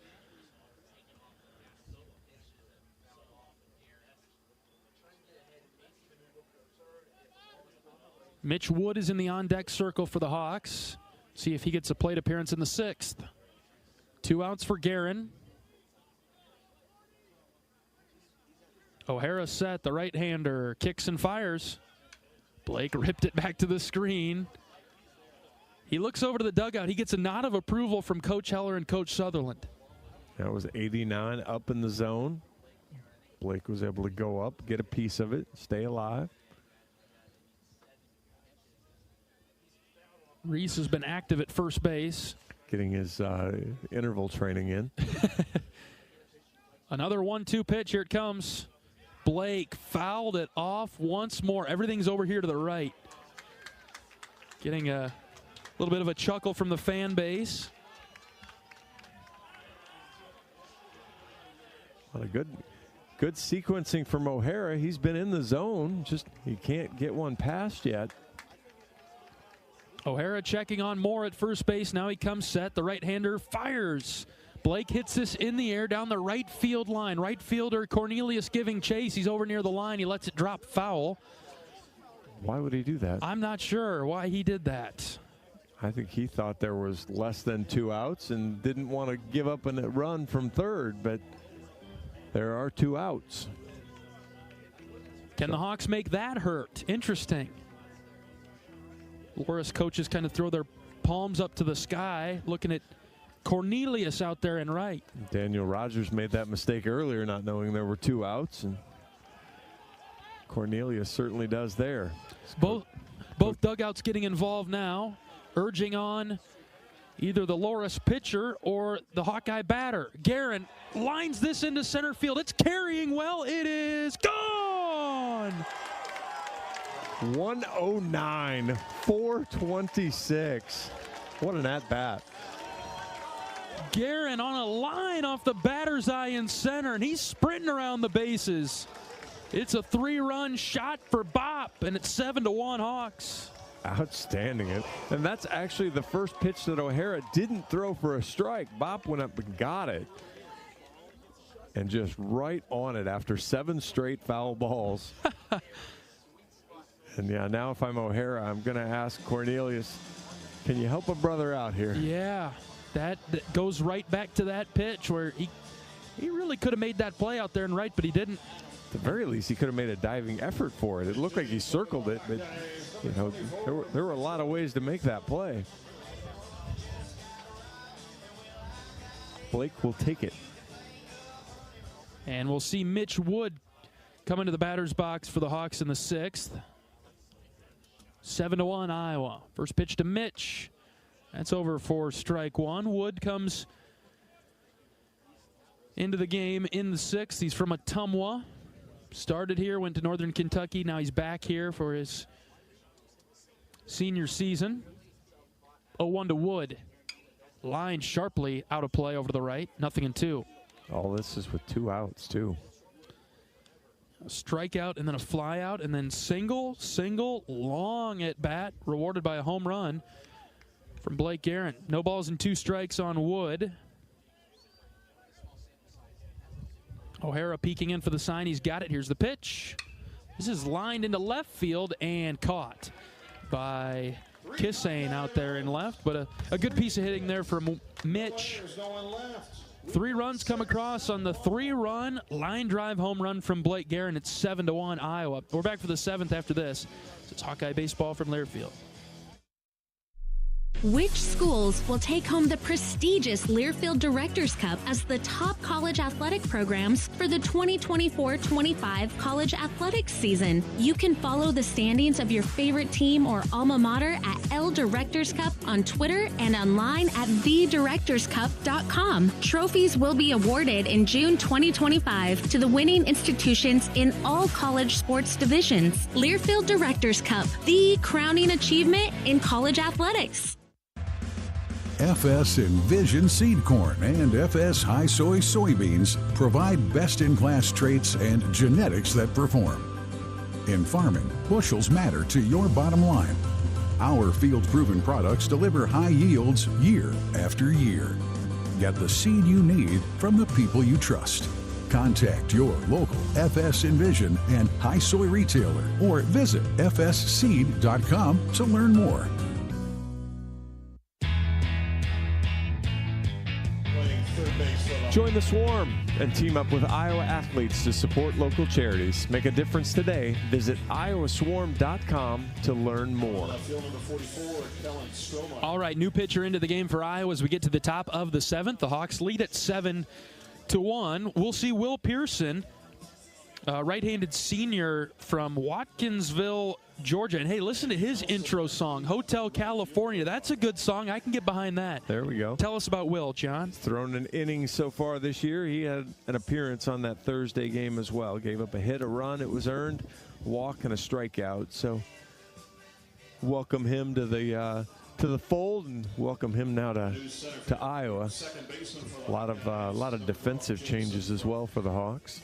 C: Mitch Wood is in the on-deck circle for the Hawks. See if he gets a plate appearance in the 6th.
B: 2 outs for Guerin. O'Hara set, the right-hander kicks and fires. Blake ripped it back to the screen. He looks over to the dugout. He gets a nod of approval from Coach Heller and Coach Sutherland.
G: That was 89 up in the zone. Blake was able to go up, get a piece of it, stay alive.
B: Reese has been active at first base.
G: Getting his interval training in.
B: Another 1-2 pitch. Here it comes. Blake fouled it off once more. Everything's over here to the right. Getting a little bit of a chuckle from the fan base.
G: What a good sequencing from O'Hara. He's been in the zone, just he can't get one past yet.
B: O'Hara checking on Moore at first base. Now he comes set. The right-hander fires. Blake hits this in the air down the right field line. Right fielder Cornelius giving chase. He's over near the line. He lets it drop foul.
G: Why would he do that?
B: I'm not sure why he did that.
G: I think he thought there was less than 2 outs and didn't want to give up a run from third, but there are 2 outs.
B: Can the Hawks make that hurt? Interesting. Loras coaches kind of throw their palms up to the sky, looking at Cornelius out there and right.
G: Daniel Rogers made that mistake earlier, not knowing there were 2 outs, and Cornelius certainly does there.
B: Both dugouts getting involved now, urging on either the Loras pitcher or the Hawkeye batter. Guerin lines this into center field. It's carrying well. It is gone.
G: 109, 426. What an at-bat.
B: Guerin on a line off the batter's eye in center, and he's sprinting around the bases. It's a 3-run shot for Bop, and it's 7-1 Hawks.
G: Outstanding. And that's actually the first pitch that O'Hara didn't throw for a strike. Bop went up and got it. And just right on it after 7 straight foul balls. And yeah, now if I'm O'Hara, I'm going to ask Cornelius, can you help a brother out here?
B: Yeah, that goes right back to that pitch where he really could have made that play out there and right, but he didn't.
G: At the very least, he could have made a diving effort for it. It looked like he circled it, but you know, there were a lot of ways to make that play. Blake will take it.
B: And we'll see Mitch Wood come into the batter's box for the Hawks in the 6th. 7-1 Iowa. First pitch to Mitch. That's over for strike 1. Wood comes into the game in the 6th. He's from Ottumwa. Started here, went to Northern Kentucky. Now he's back here for his senior season. 0-1 to Wood. Line sharply out of play over to the right. 0-2.
G: All this is with 2 outs, too.
B: A strikeout and then a fly out and then single, long at bat, rewarded by a home run from Blake Guerin. No balls and 2 strikes on Wood. O'Hara peeking in for the sign. He's got it. Here's the pitch. This is lined into left field and caught by Kissane out there in left. But a good piece of hitting there from Mitch. 3 runs come across on the 3-run line drive home run from Blake Guerin. It's 7-1 Iowa. We're back for the 7th after this. It's Hawkeye baseball from Learfield.
N: Which schools will take home the prestigious Learfield Directors Cup as the top college athletic programs for the 2024-25 college athletics season? You can follow the standings of your favorite team or alma mater at L Directors Cup on Twitter and online at thedirectorscup.com. Trophies will be awarded in June 2025 to the winning institutions in all college sports divisions. Learfield Directors Cup, the crowning achievement in college athletics.
P: FS Envision Seed Corn and FS High Soy Soybeans provide best-in-class traits and genetics that perform. In farming, bushels matter to your bottom line. Our field-proven products deliver high yields year after year. Get the seed you need from the people you trust. Contact your local FS Envision and High Soy retailer or visit fsseed.com to learn more.
U: Playing
G: Join the Swarm and team up with Iowa athletes to support local charities. Make a difference today. Visit iowaswarm.com to learn more.
B: All right, new pitcher into the game for Iowa as we get to the top of the 7th. The Hawks lead at 7-1. We'll see Will Pearson, right-handed senior from Watkinsville, Georgia. And hey, listen to his intro song, Hotel California. That's a good song. I can get behind that.
G: There we go.
B: Tell us about Will, John.
G: He's thrown an inning so far this year. He had an appearance on that Thursday game as well. Gave up a hit, a run. It was earned, walk, and a strikeout. So welcome him to the fold, and welcome him now to Iowa. A lot of defensive changes as well for the Hawks.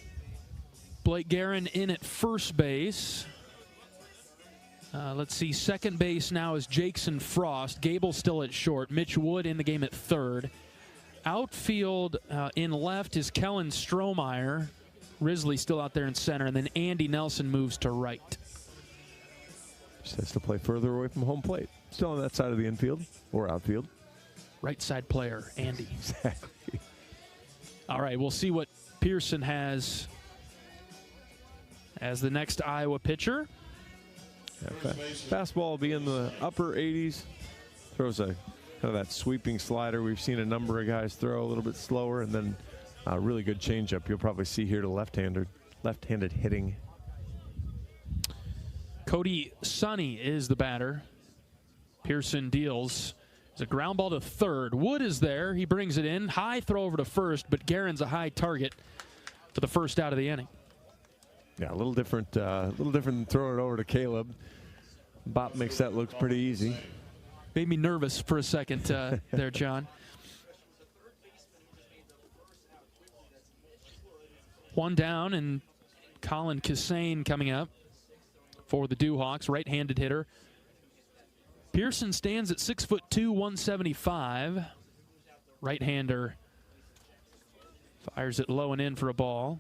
B: Blake Guerin in at first base. Let's see, second base now is Jackson Frost. Gable still at short. Mitch Wood in the game at third. Outfield in left is Kellen Strohmeyer. Risley still out there in center. And then Andy Nelson moves to right.
G: Just has to play further away from home plate. Still on that side of the infield or outfield.
B: Right side player, Andy.
G: Exactly.
B: All right, we'll see what Pearson has as the next Iowa pitcher.
G: Yeah, fastball will be in the upper 80s. Throws a kind of that sweeping slider. We've seen a number of guys throw a little bit slower, and then a really good changeup. You'll probably see here to left-handed hitting.
B: Cody Sonny is the batter. Pearson deals. It's a ground ball to third. Wood is there. He brings it in. High throw over to first, but Guerin's a high target for the first out of the inning.
G: Yeah, a little different than throwing it over to Caleb. Bop makes that look pretty easy.
B: Made me nervous for a second there, John. One down, and Colin Cassane coming up for the Dewhawks, right-handed hitter. Pearson stands at 6'2", 175. Right-hander fires it low and in for a ball.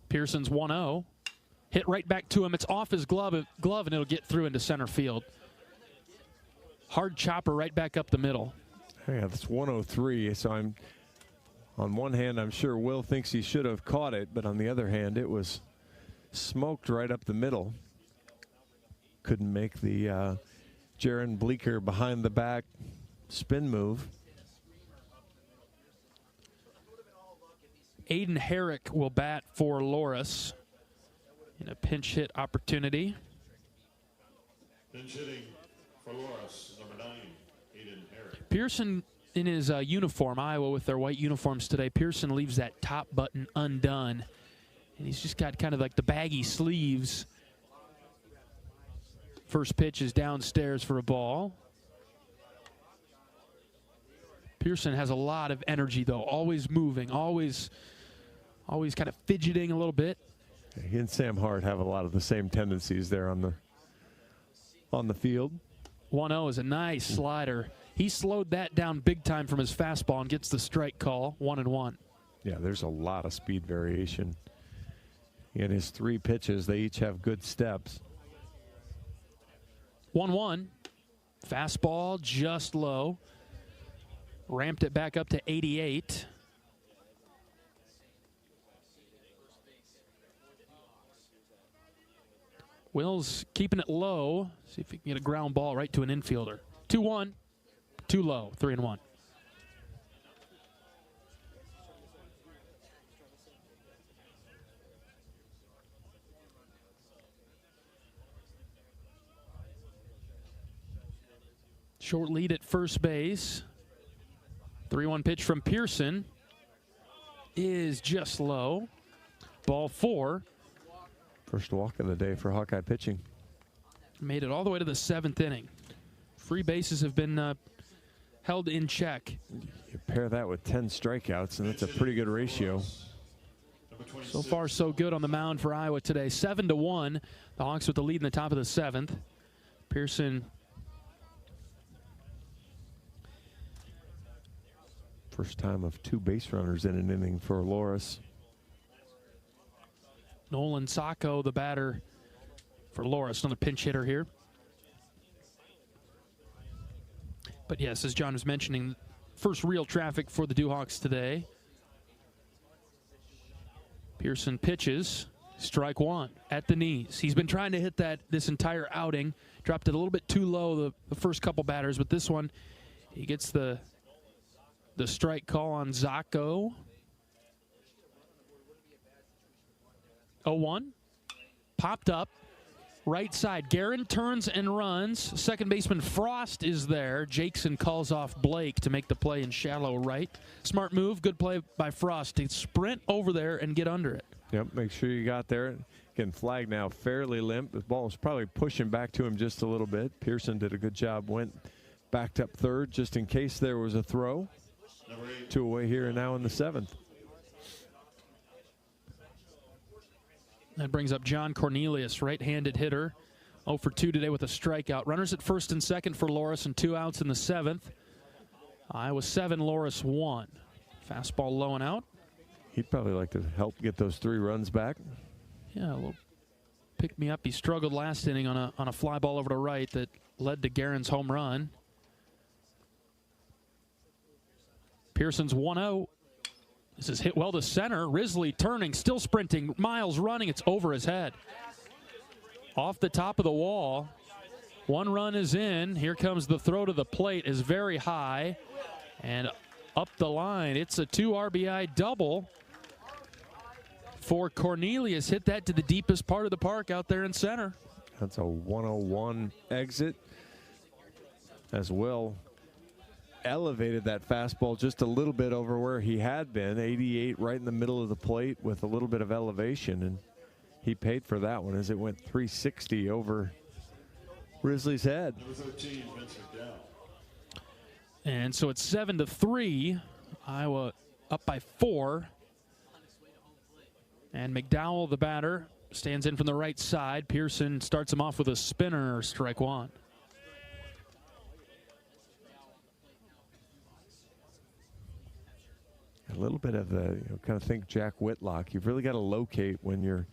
B: Pearson's 1-0. Hit right back to him. It's off his glove, and it'll get through into center field. Hard chopper right back up the middle.
G: Yeah, that's 103. So on one hand, I'm sure Will thinks he should have caught it, but on the other hand, it was smoked right up the middle. Couldn't make the Jaron Bleeker behind the back spin move.
B: Aiden Herrick will bat for Loras in a pinch hit opportunity.
Q: Pinch hitting for Loras, number 9, Aiden Herrick.
B: Pearson in his uniform, Iowa with their white uniforms today. Pearson leaves that top button undone, and he's just got kind of like the baggy sleeves. First pitch is downstairs for a ball. Pearson has a lot of energy, though, always moving, always kind of fidgeting a little bit.
G: He and Sam Hart have a lot of the same tendencies there on the field.
B: 1-0 is a nice slider. He slowed that down big time from his fastball and gets the strike call, 1-1.
G: Yeah, there's a lot of speed variation in his 3 pitches. They each have good steps.
B: 1-1. Fastball just low. Ramped it back up to 88. Will's keeping it low. See if he can get a ground ball right to an infielder. 2-1. Too low. 3-1. Short lead at first base. 3-1 pitch from Pearson is just low. Ball 4.
G: First walk of the day for Hawkeye pitching.
B: Made it all the way to the 7th inning. Free bases have been held in check.
G: You pair that with 10 strikeouts, and that's a pretty good ratio.
B: So far, so good on the mound for Iowa today. 7-1. The Hawks with the lead in the top of the 7th. Pearson.
G: First time of 2 base runners in an inning for Loras.
B: Nolan Sacco, the batter for Loras, another pinch hitter here. But yes, as John was mentioning, first real traffic for the Hawkeyes today. Pearson pitches, strike one at the knees. He's been trying to hit that this entire outing. Dropped it a little bit too low the first couple batters, but this one, he gets the strike call on Zacco. 0-1, popped up. Right side, Guerin turns and runs. Second baseman Frost is there. Jackson calls off Blake to make the play in shallow right. Smart move, good play by Frost to sprint over there and get under it.
G: Yep, make sure you got there. Getting flagged now, fairly limp. The ball was probably pushing back to him just a little bit. Pearson did a good job, went backed up third just in case there was a throw. 2 away here and now in the 7th.
B: That brings up John Cornelius, right-handed hitter. 0 for 2 today with a strikeout. Runners at first and second for Loras and 2 outs in the 7th. Iowa 7, Loras 1. Fastball low and out.
G: He'd probably like to help get those 3 runs back.
B: Yeah, a little pick me up. He struggled last inning on a fly ball over to right that led to Guerin's home run. Pearson's 1-0. This is hit well to center. Risley turning, still sprinting. Miles running. It's over his head. Off the top of the wall. 1 run is in. Here comes the throw to the plate. Is very high. And up the line. It's a 2 RBI double for Cornelius. Hit that to the deepest part of the park out there in center.
G: That's a 101 exit as well. Elevated that fastball just a little bit over where he had been. 88 right in the middle of the plate with a little bit of elevation, and he paid for that one as it went 360 over Risley's head.
B: And so it's 7-3. Iowa up by 4. And McDowell, the batter, stands in from the right side. Pearson starts him off with a spinner, strike one.
G: A little bit of the, kind of think Jack Whitlock. You've really got to locate when you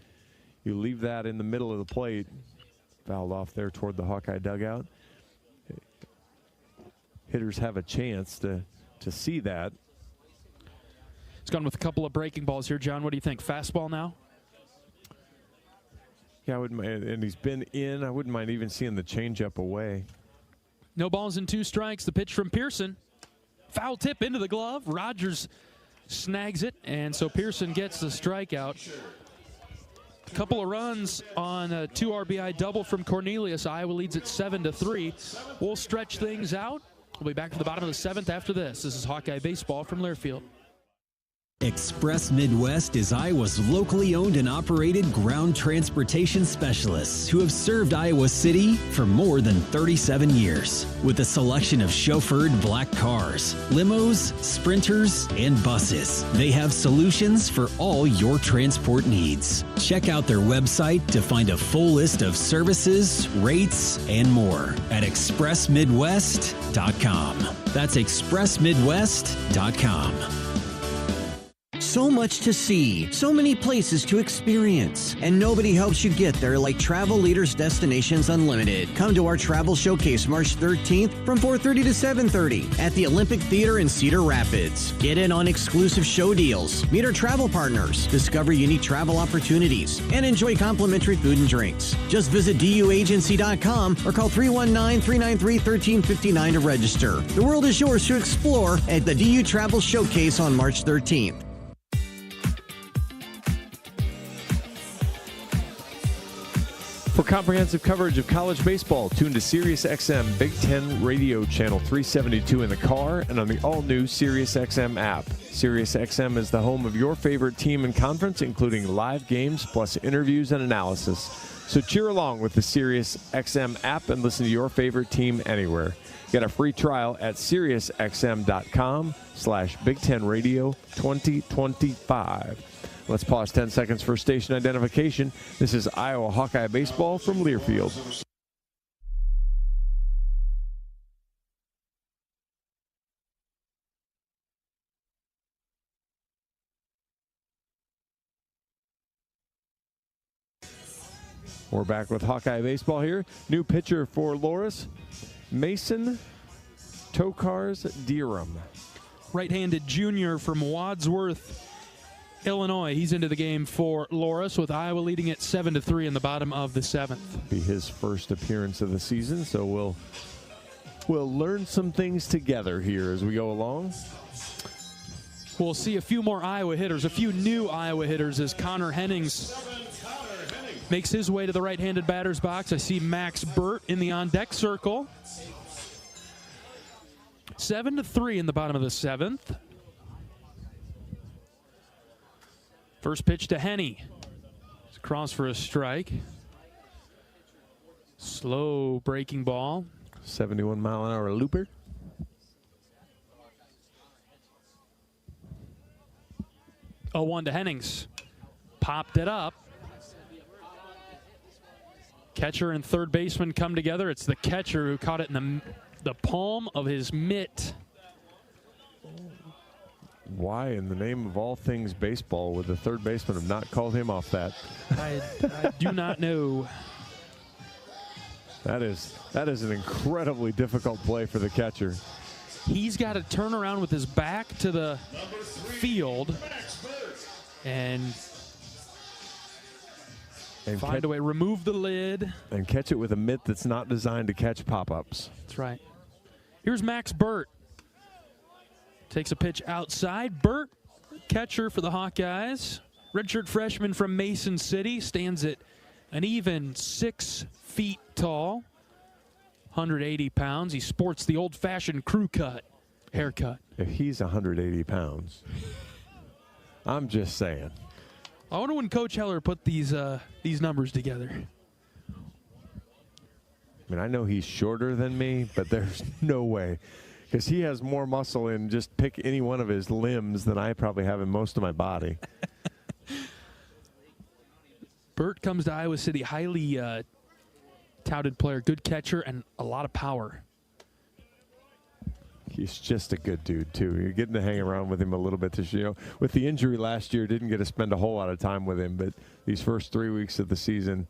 G: leave that in the middle of the plate. Fouled off there toward the Hawkeye dugout. Hitters have a chance to see that.
B: He's gone with a couple of breaking balls here, John. What do you think? Fastball now?
G: Yeah, I wouldn't mind, and he's been in. I wouldn't mind even seeing the changeup away.
B: No balls and 2 strikes. The pitch from Pearson. Foul tip into the glove. Rogers snags it, and so Pearson gets the strikeout. A couple of runs on a 2 RBI double from Cornelius. Iowa leads at 7-3. We'll stretch things out. We'll be back to the bottom of the 7th after this. This is Hawkeye Baseball from Learfield.
O: Express Midwest is Iowa's locally owned and operated ground transportation specialists who have served Iowa City for more than 37 years. With a selection of chauffeured black cars, limos, sprinters, and buses, they have solutions for all your transport needs. Check out their website to find a full list of services, rates, and more at expressmidwest.com. That's expressmidwest.com.
H: So much to see, so many places to experience, and nobody helps you get there like Travel Leaders Destinations Unlimited. Come to our travel showcase March 13th from 4:30 to 7:30 at the Olympic Theater in Cedar Rapids. Get in on exclusive show deals, meet our travel partners, discover unique travel opportunities, and enjoy complimentary food and drinks. Just visit duagency.com or call 319-393-1359 to register. The world is yours to explore at the DU Travel Showcase on March 13th.
G: For comprehensive coverage of college baseball, tune to SiriusXM Big Ten Radio Channel 372 in the car and on the all-new SiriusXM app. SiriusXM is the home of your favorite team and conference, including live games plus interviews and analysis. So cheer along with the SiriusXM app and listen to your favorite team anywhere. Get a free trial at SiriusXM.com/Big Ten Radio 2025. Let's pause 10 seconds for station identification. This is Iowa Hawkeye Baseball from Learfield. We're back with Hawkeye baseball here. New pitcher for Loras, Mason Tokars Deerham.
B: Right-handed junior from Wadsworth, Illinois. He's into the game for Loras, with Iowa leading it 7-3 in the bottom of the 7th.
G: Be his first appearance of the season, so we'll learn some things together here as we go along.
B: We'll see a few more Iowa hitters, a few new Iowa hitters, as Connor Hennings makes his way to the right-handed batter's box. I see Max Burt in the on-deck circle. 7-3 in the bottom of the 7th. First pitch to Henny. It's across for a strike. Slow breaking ball.
G: 71-mile-an-hour looper.
B: Oh, 1 to Hennings. Popped it up. Catcher and third baseman come together. It's the catcher who caught it in the palm of his mitt.
G: Why, in the name of all things baseball, would the third baseman have not called him off that?
B: I do not know.
G: That is an incredibly difficult play for the catcher.
B: He's got to turn around with his back to the field and find a way, remove the lid.
G: And catch it with a mitt that's not designed to catch pop-ups.
B: That's right. Here's Max Burt. Takes a pitch outside. Burt, catcher for the Hawkeyes. Redshirt freshman from Mason City, stands at an even 6 feet tall, 180 pounds. He sports the old-fashioned crew cut haircut.
G: If he's 180 pounds, I'm just saying.
B: I wonder when Coach Heller put these numbers together.
G: I mean, I know he's shorter than me, but there's no way. Because he has more muscle in just pick any one of his limbs than I probably have in most of my body.
B: Burt comes to Iowa City, highly touted player, good catcher, and a lot of power.
G: He's just a good dude, too. You're getting to hang around with him a little bit this year. With the injury last year, didn't get to spend a whole lot of time with him, but these first 3 weeks of the season,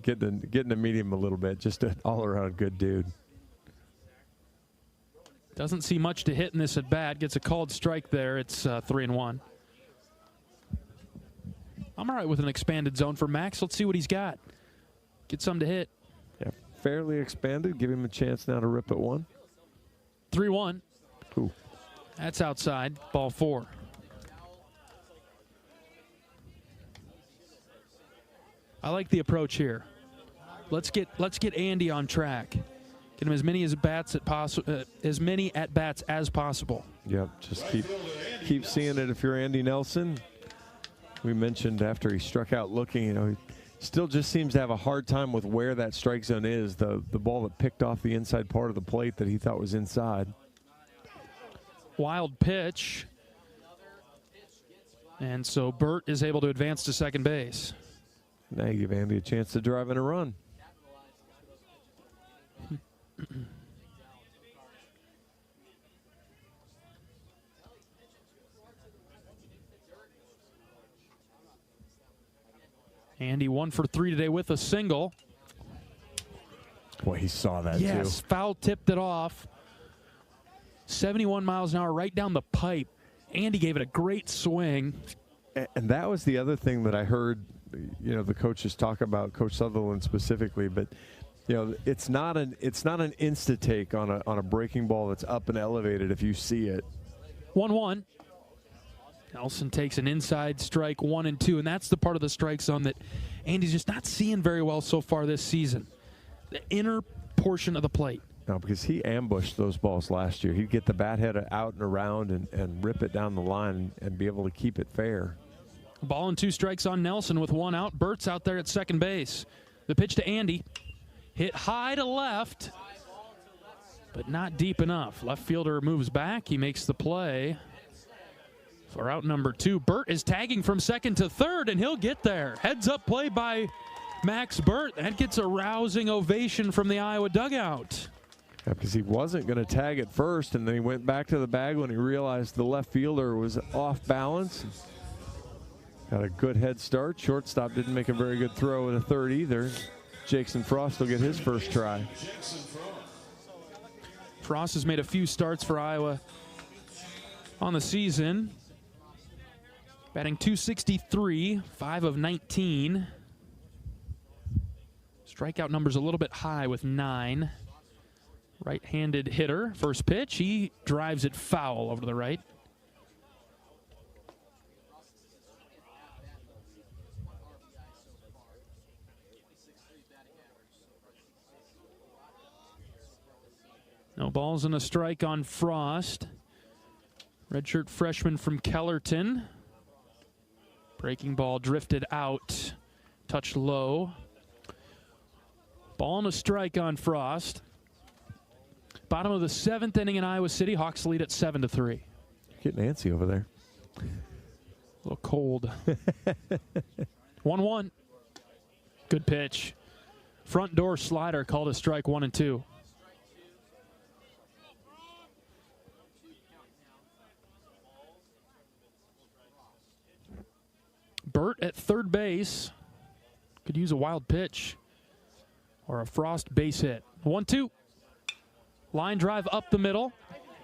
G: getting to meet him a little bit. Just an all-around good dude.
B: Doesn't see much to hit in this at bat. Gets a called strike there. It's 3-1. I'm all right with an expanded zone for Max. Let's see what he's got. Get some to hit.
G: Yeah, fairly expanded. Give him a chance now to rip at 1.
B: 3-1.
G: Ooh.
B: That's outside. Ball 4. I like the approach here. Let's get Andy on track. Get him as many at bats as possible.
G: Yep, just keep seeing it. If you're Andy Nelson, we mentioned after he struck out looking, he still just seems to have a hard time with where that strike zone is. The ball that picked off the inside part of the plate that he thought was inside.
B: Wild pitch. And so Burt is able to advance to second base.
G: Now you give Andy a chance to drive in a run.
B: Andy 1 for 3 today with a single.
G: Boy, he saw that too.
B: Yes, foul tipped it off. 71 miles an hour right down the pipe. Andy gave it a great swing.
G: And that was the other thing that I heard, the coaches talk about, Coach Sutherland specifically, but it's not an insta take on a breaking ball that's up and elevated if you see it.
B: 1-1. Nelson takes an inside strike, 1 and 2, and that's the part of the strike zone that Andy's just not seeing very well so far this season. The inner portion of the plate.
G: No, because he ambushed those balls last year. He'd get the bat head out and around and rip it down the line and be able to keep it fair.
B: Ball and 2 strikes on Nelson with 1 out. Burt's out there at second base. The pitch to Andy. Hit high to left, but not deep enough. Left fielder moves back. He makes the play for out number 2. Burt is tagging from second to third, and he'll get there. Heads up play by Max Burt. That gets a rousing ovation from the Iowa dugout.
G: Yeah, because he wasn't going to tag it first, and then he went back to the bag when he realized the left fielder was off balance. Got a good head start. Shortstop didn't make a very good throw at a third either. Jackson Frost will get his first try.
B: Frost has made a few starts for Iowa on the season. Batting .263, 5 of 19. Strikeout number's a little bit high with 9. Right-handed hitter. First pitch, he drives it foul over to the right. No balls and a strike on Frost. Redshirt freshman from Kellerton. Breaking ball drifted out. Touched low. Ball and a strike on Frost. Bottom of the 7th inning in Iowa City. Hawks lead at 7-3.
G: Getting antsy over there.
B: A little cold. 1-1. Good pitch. Front door slider called a strike 1 and 2. Burt at third base. Could use a wild pitch or a Frost base hit. 1-2. Line drive up the middle.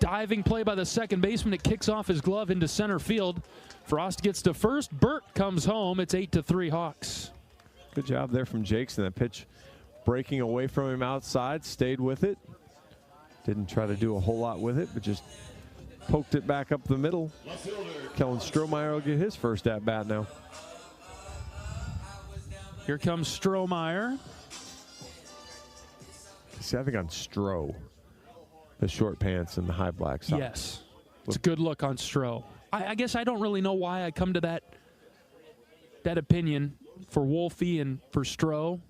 B: Diving play by the second baseman. It kicks off his glove into center field. Frost gets to first. Burt comes home. It's 8-3 Hawks.
G: Good job there from Jackson. That pitch breaking away from him outside. Stayed with it. Didn't try to do a whole lot with it, but just poked it back up the middle. Kellen Strohmeyer will get his first at-bat now.
B: Here comes Strohmeyer.
G: See, I think on Stroh, the short pants and the high black socks.
B: Yes. It's a good look on Stroh. I guess I don't really know why I come to that opinion for Wolfie and for Stroh.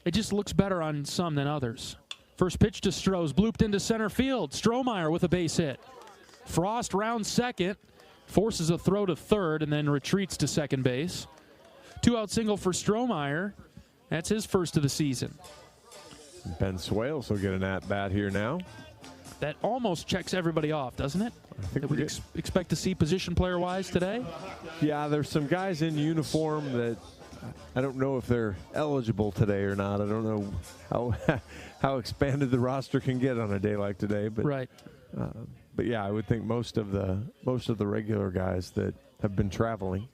B: It just looks better on some than others. First pitch to Stroh's blooped into center field. Strohmeyer with a base hit. Frost rounds second, forces a throw to third, and then retreats to second base. 2-out single for Strohmeyer. That's his first of the season.
G: Ben Swales will get an at-bat here now.
B: That almost checks everybody off, doesn't it?
G: I think
B: we expect to see position player-wise today?
G: Yeah, there's some guys in uniform that I don't know if they're eligible today or not. I don't know how expanded the roster can get on a day like today. But
B: right.
G: But yeah, I would think most of the regular guys that have been traveling.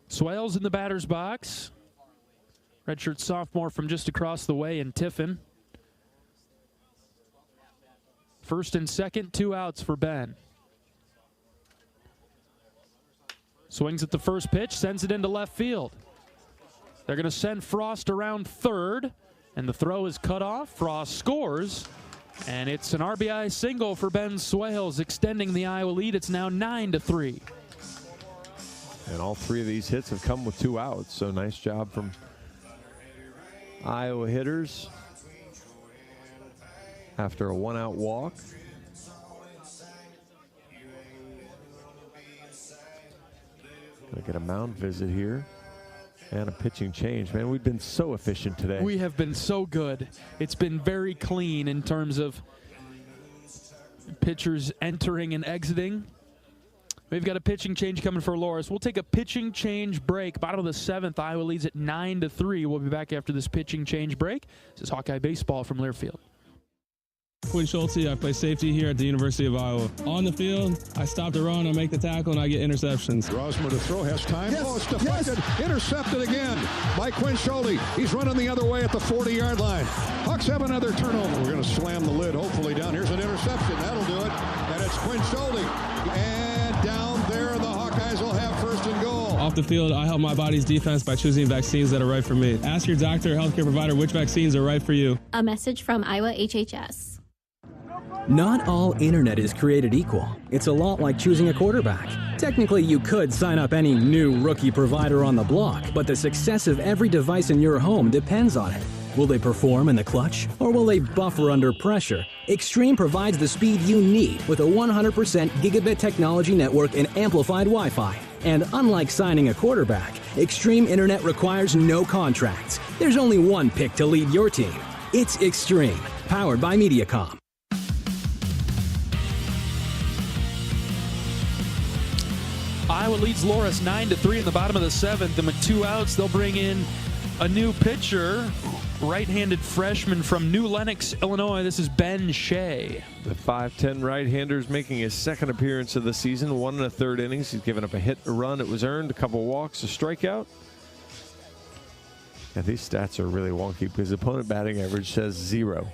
B: Swales in the batter's box. Redshirt sophomore from just across the way in Tiffin. First and second, 2 outs for Ben. Swings at the first pitch, sends it into left field. They're going to send Frost around third, and the throw is cut off. Frost scores, and it's an RBI single for Ben Swales, extending the Iowa lead. It's now 9-3.
G: And all 3 of these hits have come with 2 outs, so nice job from Iowa hitters after a 1-out walk. Gonna get a mound visit here and a pitching change. Man, we've been so efficient today.
B: We have been so good. It's been very clean in terms of pitchers entering and exiting. We've got a pitching change coming for Loras. We'll take a pitching change break. Bottom of the 7th, Iowa leads at 9-3. We'll be back after this pitching change break. This is Hawkeye Baseball from Learfield.
T: Quinn Schulte, I play safety here at the University of Iowa. On the field, I stop the run, I make the tackle, and I get interceptions.
K: Rosmer to throw, has time. Yes, it's deflected, intercepted again by Quinn Schulte. He's running the other way at the 40-yard line. Hawks have another turnover. We're going to slam the lid, hopefully, down. Here's an interception. That'll do it. And it's Quinn Schulte. And down there, the Hawkeyes will have first and goal.
T: Off the field, I help my body's defense by choosing vaccines that are right for me. Ask your doctor or healthcare provider which vaccines are right for you.
N: A message from Iowa HHS.
M: Not all internet is created equal. It's a lot like choosing a quarterback. Technically, you could sign up any new rookie provider on the block, but the success of every device in your home depends on it. Will they perform in the clutch, or will they buffer under pressure? Extreme provides the speed you need with a 100% gigabit technology network and amplified Wi-Fi. And unlike signing a quarterback, Extreme Internet requires no contracts. There's only one pick to lead your team. It's Extreme, powered by Mediacom.
B: Iowa leads Loras 9-3 in the bottom of the 7th, and with 2 outs, they'll bring in a new pitcher, right-handed freshman from New Lenox, Illinois. This is Ben Shea.
G: The 5'10 right-hander is making his second appearance of the season, 1 1/3 innings. He's given up a hit, a run. It was earned, a couple walks, a strikeout. Yeah, these stats are really wonky because opponent batting average says 0,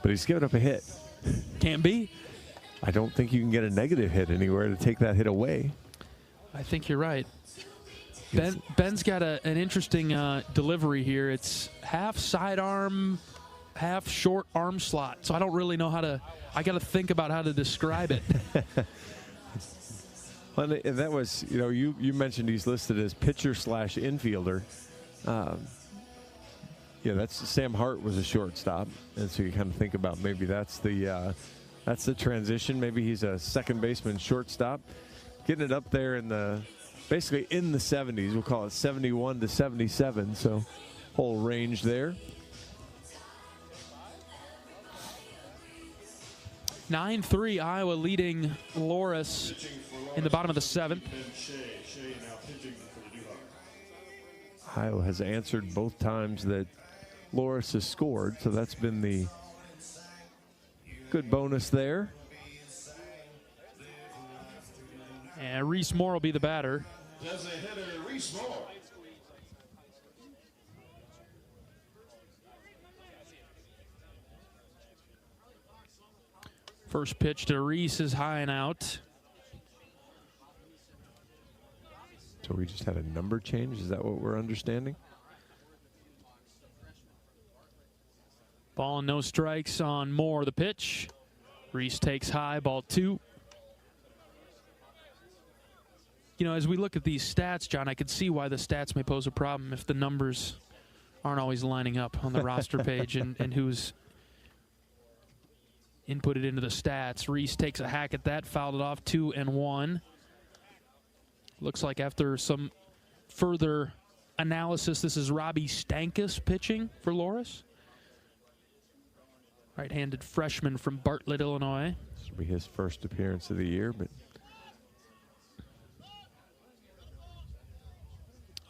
G: but he's given up a hit.
B: Can't be.
G: I don't think you can get a negative hit anywhere to take that hit away.
B: I think you're right. Ben's got an interesting delivery here. It's half sidearm, half short arm slot. So I don't really know how to. I got to think about how to describe it.
G: Well, and that was, you mentioned he's listed as pitcher / infielder. Yeah, that's Sam Hart was a shortstop, and so you kind of think about maybe that's the transition. Maybe he's a second baseman, shortstop, getting it up there in the. Basically in the 70s, we'll call it 71 to 77, so whole range there.
B: 9-3, Iowa leading Loras in the bottom of the 7th.
G: Iowa has answered both times that Loras has scored, so that's been the good bonus there.
B: And Reese Moore will be the batter.
Q: There's a hitter, Reese Moore.
B: First pitch to Reese is high and out.
G: So we just had a number change? Is that what we're understanding?
B: Ball and no strikes on Moore. The pitch. Reese takes high, ball 2. As we look at these stats, John, I could see why the stats may pose a problem if the numbers aren't always lining up on the roster page and who's inputted into the stats. Reese takes a hack at that, fouled it off, 2-1. Looks like after some further analysis, this is Robbie Stankus pitching for Loras. Right-handed freshman from Bartlett, Illinois.
G: This will be his first appearance of the year, but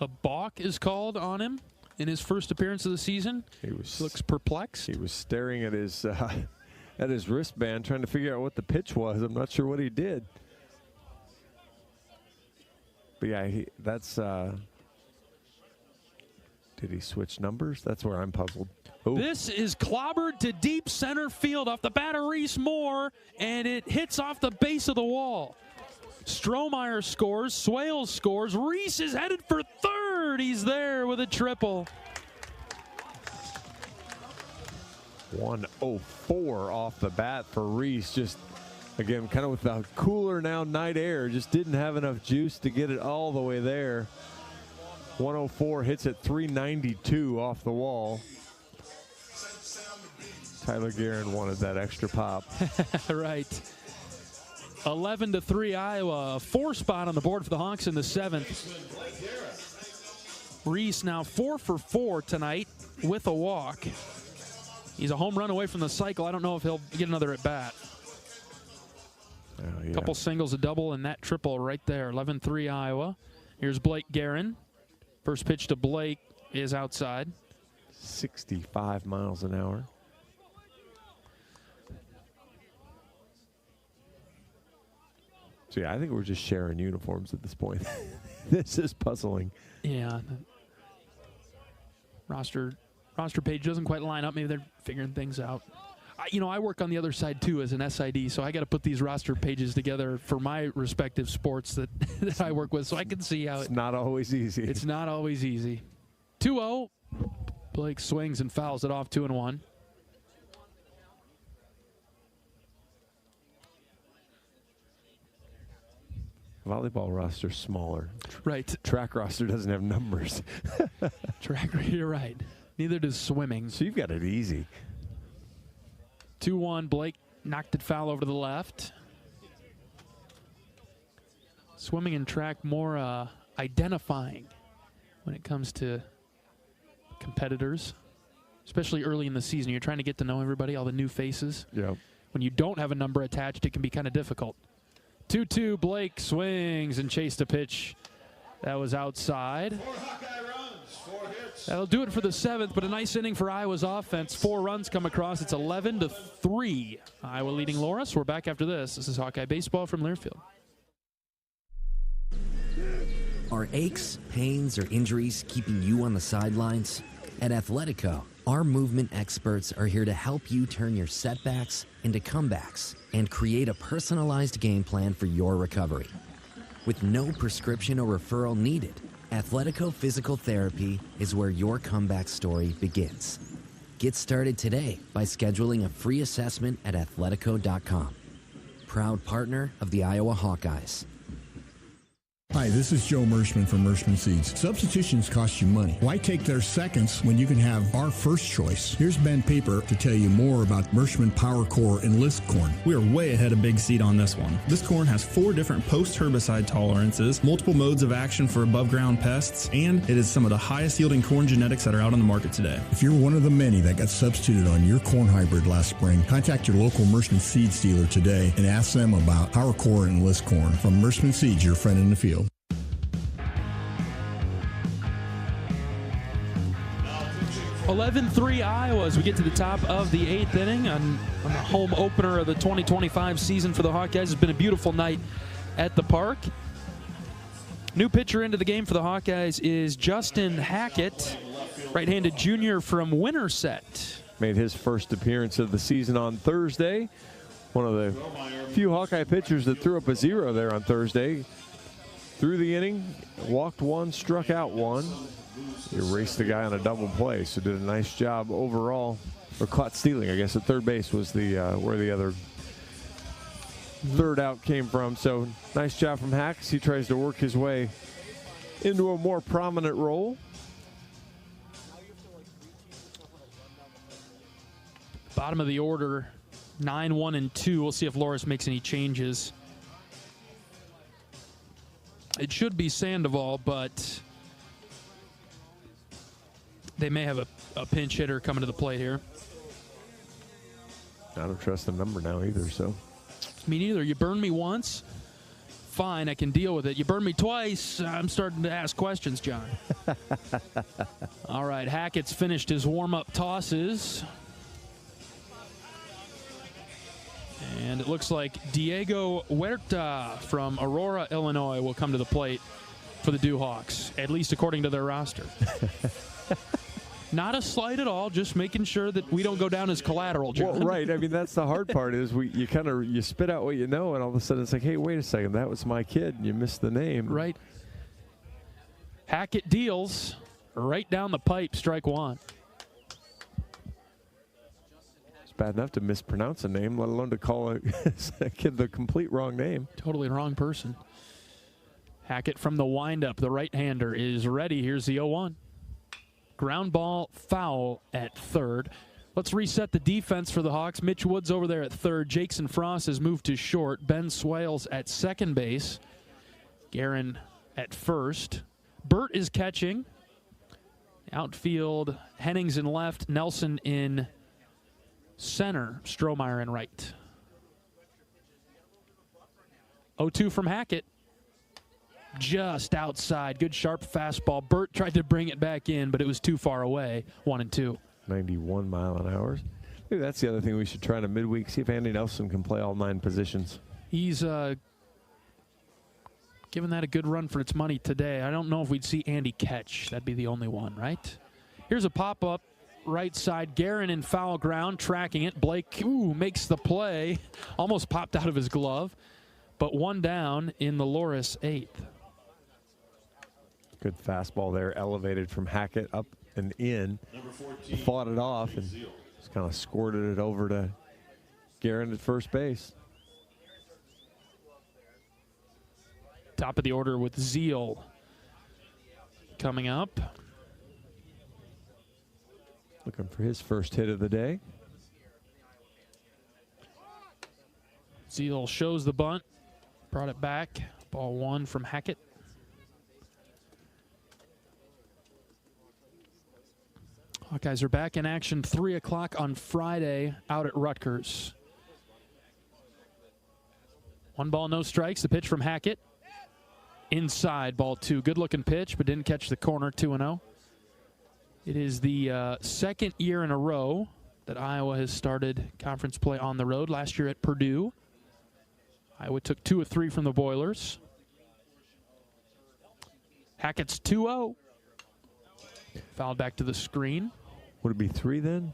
B: a balk is called on him in his first appearance of the season. He looks perplexed.
G: He was staring at his wristband, trying to figure out what the pitch was. I'm not sure what he did. But yeah, did he switch numbers? That's where I'm puzzled. Ooh.
B: This is clobbered to deep center field off the batter, Reese Moore, and it hits off the base of the wall. Strohmeyer scores, Swales scores, Reese is headed for third. He's there with a triple.
G: 104 off the bat for Reese. Just, again, kind of with the cooler now night air, just didn't have enough juice to get it all the way there. 104 hits at 392 off the wall. Tyler Guerin wanted that extra pop.
B: Right. 11-3 Iowa. A 4 spot on the board for the Hawks in the 7th. Reese now 4 for 4 tonight with a walk. He's a home run away from the cycle. I don't know if he'll get another at bat.
G: Oh, yeah.
B: Couple singles, a double, and that triple right there. 11-3 Iowa. Here's Blake Guerin. First pitch to Blake is outside.
G: 65 miles an hour. So yeah, I think we're just sharing uniforms at this point. This is puzzling.
B: Yeah. Roster page doesn't quite line up. Maybe they're figuring things out. I work on the other side too as an SID, so I got to put these roster pages together for my respective sports that I work with, so I can see how
G: it's not always easy.
B: It's not always easy. 2-0. Blake swings and fouls it off, 2-1.
G: Volleyball roster's smaller.
B: Right.
G: Track roster doesn't have numbers.
B: Track, you're right. Neither does swimming.
G: So you've got it easy.
B: 2-1. Blake knocked it foul over to the left. Swimming and track more identifying when it comes to competitors, especially early in the season. You're trying to get to know everybody, all the new faces.
G: Yeah.
B: When you don't have a number attached, it can be kind of difficult. 2-2, Blake swings and chased a pitch that was outside.
Q: 4 Hawkeye runs, 4 hits.
B: That'll do it for the 7th, but a nice inning for Iowa's offense. 4 runs come across. It's 11-3. Iowa leading Loras. We're back after this. This is Hawkeye Baseball from Learfield.
A: Are aches, pains, or injuries keeping you on the sidelines? At Athletico, our movement experts are here to help you turn your setbacks into comebacks and create a personalized game plan for your recovery. With no prescription or referral needed, Athletico Physical Therapy is where your comeback story begins. Get started today by scheduling a free assessment at athletico.com. Proud partner of the Iowa Hawkeyes.
K: Hi, this is Joe Mershman from Mershman Seeds. Substitutions cost you money. Why take their seconds when you can have our first choice? Here's Ben Pieper to tell you more about Mershman Power Core Enlist corn.
R: We are way ahead of Big Seed on this one. This corn has 4 different post-herbicide tolerances, multiple modes of action for above-ground pests, and it is some of the highest-yielding corn genetics that are out on the market today.
K: If you're one of the many that got substituted on your corn hybrid last spring, contact your local Mershman Seeds dealer today and ask them about Power Core Enlist corn. From Mershman Seeds, your friend in the field.
B: 11-3 Iowa as we get to the top of the 8th inning on the home opener of the 2025 season for the Hawkeyes. It's been a beautiful night at the park. New pitcher into the game for the Hawkeyes is Justin Hackett, right-handed junior from Winterset.
G: Made his first appearance of the season on Thursday. One of the few Hawkeye pitchers that threw up a 0 there on Thursday. Through the inning, walked 1, struck out 1. Erased the guy on a double play, so did a nice job overall. Or caught stealing, I guess, at third base was the where the other third out came from. So nice job from Hacks. He tries to work his way into a more prominent role.
B: Bottom of the order, 9-1 and 2. We'll see if Loras makes any changes. It should be Sandoval, but they may have a pinch hitter coming to the plate here.
G: I don't trust the number now either, so.
B: Me neither. You burn me once, fine, I can deal with it. You burn me twice, I'm starting to ask questions, John. All right, Hackett's finished his warm-up tosses. And it looks like Diego Huerta from Aurora, Illinois will come to the plate for the Dewhawks, at least according to their roster. Not a slight at all, just making sure that we don't go down as collateral, John.
G: Well, right. I mean, that's the hard part is you spit out what you know, and all of a sudden it's like, hey, wait a second, that was my kid, and you missed the name.
B: Right. Hackett deals right down the pipe, strike 1.
G: It's bad enough to mispronounce a name, let alone to call a kid the complete wrong name.
B: Totally wrong person. Hackett from the windup, the right-hander, is ready. Here's the 0-1. Ground ball, foul at third. Let's reset the defense for the Hawks. Mitch Woods over there at third. Jackson Frost has moved to short. Ben Swales at second base. Guerin at first. Burt is catching. Outfield, Hennings in left. Nelson in center. Strohmeyer in right. 0-2 from Hackett. Just outside. Good sharp fastball. Burt tried to bring it back in, but it was too far away. 1-2.
G: 91 mile an hour. Maybe that's the other thing we should try in a midweek. See if Andy Nelson can play all 9 positions.
B: He's giving that a good run for its money today. I don't know if we'd see Andy catch. That'd be the only one, right? Here's a pop-up. Right side. Guerin in foul ground. Tracking it. Blake makes the play. Almost popped out of his glove. But one down in the Loras 8th.
G: Good fastball there, elevated from Hackett up and in. Fought it off and just kind of squirted it over to Guerin at first base.
B: Top of the order with Zeal coming up.
G: Looking for his first hit of the day.
B: Zeal shows the bunt. Brought it back. Ball 1 from Hackett. Hawkeyes are back in action 3 o'clock on Friday out at Rutgers.
C: 1 ball, no strikes. The pitch from Hackett. Inside, ball 2. Good-looking pitch, but didn't catch the corner, 2-0. It is the second year in a row that Iowa has started conference play on the road. Last year at Purdue, Iowa took 2 of 3 from the Boilers. Hackett's 2-0. Fouled back to the screen.
G: Would it be 3 then?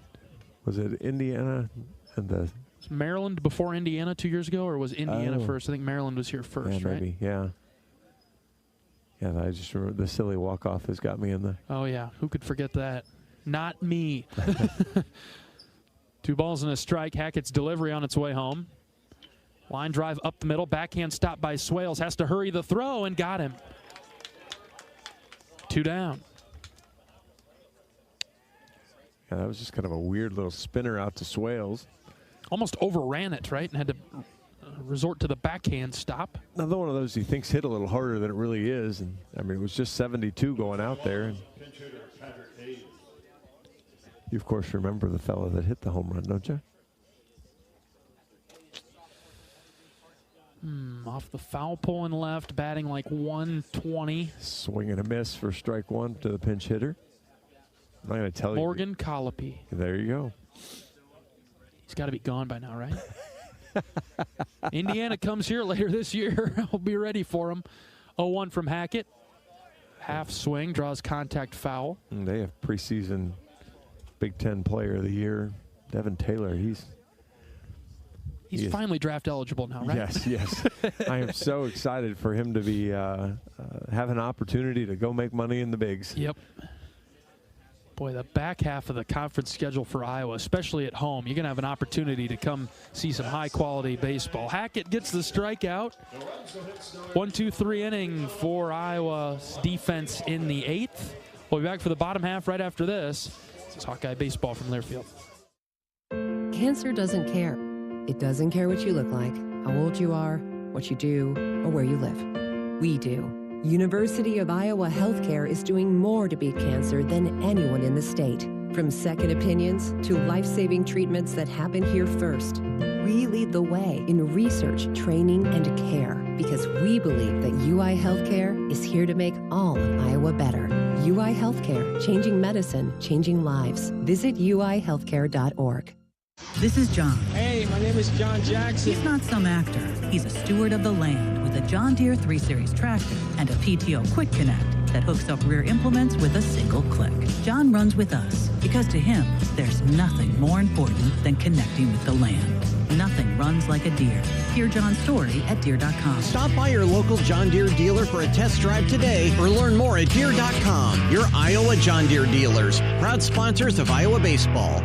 G: Was it Indiana and the...
C: Was Maryland before Indiana 2 years ago, or was Indiana first? I think Maryland was here first,
G: yeah,
C: right?
G: Maybe, yeah. Yeah, I just remember the silly walk-off has got me in the...
C: Oh, yeah. Who could forget that? Not me. 2 balls and a strike. Hackett's delivery on its way home. Line drive up the middle. Backhand stop by Swales. Has to hurry the throw and got him. 2 down.
G: Yeah, that was just kind of a weird little spinner out to Swales.
C: Almost overran it, right? And had to resort to the backhand stop.
G: Another one of those he thinks hit a little harder than it really is. And I mean, it was just 72 going out there. And you, of course, remember the fellow that hit the home run, don't you?
C: Off the foul pole and left, batting like 120.
G: Swing and a miss for strike 1 to the pinch hitter. I'm not going to tell you.
C: Morgan Colopy.
G: There you go.
C: He's got to be gone by now, right? Indiana comes here later this year. I'll be ready for him. 0-1 from Hackett. Half swing, draws contact foul.
G: And they have preseason Big Ten Player of the Year, Devin Taylor. He's
C: finally draft eligible now, right?
G: Yes, yes. I am so excited for him to be have an opportunity to go make money in the bigs.
C: Yep. Boy, the back half of the conference schedule for Iowa, especially at home, you're going to have an opportunity to come see some high-quality baseball. Hackett gets the strikeout. 1-2-3 inning for Iowa's defense in the 8th. We'll be back for the bottom half right after this. This is Hawkeye Baseball from Learfield.
F: Cancer doesn't care. It doesn't care what you look like, how old you are, what you do, or where you live. We do. University of Iowa Healthcare is doing more to beat cancer than anyone in the state. From second opinions to life-saving treatments that happen here first. We lead the way in research, training, and care because we believe that UI Healthcare is here to make all of Iowa better. UI Healthcare, changing medicine, changing lives. Visit uihealthcare.org.
S: This is John.
V: Hey, my name is John Jackson.
S: He's not some actor. He's a steward of the land with a John Deere 3 Series tractor and a PTO Quick Connect that hooks up rear implements with a single click. John runs with us because to him, there's nothing more important than connecting with the land. Nothing runs like a Deere. Hear John's story at Deere.com.
H: Stop by your local John Deere dealer for a test drive today or learn more at Deere.com. Your Iowa John Deere dealers, proud sponsors of Iowa baseball.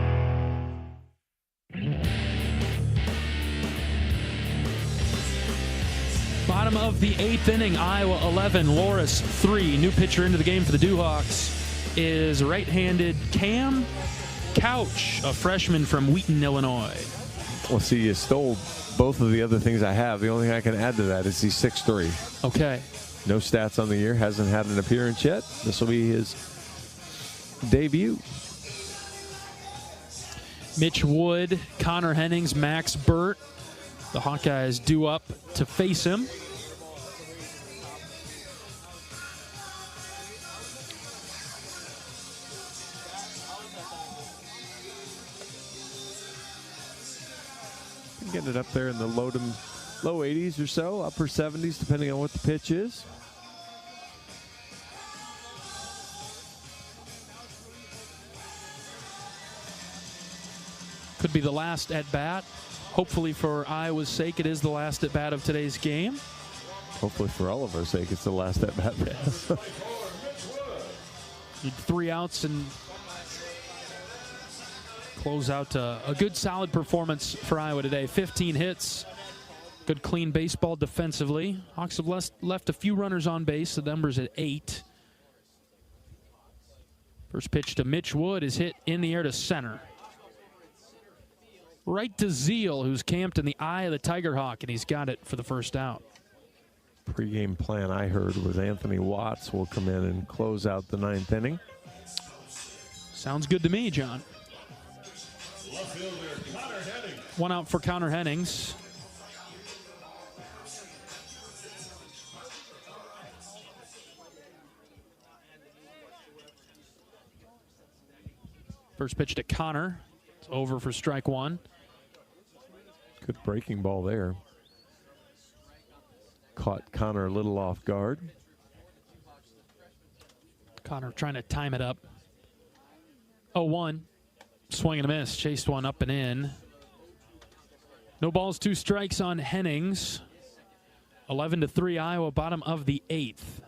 C: Bottom of the 8th inning, Iowa 11, Loras 3. New pitcher into the game for the Dewhawks is right-handed Cam Couch, a freshman from Wheaton, Illinois.
G: Well, see, you stole both of the other things I have. The only thing I can add to that is he's 6'3".
C: Okay.
G: No stats on the year, hasn't had an appearance yet. This will be his debut.
C: Mitch Wood, Connor Hennings, Max Burt. The Hawkeyes due up to face him.
G: Getting it up there in the low 80s or so, upper 70s, depending on what the pitch is.
C: Could be the last at bat. Hopefully for Iowa's sake, it is the last at bat of today's game.
G: Hopefully for all of our sake, it's the last at bat.
C: Need 3 outs and close out a good, solid performance for Iowa today. 15 hits. Good, clean baseball defensively. Hawks have left a few runners on base. The number's at 8. First pitch to Mitch Wood is hit in the air to center. Right to Zeal, who's camped in the eye of the Tiger Hawk, and he's got it for the first out.
G: Pre-game plan I heard was Anthony Watts will come in and close out the 9th inning.
C: Sounds good to me, John. 1 out for Connor Hennings.
B: First pitch to Connor. It's over for strike one.
G: Good breaking ball there. Caught Connor a little off guard.
B: Connor trying to time it up. 0-1. Swing and a miss. Chased one up and in. No balls, 2 strikes on Hennings. 11-3 Iowa, bottom of the 8th.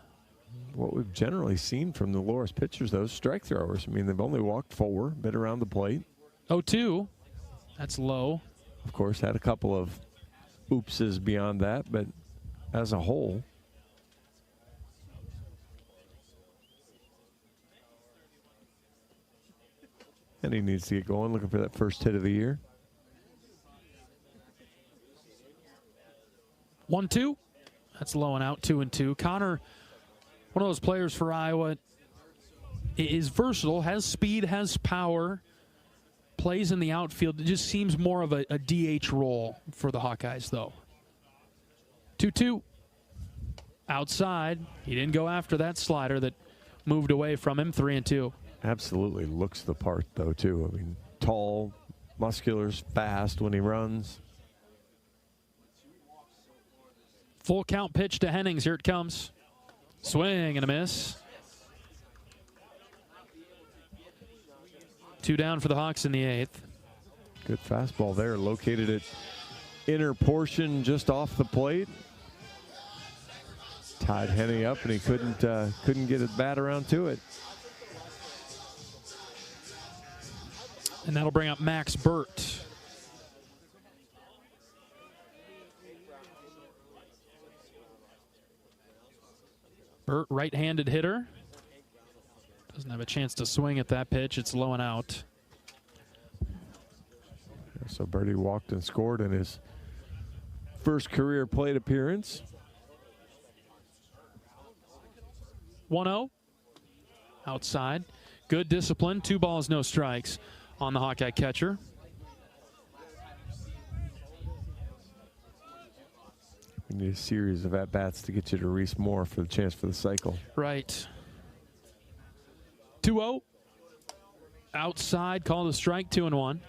G: What we've generally seen from the Loras pitchers, those strike throwers, I mean, they've only walked 4, been around the plate.
B: 0-2. That's low.
G: Of course, had a couple of oopses beyond that, but as a whole. And he needs to get going, looking for that first hit of the year.
B: 1-2. That's low and out, 2-2. Connor, one of those players for Iowa, is versatile, has speed, has power, plays in the outfield. It just seems more of a DH role for the Hawkeyes, though. 2-2. Outside. He didn't go after that slider that moved away from him. 3-2.
G: Absolutely looks the part, though, too. I mean, tall, muscular, fast when he runs.
B: Full count pitch to Hennings. Here it comes. Swing and a miss. 2 down for the Hawks in the 8th.
G: Good fastball there, located at inner portion just off the plate. Tied Henning up, and he couldn't get his bat around to it.
B: And that'll bring up Max Burt. Burt, right-handed hitter. Doesn't have a chance to swing at that pitch. It's low and out.
G: So Birdie walked and scored in his first career plate appearance.
B: 1-0. Outside. Good discipline. 2 balls, no strikes on the Hawkeye catcher.
G: We need a series of at-bats to get you to Reese Moore for the chance for the cycle.
B: Right. 2-0. Outside, called a strike, 2-1.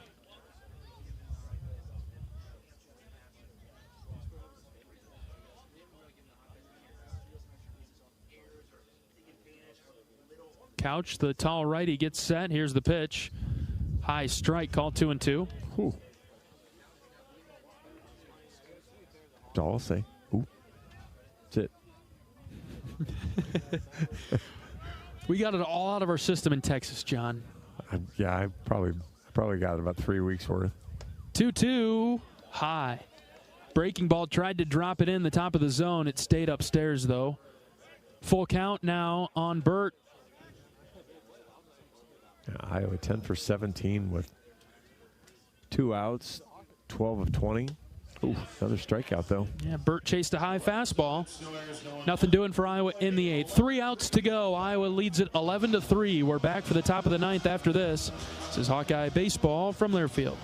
B: Couch, the tall righty, gets set. Here's the pitch. High strike, called 2-2.
G: Ooh. That's all I'll say. Ooh. That's it.
B: We got it all out of our system in Texas, John.
G: Yeah, I probably got about 3 weeks worth.
B: 2-2, high. Breaking ball, tried to drop it in the top of the zone. It stayed upstairs, though. Full count now on Burt.
G: Iowa 10 for 17 with 2 outs, 12 of 20. Ooh, another strikeout, though.
B: Yeah, Burt chased a high fastball. Nothing doing for Iowa in the 8th. 3 outs to go. Iowa leads it 11-3. We're back for the top of the 9th after this. This is Hawkeye Baseball from Learfield.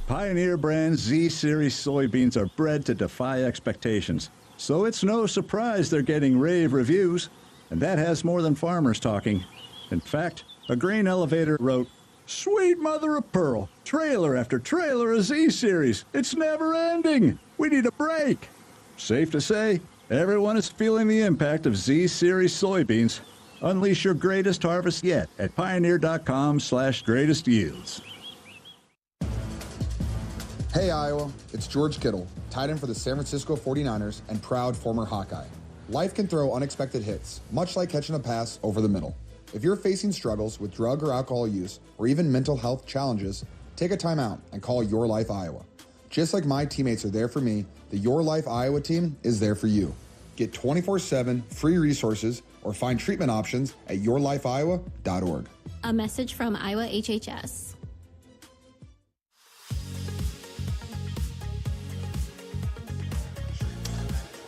D: Pioneer brand Z-Series soybeans are bred to defy expectations. So it's no surprise they're getting rave reviews. And that has more than farmers talking. In fact, a grain elevator wrote, "Sweet mother of pearl, trailer after trailer of Z-Series. It's never ending. We need a break." Safe to say, everyone is feeling the impact of Z-Series soybeans. Unleash your greatest harvest yet at pioneer.com/greatest yields.
L: Hey Iowa, it's George Kittle, tight end for the San Francisco 49ers and proud former Hawkeye. Life can throw unexpected hits, much like catching a pass over the middle. If you're facing struggles with drug or alcohol use, or even mental health challenges, take a time out and call Your Life Iowa. Just like my teammates are there for me, the Your Life Iowa team is there for you. Get 24/7 free resources or find treatment options at yourlifeiowa.org.
W: A message from Iowa HHS.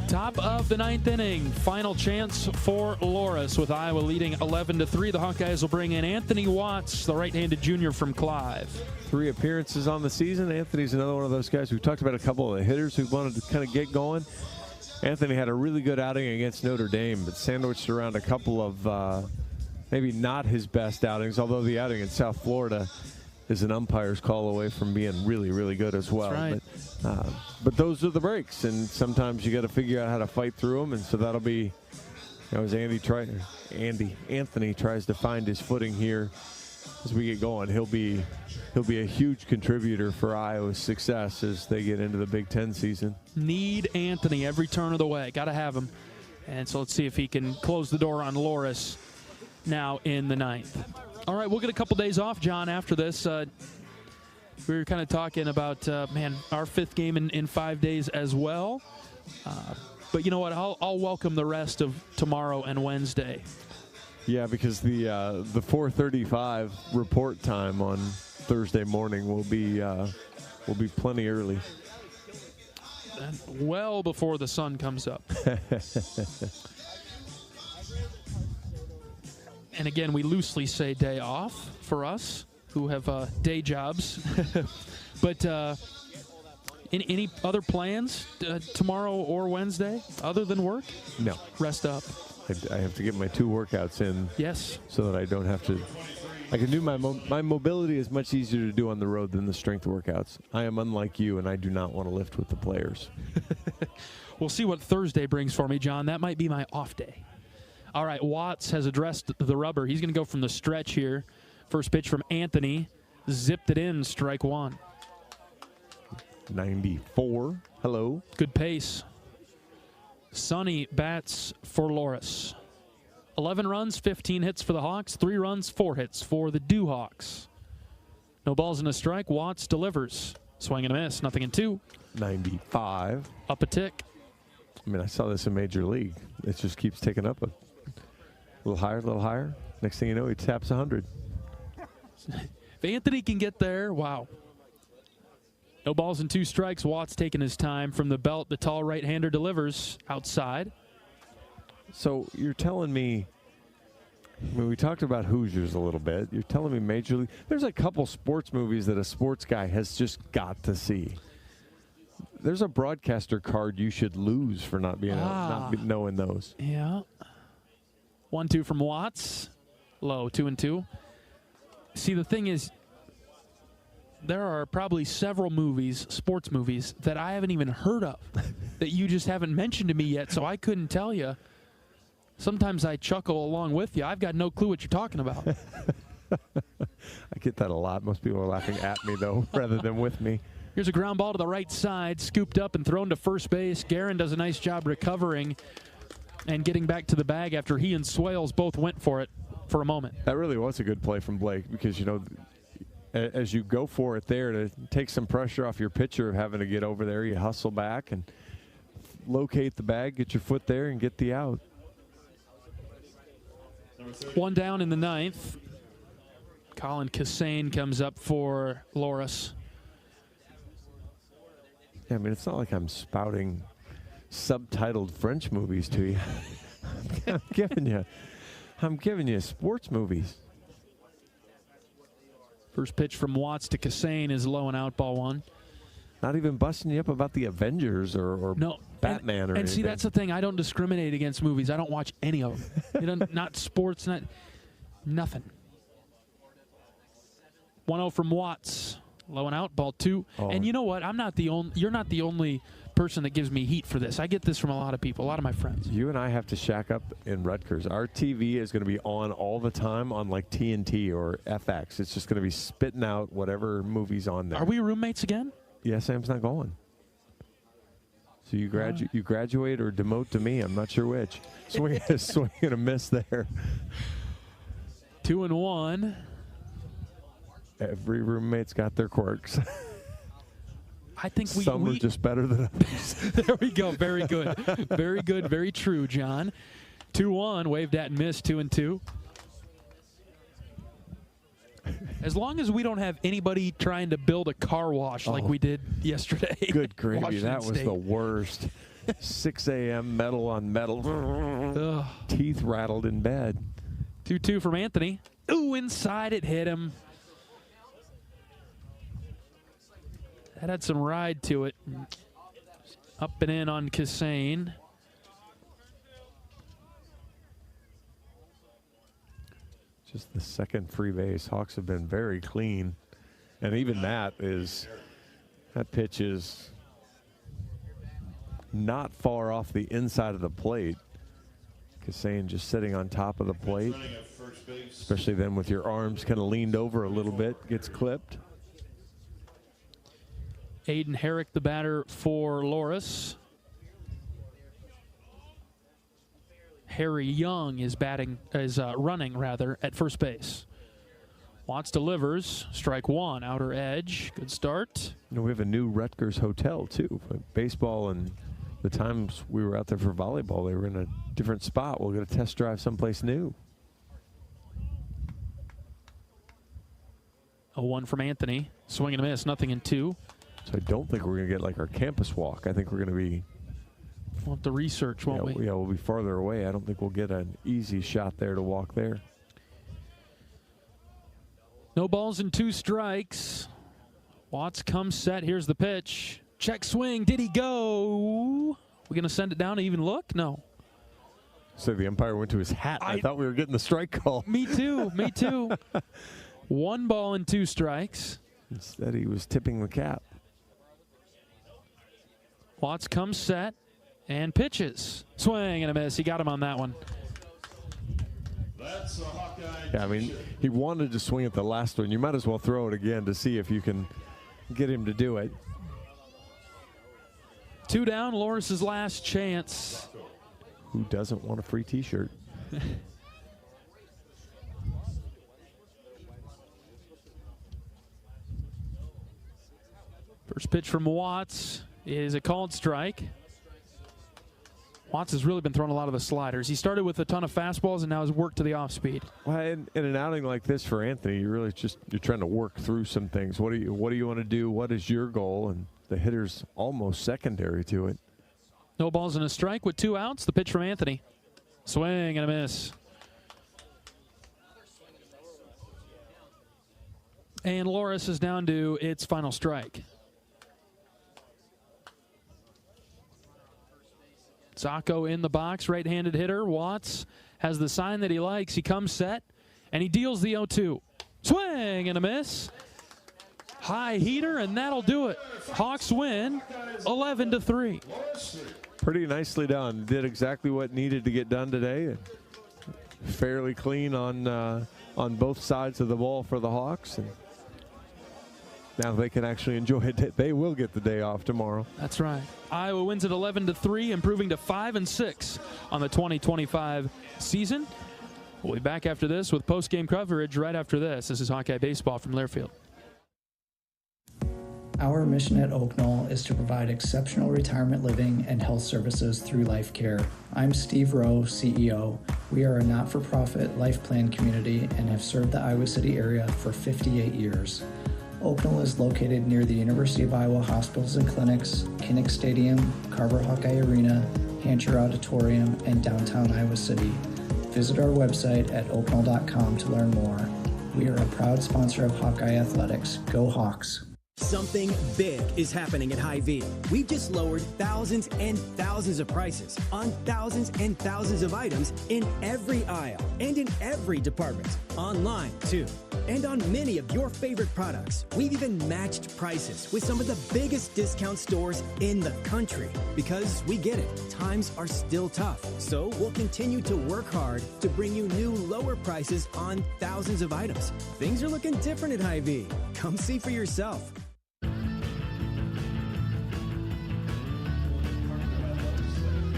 B: Top of the 9th inning. Final chance for Loras with Iowa leading 11-3. The Hawkeyes will bring in Anthony Watts, the right-handed junior from Clive.
G: 3 appearances on the season. Anthony's another one of those guys. We've talked about a couple of the hitters who wanted to kind of get going. Anthony had a really good outing against Notre Dame, but sandwiched around a couple of maybe not his best outings, although the outing in South Florida is an umpire's call away from being really, really good as well.
B: That's right.
G: But those are the breaks, and sometimes you got to figure out how to fight through them, and so that'll be, as Anthony tries to find his footing here as we get going. He'll be a huge contributor for Iowa's success as they get into the Big Ten season.
B: Need Anthony every turn of the way. Got to have him. And so let's see if he can close the door on Loras now in the 9th. All right, we'll get a couple days off, John, after this. We were kind of talking about, our 5th game in 5 days as well. But you know what? I'll welcome the rest of tomorrow and Wednesday.
G: Yeah, because the 4:35 report time on Thursday morning will be plenty early.
B: Well before the sun comes up. And again, we loosely say day off for us who have day jobs. But any other plans tomorrow or Wednesday other than work?
G: No.
B: Rest up.
G: I have to get my 2 workouts in.
B: Yes.
G: So that I don't have to. I can do my mobility is much easier to do on the road than the strength workouts. I am unlike you, and I do not want to lift with the players.
B: We'll see what Thursday brings for me, John. That might be my off day. All right, Watts has addressed the rubber. He's going to go from the stretch here. First pitch from Anthony. Zipped it in, strike 1.
G: 94. Hello.
B: Good pace. Sonny bats for Loras. 11 runs, 15 hits for the Hawks. 3 runs, 4 hits for the Hawks. No balls and a strike. Watts delivers. Swing and a miss. Nothing in 2.
G: 95.
B: Up a tick.
G: I mean, I saw this in Major League. It just keeps ticking up a little higher, a little higher. Next thing you know, he taps 100.
B: If Anthony can get there, wow. No balls and 2 strikes. Watts taking his time from the belt. The tall right-hander delivers outside.
G: So you're telling me, we talked about Hoosiers a little bit. You're telling me Major League. There's a couple sports movies that a sports guy has just got to see. There's a broadcaster card you should lose for not knowing those.
B: Yeah. 1-2 from Watts. Low, 2-2. See, the thing is, there are probably several movies, sports movies, that I haven't even heard of that you just haven't mentioned to me yet, so I couldn't tell you. Sometimes I chuckle along with you. I've got no clue what you're talking about.
G: I get that a lot. Most people are laughing at me, though, rather than with me.
B: Here's a ground ball to the right side, scooped up and thrown to first base. Guerin does a nice job recovering and getting back to the bag after he and Swales both went for it for a moment.
G: That really was a good play from Blake because, as you go for it there to take some pressure off your pitcher of having to get over there, you hustle back and locate the bag, get your foot there, and get the out.
B: 1 down in the 9th. Colin Cassane comes up for Loras.
G: Yeah, I mean, it's not like I'm spouting subtitled French movies to you. I'm giving you sports movies.
B: First pitch from Watts to Cassane is low and out, ball 1.
G: Not even busting you up about the Avengers or Batman or anything.
B: And see, that's the thing. I don't discriminate against movies. I don't watch any of them. Not sports, nothing. 1-0 from Watts. Low and out, ball 2. Oh. And you know what? You're not the only person that gives me heat for this. I get this from a lot of people, a lot of my friends.
G: You and I have to shack up in Rutgers. Our TV is going to be on all the time on like TNT or FX. It's just going to be spitting out whatever movie's on there.
B: Are we roommates again?
G: Yeah, Sam's not going. So you graduate or demote to me. I'm not sure which. Swing and a miss there.
B: 2-1.
G: Every roommate's got their quirks.
B: I think
G: some are just better than others.
B: There we go. Very good. Very good. Very true, John. 2-1. Waved at and missed. 2-2. As long as we don't have anybody trying to build a car wash like we did yesterday.
G: Good gravy. That was the worst. 6 a.m. metal on metal. Teeth rattled in bed.
B: 2-2 from Anthony. Ooh, inside it hit him. That had some ride to it. Up and in on Cassane.
G: Just the second free base. Hawks have been very clean. And even that pitch is not far off the inside of the plate. Kasain just sitting on top of the plate, especially then with your arms kind of leaned over a little bit, gets clipped.
B: Aiden Herrick, the batter for Loras. Harry Young is running at first base. Watts delivers, strike one, outer edge, good start.
G: We have a new Rutgers hotel too. Baseball and the times we were out there for volleyball, they were in a different spot. We'll get a test drive someplace new.
B: 0-1 from Anthony, swing and a miss, nothing in 2.
G: So I don't think we're going to get like our campus walk. I think we're going to be.
B: We'll have to research, won't we?
G: Yeah, we'll be farther away. I don't think we'll get an easy shot there to walk there.
B: No balls and 2 strikes. Watts comes set. Here's the pitch. Check swing. Did he go? We going to send it down to even look? No.
G: So the umpire went to his hat. I thought we were getting the strike call.
B: Me too. Me too. 1 ball and 2 strikes.
G: Instead, he was tipping the cap.
B: Watts comes set and pitches. Swing and a miss. He got him on that one.
Q: That's a Hawkeye.
G: Yeah, I mean, he wanted to swing at the last one. You might as well throw it again to see if you can get him to do it.
B: 2 down, Loras' last chance.
G: Who doesn't want a free T-shirt?
B: First pitch from Watts is a called strike. Watts has really been throwing a lot of the sliders. He started with a ton of fastballs and now has worked to the off speed.
G: Well, in an outing like this for Anthony, you're trying to work through some things. What do you want to do? What is your goal? And the hitter's almost secondary to it.
B: No balls and a strike with 2 outs. The pitch from Anthony. Swing and a miss. And Loras is down to its final strike. Zacco in the box, right-handed hitter. Watts has the sign that he likes. He comes set, and he deals the 0-2. Swing and a miss. High heater, and that'll do it. Hawks win 11-3.
G: Pretty nicely done. Did exactly what needed to get done today. Fairly clean on both sides of the ball for the Hawks. And now they can actually enjoy it. They will get the day off tomorrow.
B: That's right. Iowa wins at 11-3, improving to 5-6 on the 2025 season. We'll be back after this with post-game coverage right after this. This is Hawkeye Baseball from Learfield.
E: Our mission at Oak Knoll is to provide exceptional retirement living and health services through life care. I'm Steve Rowe, CEO. We are a not-for-profit life plan community and have served the Iowa City area for 58 years. Oak Knoll is located near the University of Iowa hospitals and clinics, Kinnick Stadium, Carver Hawkeye Arena, Hancher Auditorium, and downtown Iowa City. Visit our website at oakknoll.com to learn more. We are a proud sponsor of Hawkeye Athletics. Go Hawks!
I: Something big is happening at Hy-Vee. We've just lowered thousands and thousands of prices on thousands and thousands of items in every aisle and in every department. Online, too. And on many of your favorite products. We've even matched prices with some of the biggest discount stores in the country. Because we get it, times are still tough. So we'll continue to work hard to bring you new lower prices on thousands of items. Things are looking different at Hy-Vee. Come see for yourself.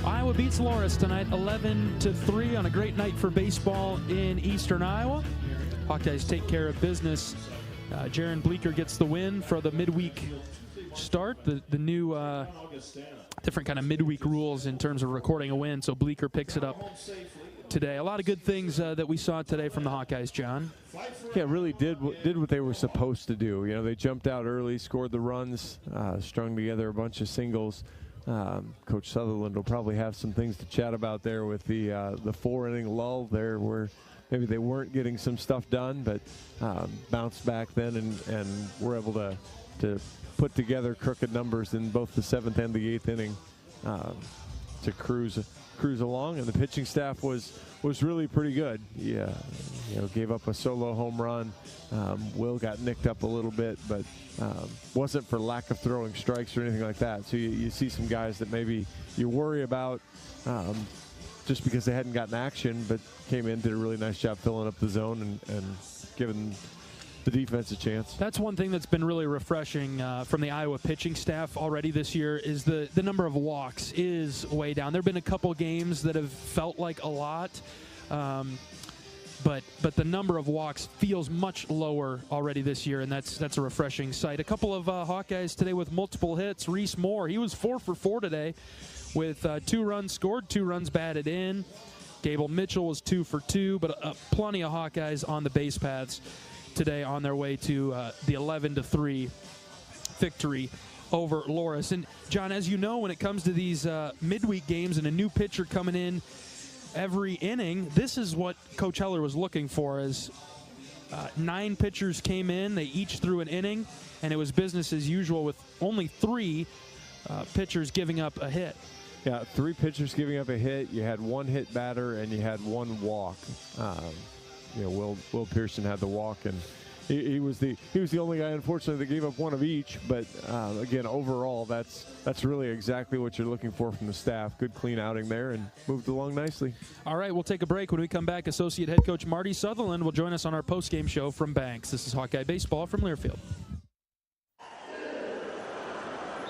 B: Iowa beats Loras tonight 11-3 on a great night for baseball in Eastern Iowa. Hawkeyes take care of business. Jaron Bleeker gets the win for the midweek start. The new different kind of midweek rules in terms of recording a win, so Bleeker picks it up today. A lot of good things that we saw today from the Hawkeyes, John.
G: Yeah, really did what they were supposed to do. You know, they jumped out early, scored the runs, strung together a bunch of singles. Coach Sutherland will probably have some things to chat about there with the 4-inning lull there where maybe they weren't getting some stuff done, but bounced back then and were able to put together crooked numbers in both the 7th and the 8th inning. to cruise along, and the pitching staff was really pretty good. Yeah, gave up a solo home run. Will got nicked up a little bit, but wasn't for lack of throwing strikes or anything like that. So you see some guys that maybe you worry about just because they hadn't gotten action, but came in, did a really nice job filling up the zone and giving the defense a chance.
B: That's one thing that's been really refreshing from the Iowa pitching staff already this year is the number of walks is way down. There have been a couple games that have felt like a lot, but the number of walks feels much lower already this year, and that's a refreshing sight. A couple of Hawkeyes today with multiple hits. Reese Moore, he was 4 for 4 today with 2 runs scored, 2 runs batted in. Gable Mitchell was 2 for 2, but plenty of Hawkeyes on the base paths today on their way to the 11-3 victory over Loras. And John, as you know, when it comes to these midweek games and a new pitcher coming in every inning, this is what Coach Heller was looking for. As 9 pitchers came in, they each threw an inning, and it was business as usual with only 3 pitchers giving up a hit.
G: Yeah, 3 pitchers giving up a hit. You had 1 hit batter, and you had 1 walk. Will Pearson had the walk, and he was the only guy, unfortunately, that gave up 1 of each. But again, overall, that's really exactly what you're looking for from the staff. Good, clean outing there, and moved along nicely.
B: All right, we'll take a break. When we come back, Associate Head Coach Marty Sutherland will join us on our post-game show from Banks. This is Hawkeye Baseball from Learfield.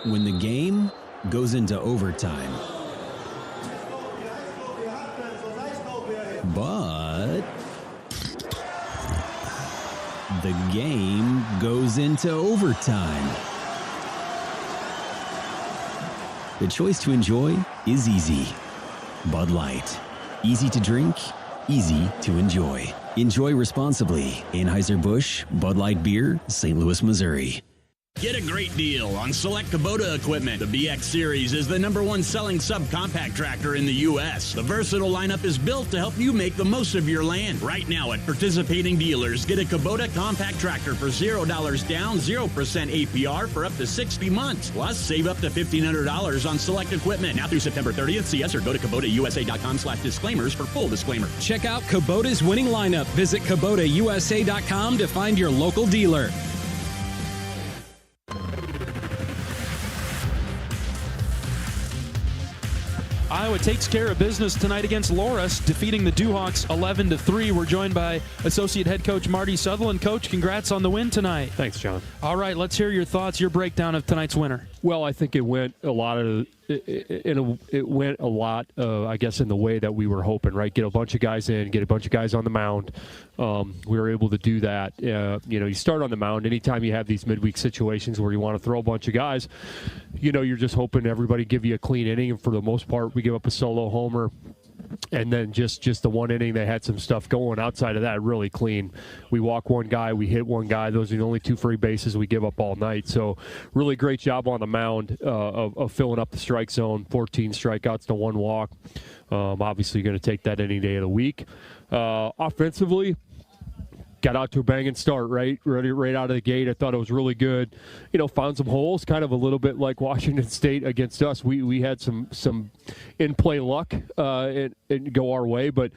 O: When the game goes into overtime, but the game goes into overtime. The choice to enjoy is easy. Bud Light. Easy to drink, easy to enjoy. Enjoy responsibly. Anheuser-Busch, Bud Light Beer, St. Louis, Missouri.
J: Get a great deal on select Kubota equipment. The BX Series is the #1 selling subcompact tractor in the U.S. The versatile lineup is built to help you make the most of your land. Right now at participating dealers, get a Kubota compact tractor for $0 down, 0% APR for up to 60 months. Plus, save up to $1,500 on select equipment. Now through September 30th, see us or go to KubotaUSA.com/disclaimers for full disclaimer.
M: Check out Kubota's winning lineup. Visit KubotaUSA.com to find your local dealer.
B: Iowa takes care of business tonight against Loras, defeating the Dewhawks 11-3. We're joined by Associate Head Coach Marty Sutherland. Coach, congrats on the win tonight.
P: Thanks, John.
B: All right, let's hear your thoughts, your breakdown of tonight's winner.
P: Well, I think it went a lot, I guess, in the way that we were hoping, right? Get a bunch of guys in, get a bunch of guys on the mound. We were able to do that. You start on the mound. Anytime you have these midweek situations where you want to throw a bunch of guys, you're just hoping everybody give you a clean inning. And for the most part, we give up a solo homer. And then just the one inning, they had some stuff going. Outside of that, really clean. We walk one guy, we hit one guy. Those are the only 2 free bases we give up all night. So really great job on the mound of filling up the strike zone. 14 strikeouts to 1 walk. Obviously going to take that any day of the week. Offensively, got out to a banging start, right out of the gate. I thought it was really good. Found some holes, kind of a little bit like Washington State against us. We had some in-play luck and go our way, but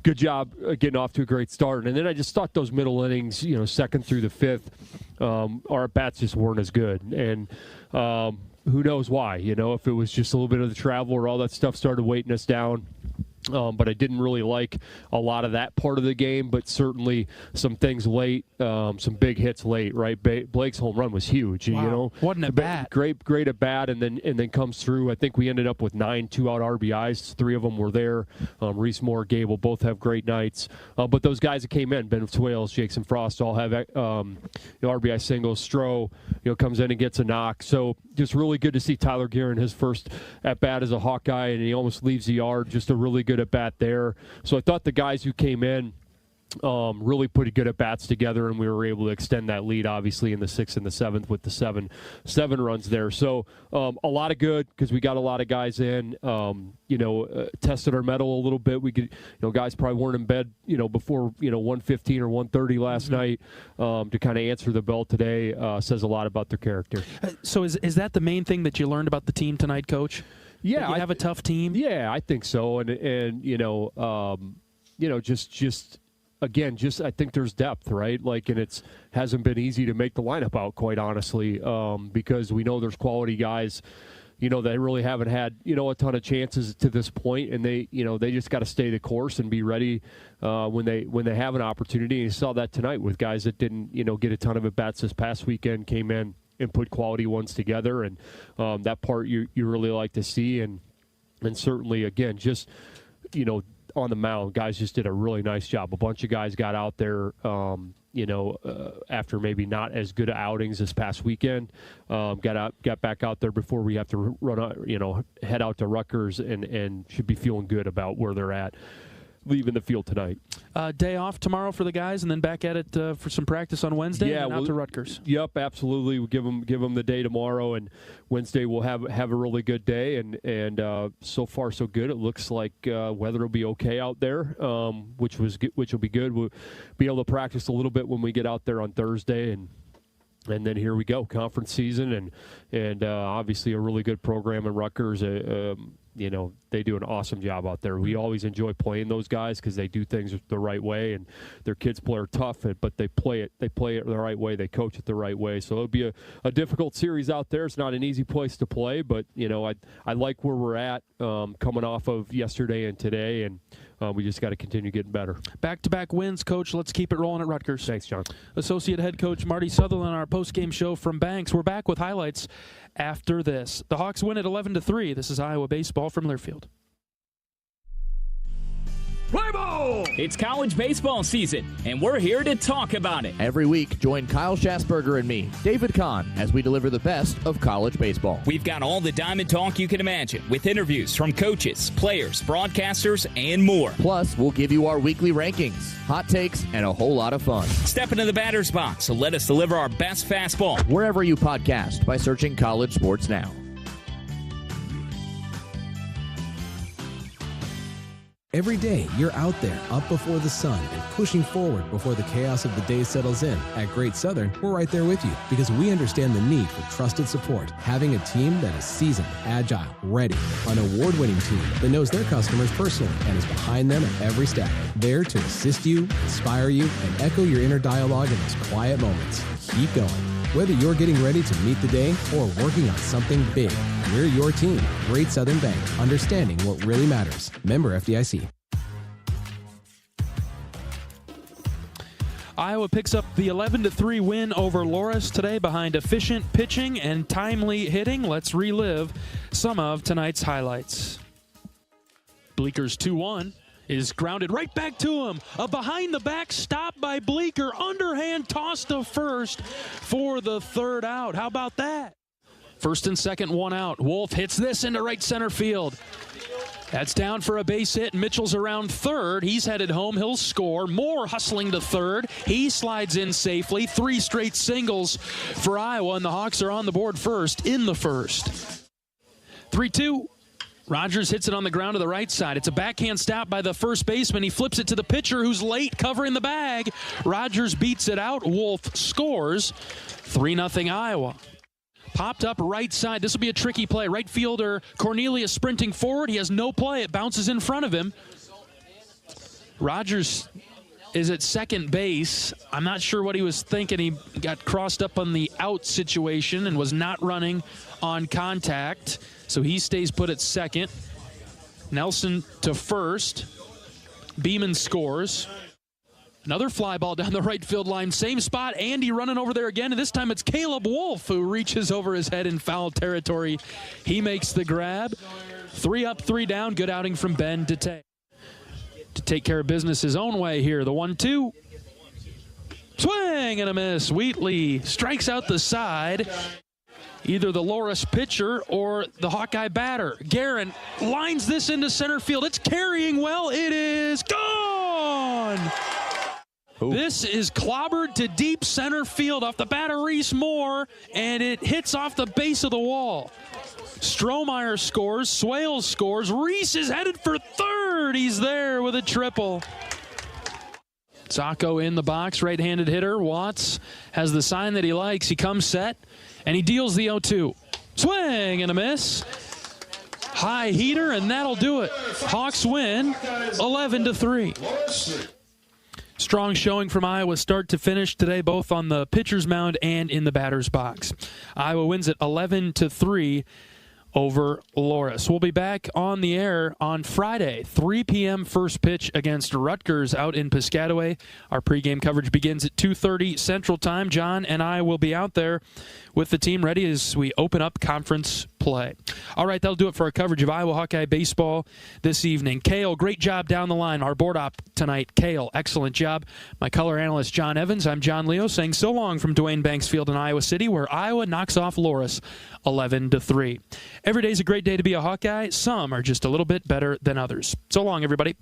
P: good job getting off to a great start. And then I just thought those middle innings, second through the 5th, our bats just weren't as good. And who knows why? If it was just a little bit of the travel or all that stuff started weighting us down. But I didn't really like a lot of that part of the game, but certainly some things late, some big hits late, right? Blake's home run was huge.
B: Wow. Wasn't at bat.
P: Great at bat, and then comes through. I think we ended up with 9 2-out RBIs. 3 of them were there. Reese Moore, Gable, both have great nights. But those guys that came in, Ben Swales, Jason Frost, all have RBI singles. Stroh, comes in and gets a knock. So just really good to see Tyler Guerin, his first at bat as a Hawkeye, and he almost leaves the yard. Just a really good at bat there. So I thought the guys who came in really put good at bats together, and we were able to extend that lead obviously in the 6th and the 7th with the seven runs there. So a lot of good because we got a lot of guys in. Tested our mettle a little bit. We could, guys probably weren't in bed, before 1:15 or 1:30 last night to kind of answer the bell today. Says a lot about their character.
B: So is that the main thing that you learned about the team tonight, Coach? Yeah, you have a tough team.
P: Yeah, I think so. And just again, I think there's depth, right? Like, and it's hasn't been easy to make the lineup out, quite honestly, because we know there's quality guys, that really haven't had, a ton of chances to this point, and they just got to stay the course and be ready when they have an opportunity. And you saw that tonight with guys that didn't, get a ton of at-bats this past weekend, came in and put quality ones together, and that part you really like to see, and certainly, again, just, on the mound, guys just did a really nice job. A bunch of guys got out there, after maybe not as good outings this past weekend, got back out there before we have to run, head out to Rutgers, and should be feeling good about where they're at leaving the field tonight.
B: Day off tomorrow for the guys, and then back at it for some practice on Wednesday.
P: Yeah,
B: and out to Rutgers.
P: Yep, absolutely. We'll give them the day tomorrow, and Wednesday we'll have a really good day. And so far so good. It looks like weather will be okay out there, which will be good. We'll be able to practice a little bit when we get out there on Thursday, and then here we go, conference season, and obviously a really good program in Rutgers. They do an awesome job out there. We always enjoy playing those guys because they do things the right way, and their kids are tough, but they play it the right way. They coach it the right way. So it'll be a difficult series out there. It's not an easy place to play, but I like where we're at coming off of yesterday and today, and we just got to continue getting better.
B: Back-to-back wins, Coach. Let's keep it rolling at Rutgers.
P: Thanks, John.
B: Associate head coach Marty Sutherland on our post-game show from Banks. We're back with highlights after this. The Hawks win at 11-3. This is Iowa baseball from Learfield.
N: Play ball! It's college baseball season, and we're here to talk about it.
T: Every week, join Kyle Schassberger and me, David Kahn, as we deliver the best of college baseball.
N: We've got all the diamond talk you can imagine, with interviews from coaches, players, broadcasters, and more.
T: Plus, we'll give you our weekly rankings, hot takes, and a whole lot of fun.
N: Step into the batter's box and let us deliver our best fastball.
T: Wherever you podcast by searching College Sports Now.
U: Every day, you're out there, up before the sun, and pushing forward before the chaos of the day settles in. At Great Southern, we're right there with you because we understand the need for trusted support. Having a team that is seasoned, agile, ready, an award-winning team that knows their customers personally and is behind them at every step. There to assist you, inspire you, and echo your inner dialogue in those quiet moments. Keep going. Whether you're getting ready to meet the day or working on something big, we're your team. Great Southern Bank, understanding what really matters. Member FDIC.
B: Iowa picks up the 11-3 win over Loras today behind efficient pitching and timely hitting. Let's relive some of tonight's highlights. Bleeker's 2-1. Is grounded right back to him. A behind-the-back stop by Bleeker. Underhand toss to first for the third out. How about that? First and second, one out. Wolf hits this into right center field. That's down for a base hit. Mitchell's around third. He's headed home. He'll score. Moore hustling to third. He slides in safely. 3 straight singles for Iowa, and the Hawks are on the board first in the first. 3-2. Rogers hits it on the ground to the right side. It's a backhand stop by the first baseman. He flips it to the pitcher who's late covering the bag. Rogers beats it out. Wolf scores. 3-0 Iowa. Popped up right side. This will be a tricky play. Right fielder Cornelius sprinting forward. He has no play. It bounces in front of him. Rogers is at second base. I'm not sure what he was thinking. He got crossed up on the out situation and was not running on contact. So he stays put at second. Nelson to first. Beeman scores. Another fly ball down the right field line. Same spot. Andy running over there again. And this time it's Caleb Wolf who reaches over his head in foul territory. He makes the grab. 3 up, 3 down. Good outing from Ben to take care of business his own way here. The 1-2. Swing and a miss. Wheatley strikes out the side. Either the Loras pitcher or the Hawkeye batter. Guerin lines this into center field. It's carrying well. It is gone. Ooh. This is clobbered to deep center field off the bat of Reese Moore, and it hits off the base of the wall. Strohmeyer scores. Swales scores. Reese is headed for third. He's there with a triple. Zacco in the box, right-handed hitter. Watts has the sign that he likes. He comes set, and he deals the 0-2. Swing and a miss. high heater, and that'll do it. Hawks win 11-3. Strong showing from Iowa start to finish today, both on the pitcher's mound and in the batter's box. Iowa wins it 11-3 over Loras. We'll be back on the air on Friday, 3 p.m. first pitch against Rutgers out in Piscataway. Our pregame coverage begins at 2:30 Central Time. John and I will be out there with the team ready as we open up conference play. All right, that'll do it for our coverage of Iowa Hawkeye baseball this evening. Kale, great job down the line. Our board op tonight, Kale, excellent job. My color analyst, John Evans. I'm John Leo saying so long from Dwayne Banks Field in Iowa City, where Iowa knocks off Loras 11-3. Every day's a great day to be a Hawkeye. Some are just a little bit better than others. So long, everybody.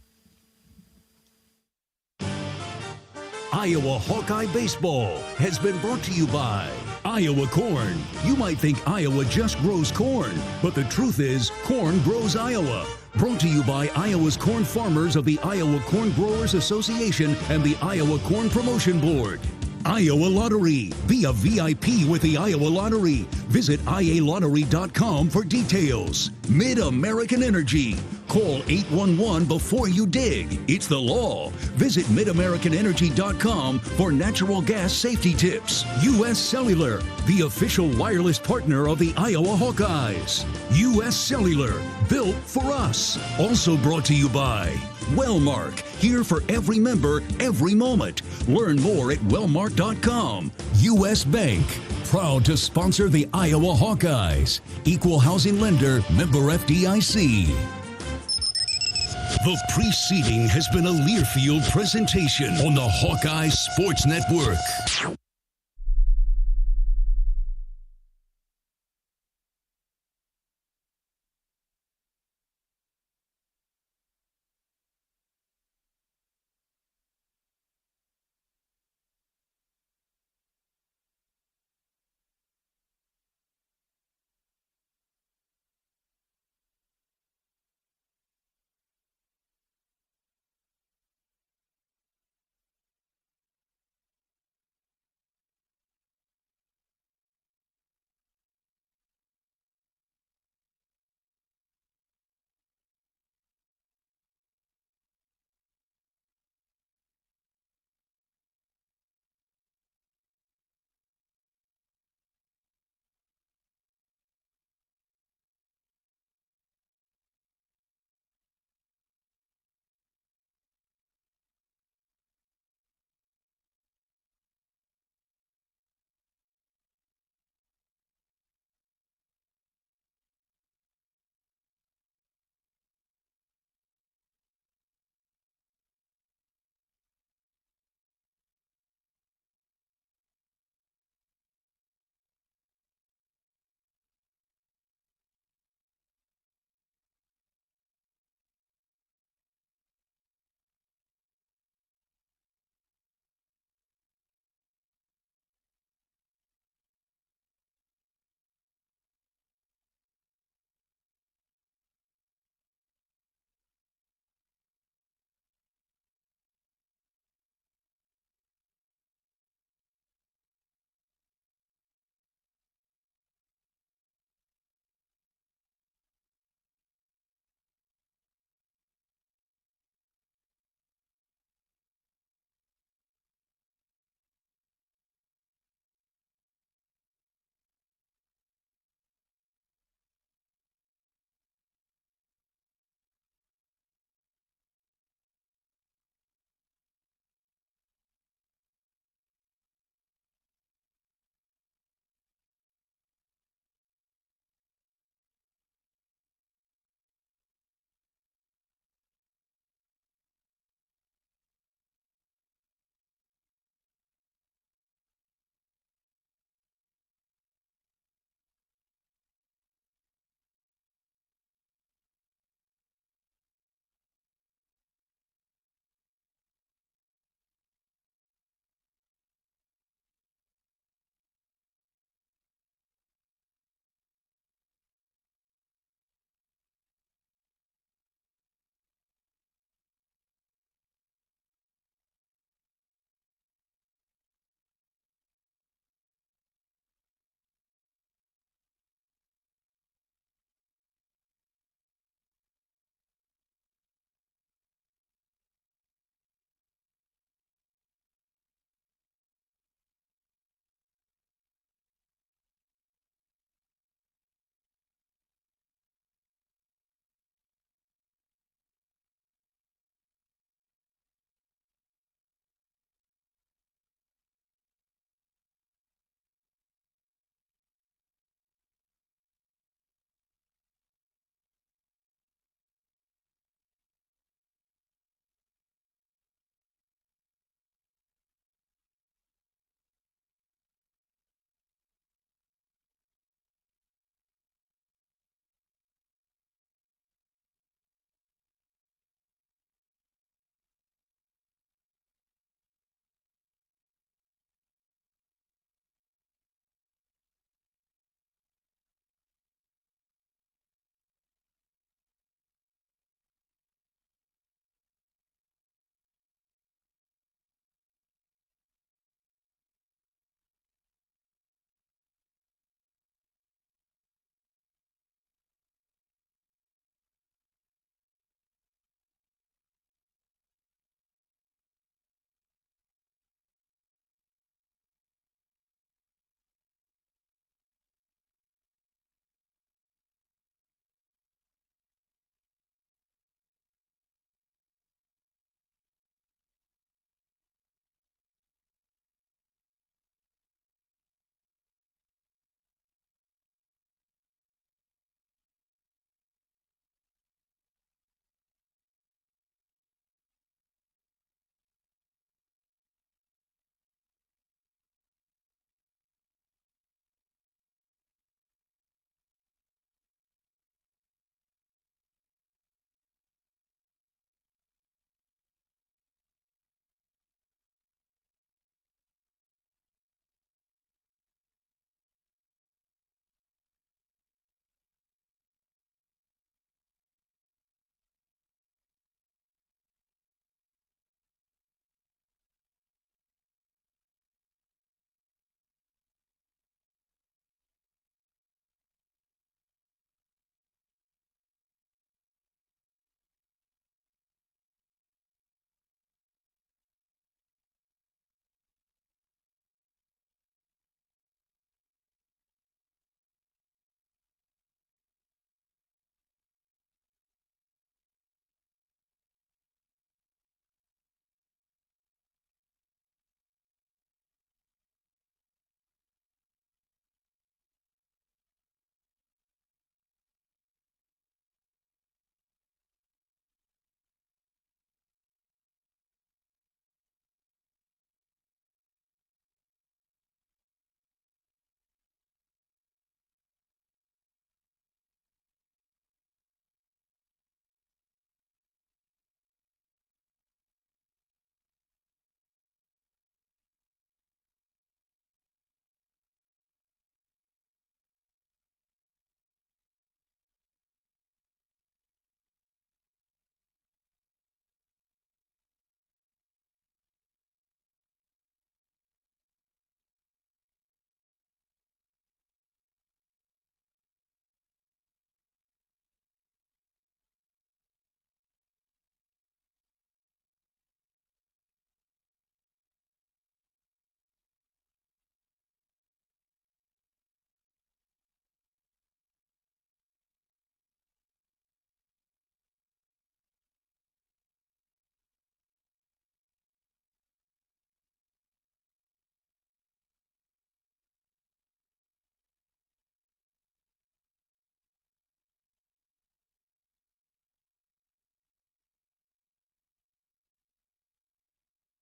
A: Iowa Hawkeye Baseball has been brought to you by Iowa Corn. You might think Iowa just grows corn, but the truth is corn grows Iowa. Brought to you by Iowa's corn farmers of the Iowa Corn Growers Association and the Iowa Corn Promotion Board. Iowa Lottery. Be a VIP with the Iowa Lottery. Visit ialottery.com for details. Mid-American Energy. Call 811 before you dig. It's the law. Visit midamericanenergy.com for natural gas safety tips. U.S. Cellular, the official wireless partner of the Iowa Hawkeyes. U.S. Cellular, built for us. Also brought to you by Wellmark, here for every member, every moment. Learn more at wellmark.com. U.S. Bank, proud to sponsor the Iowa Hawkeyes. Equal housing lender, member FDIC. The preceding has been a Learfield presentation on the Hawkeye Sports Network.